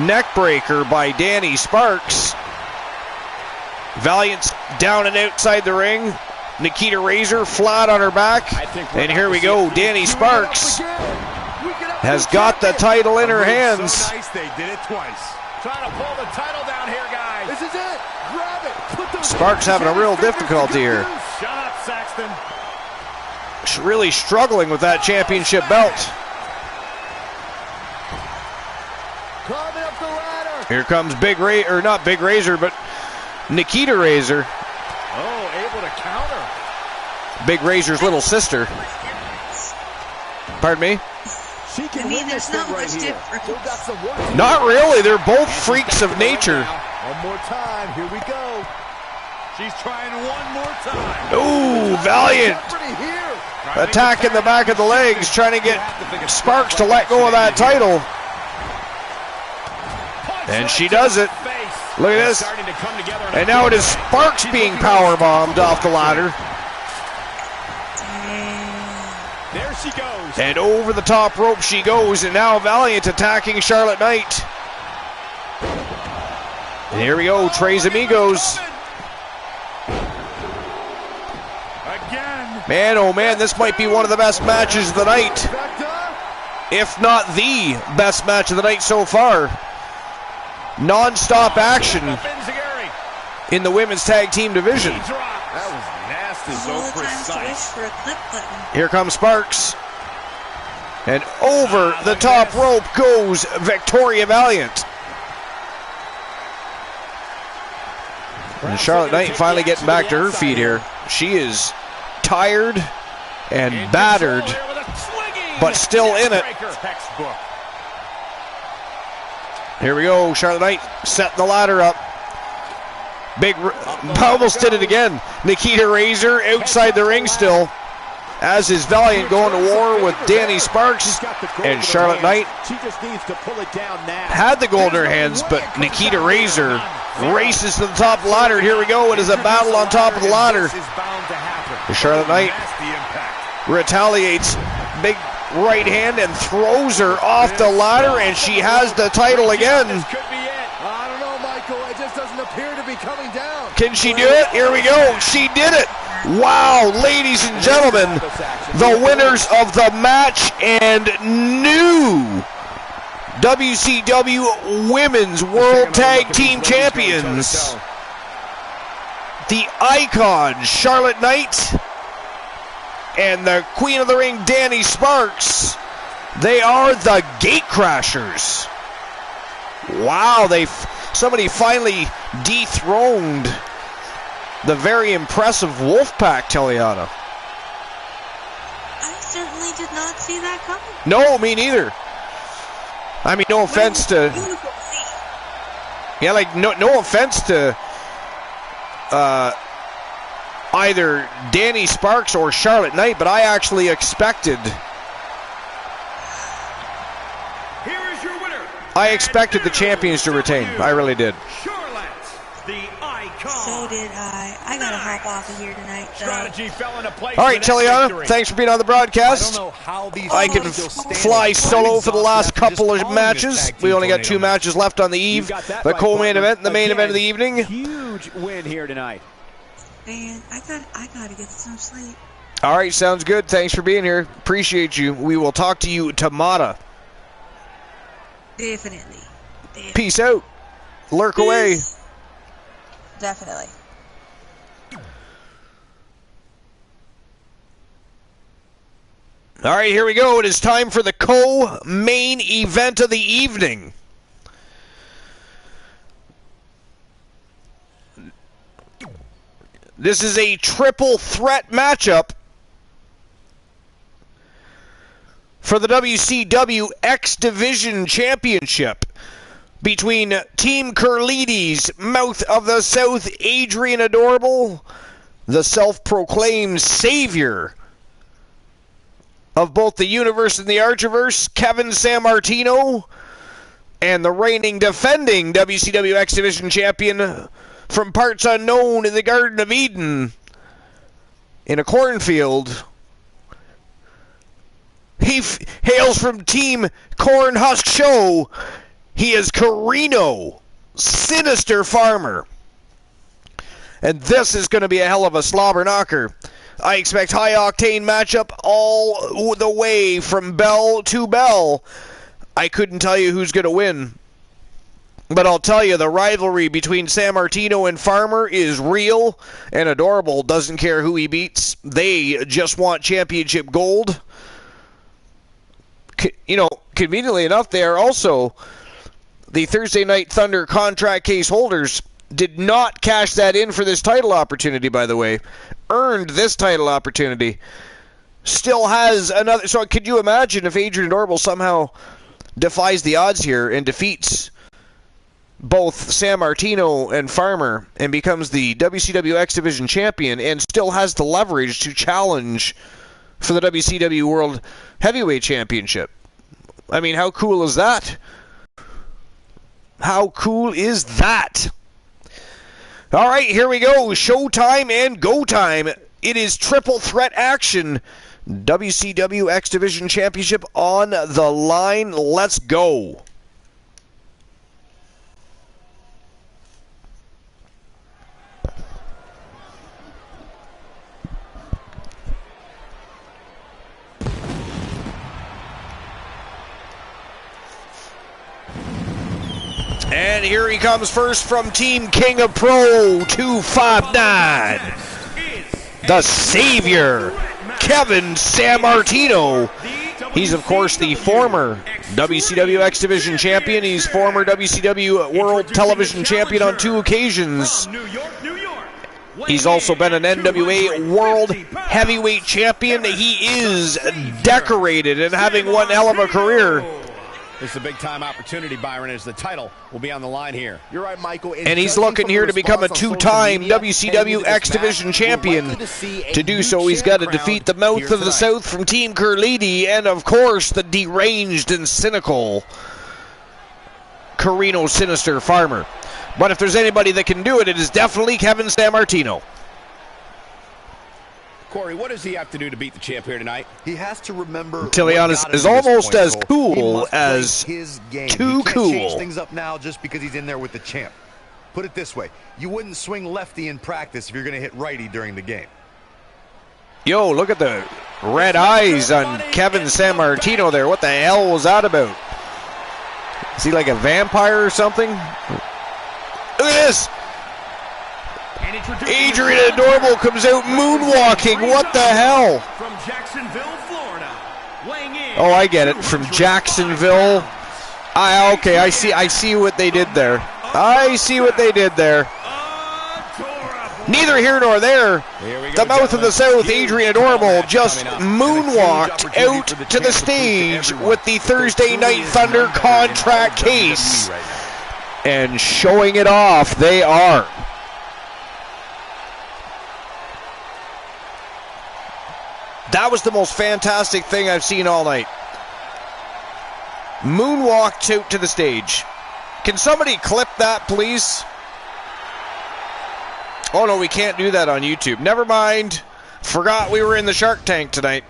neck breaker by Danny Sparks. Valiant's down and outside the ring. Nikita Razor flat on her back. And here we go. Danny Sparks has got the title in her hands. So nice they did it twice. Trying to pull the title down here, guys. This is it. Grab it. Put those Sparks having a real difficulty here. Shut up, Saxton. She's really struggling with that championship belt. Climbing up the ladder. Here comes not Big Razor, but Nikita Razor. Oh, able to counter. Big Razor's little sister. Pardon me? She can I mean, win there's this thing not right much here. difference. Still got some work to do. Not really. They're both freaks of nature. One more time. Here we go. She's trying one more time. Ooh, Valiant Jeopardy here. attacking the back of the legs, trying to get Sparks to let go of that title. And she does it. Look at this. And now it is Sparks being powerbombed off the ladder. There she goes. And over the top rope she goes, and now Valiant attacking Charlotte Knight. And here we go, Tres Amigos. Again. Man, oh man, this might be one of the best matches of the night. If not the best match of the night so far. Non-stop action in the women's tag team division. That was nasty, so precise. For a clip button. Here comes Sparks. And over the top rope goes Victoria Valiant. And Charlotte Knight finally getting back to her feet here. She is tired and battered, but still in it. Here we go. Charlotte Knight setting the ladder up. Almost did it again. Nikita Razor outside the ring still. As is Valiant going to war with Danny Sparks and Charlotte Knight. She just needs to pull it down now. Had the gold in her hands, but Nikita Razor races to the top of the ladder. Here we go. It is a battle on top of the ladder. Charlotte Knight retaliates. Big right hand and throws her off the ladder, and she has the title again. I don't know, Michael. It just doesn't appear to be coming down. Can she do it? Here we go. She did it. Wow, ladies and gentlemen, the winners of the match and new WCW Women's World Tag Team Champions, the Icon Charlotte Knight and the Queen of the Ring Danny Sparks. They are the Gatecrashers. Wow, somebody finally dethroned the very impressive Wolfpack, Teliana. I certainly did not see that coming. No, me neither. I mean, no offense to... Yeah, like, no offense to either Danny Sparks or Charlotte Knight, but I actually expected... Here is your winner. I expected the champions to retain. I really did. So did I. I gotta hop off of here tonight, though. All right, Teliana, thanks for being on the broadcast. I can fly solo for the last couple of matches. We only got 2 matches left on the eve. The co-main event and the main event of the evening. Huge win here tonight. Man, I gotta get some sleep. All right, sounds good. Thanks for being here. Appreciate you. We will talk to you tomorrow. Definitely. Peace out. Lurk away. Definitely. All right, here we go. It is time for the co-main event of the evening. This is a triple threat matchup for the WCW X Division Championship between Team Curlides, Mouth of the South, Adrian Adorable, the self-proclaimed savior of both the universe and the Archiverse, Kevin Sammartino, and the reigning defending WCW X Division champion from parts unknown in the Garden of Eden, in a cornfield. He hails from Team Cornhusk Show. He is Carino, Sinister Farmer. And this is going to be a hell of a slobber knocker. I expect high-octane matchup all the way from bell to bell. I couldn't tell you who's going to win. But I'll tell you, the rivalry between Sammartino and Farmer is real, and Adorable doesn't care who he beats. They just want championship gold. You know, conveniently enough, they are also the Thursday Night Thunder contract case holders. Did not cash that in for this title opportunity, by the way. Earned this title opportunity. Still has another. So could you imagine if Adrian Adorable somehow defies the odds here and defeats both Sammartino and Farmer and becomes the WCW X Division champion and still has the leverage to challenge for the WCW World Heavyweight Championship? I mean, how cool is that? How cool is that? All right, here we go. Showtime and go time. It is triple threat action. WCW X Division Championship on the line. Let's go. And here he comes first from Team King of Pro 259. The Savior, Kevin Sammartino. He's, of course, the former WCW X Division champion. He's former WCW World Television champion on 2 occasions. He's also been an NWA World Heavyweight champion. He is decorated and having one hell of a career. This is a big-time opportunity, Byron, as the title will be on the line here. You're right, Michael. And he's looking here to become a two-time WCW X Division champion. To do so, he's got to defeat the Mouth of the South from Team Curliti, and of course, the deranged and cynical Carino Sinister Farmer. But if there's anybody that can do it, it is definitely Kevin Sammartino. Corey, what does he have to do to beat the champ here tonight? He has to remember. Tilianis is almost as cool as too cool. Change things up now just because he's in there with the champ. Put it this way: you wouldn't swing lefty in practice if you're going to hit righty during the game. Yo, look at the red eyes on Kevin Sammartino there. What the hell was that about? Is he like a vampire or something? Look at this. Adrian Adorable comes out moonwalking. What the hell? From Jacksonville, Florida, weighing in. Oh, I get it. From Jacksonville. Okay, I see what they did there. I see what they did there. Neither here nor there. The Mouth of the South, Adrian Adorable, just moonwalked out to the stage with the Thursday Night Thunder contract case. And showing it off, they are. That was the most fantastic thing I've seen all night. Moonwalked out to the stage. Can somebody clip that, please? Oh, no, we can't do that on YouTube. Never mind. Forgot we were in the Shark Tank tonight.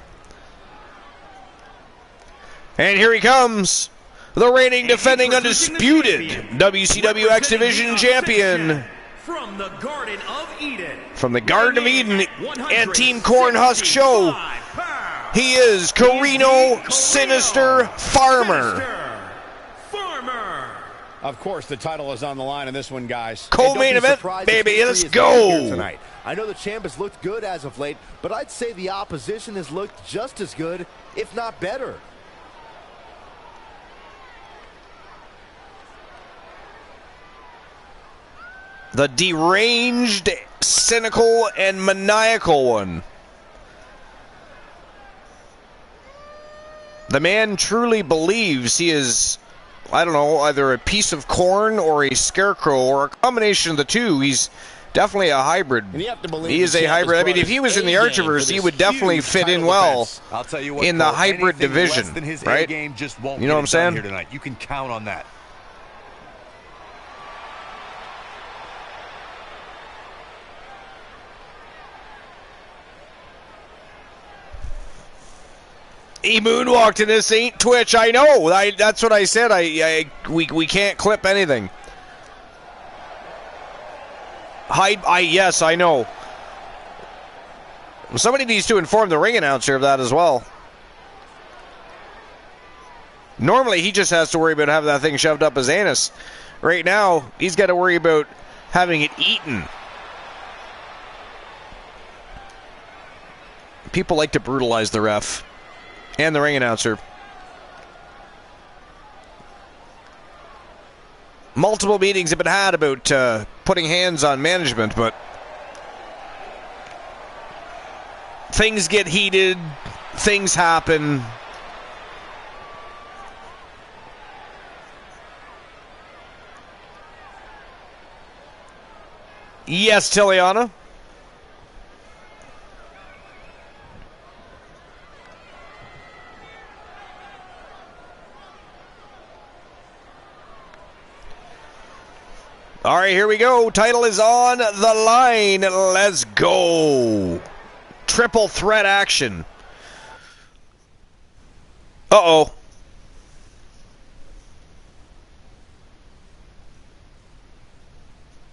And here he comes. The reigning, defending, undisputed WCW X Division champion. From the Garden of Eden. From the Garden of Eden and Team Cornhusk Show. He is Carino Sinister Farmer. Of course, the title is on the line in this one, guys. Co-main event, baby. Let's go. Tonight. I know the champ has looked good as of late, but I'd say the opposition has looked just as good, if not better. The deranged, cynical, and maniacal one. The man truly believes he is, I don't know, either a piece of corn or a scarecrow or a combination of the two. He's definitely a hybrid. He is a hybrid. I mean, if he was in the Archiverse, he would definitely fit in well in the hybrid division, right? You know what I'm saying? You can count on that. He moonwalked, and this ain't Twitch. I know. That's what I said. We can't clip anything. Yes, I know. Somebody needs to inform the ring announcer of that as well. Normally, he just has to worry about having that thing shoved up his anus. Right now, he's got to worry about having it eaten. People like to brutalize the ref. And the ring announcer. Multiple meetings have been had about putting hands on management, but things get heated, things happen. Yes, Tiliana. All right, here we go. Title is on the line. Let's go. Triple threat action. Uh-oh.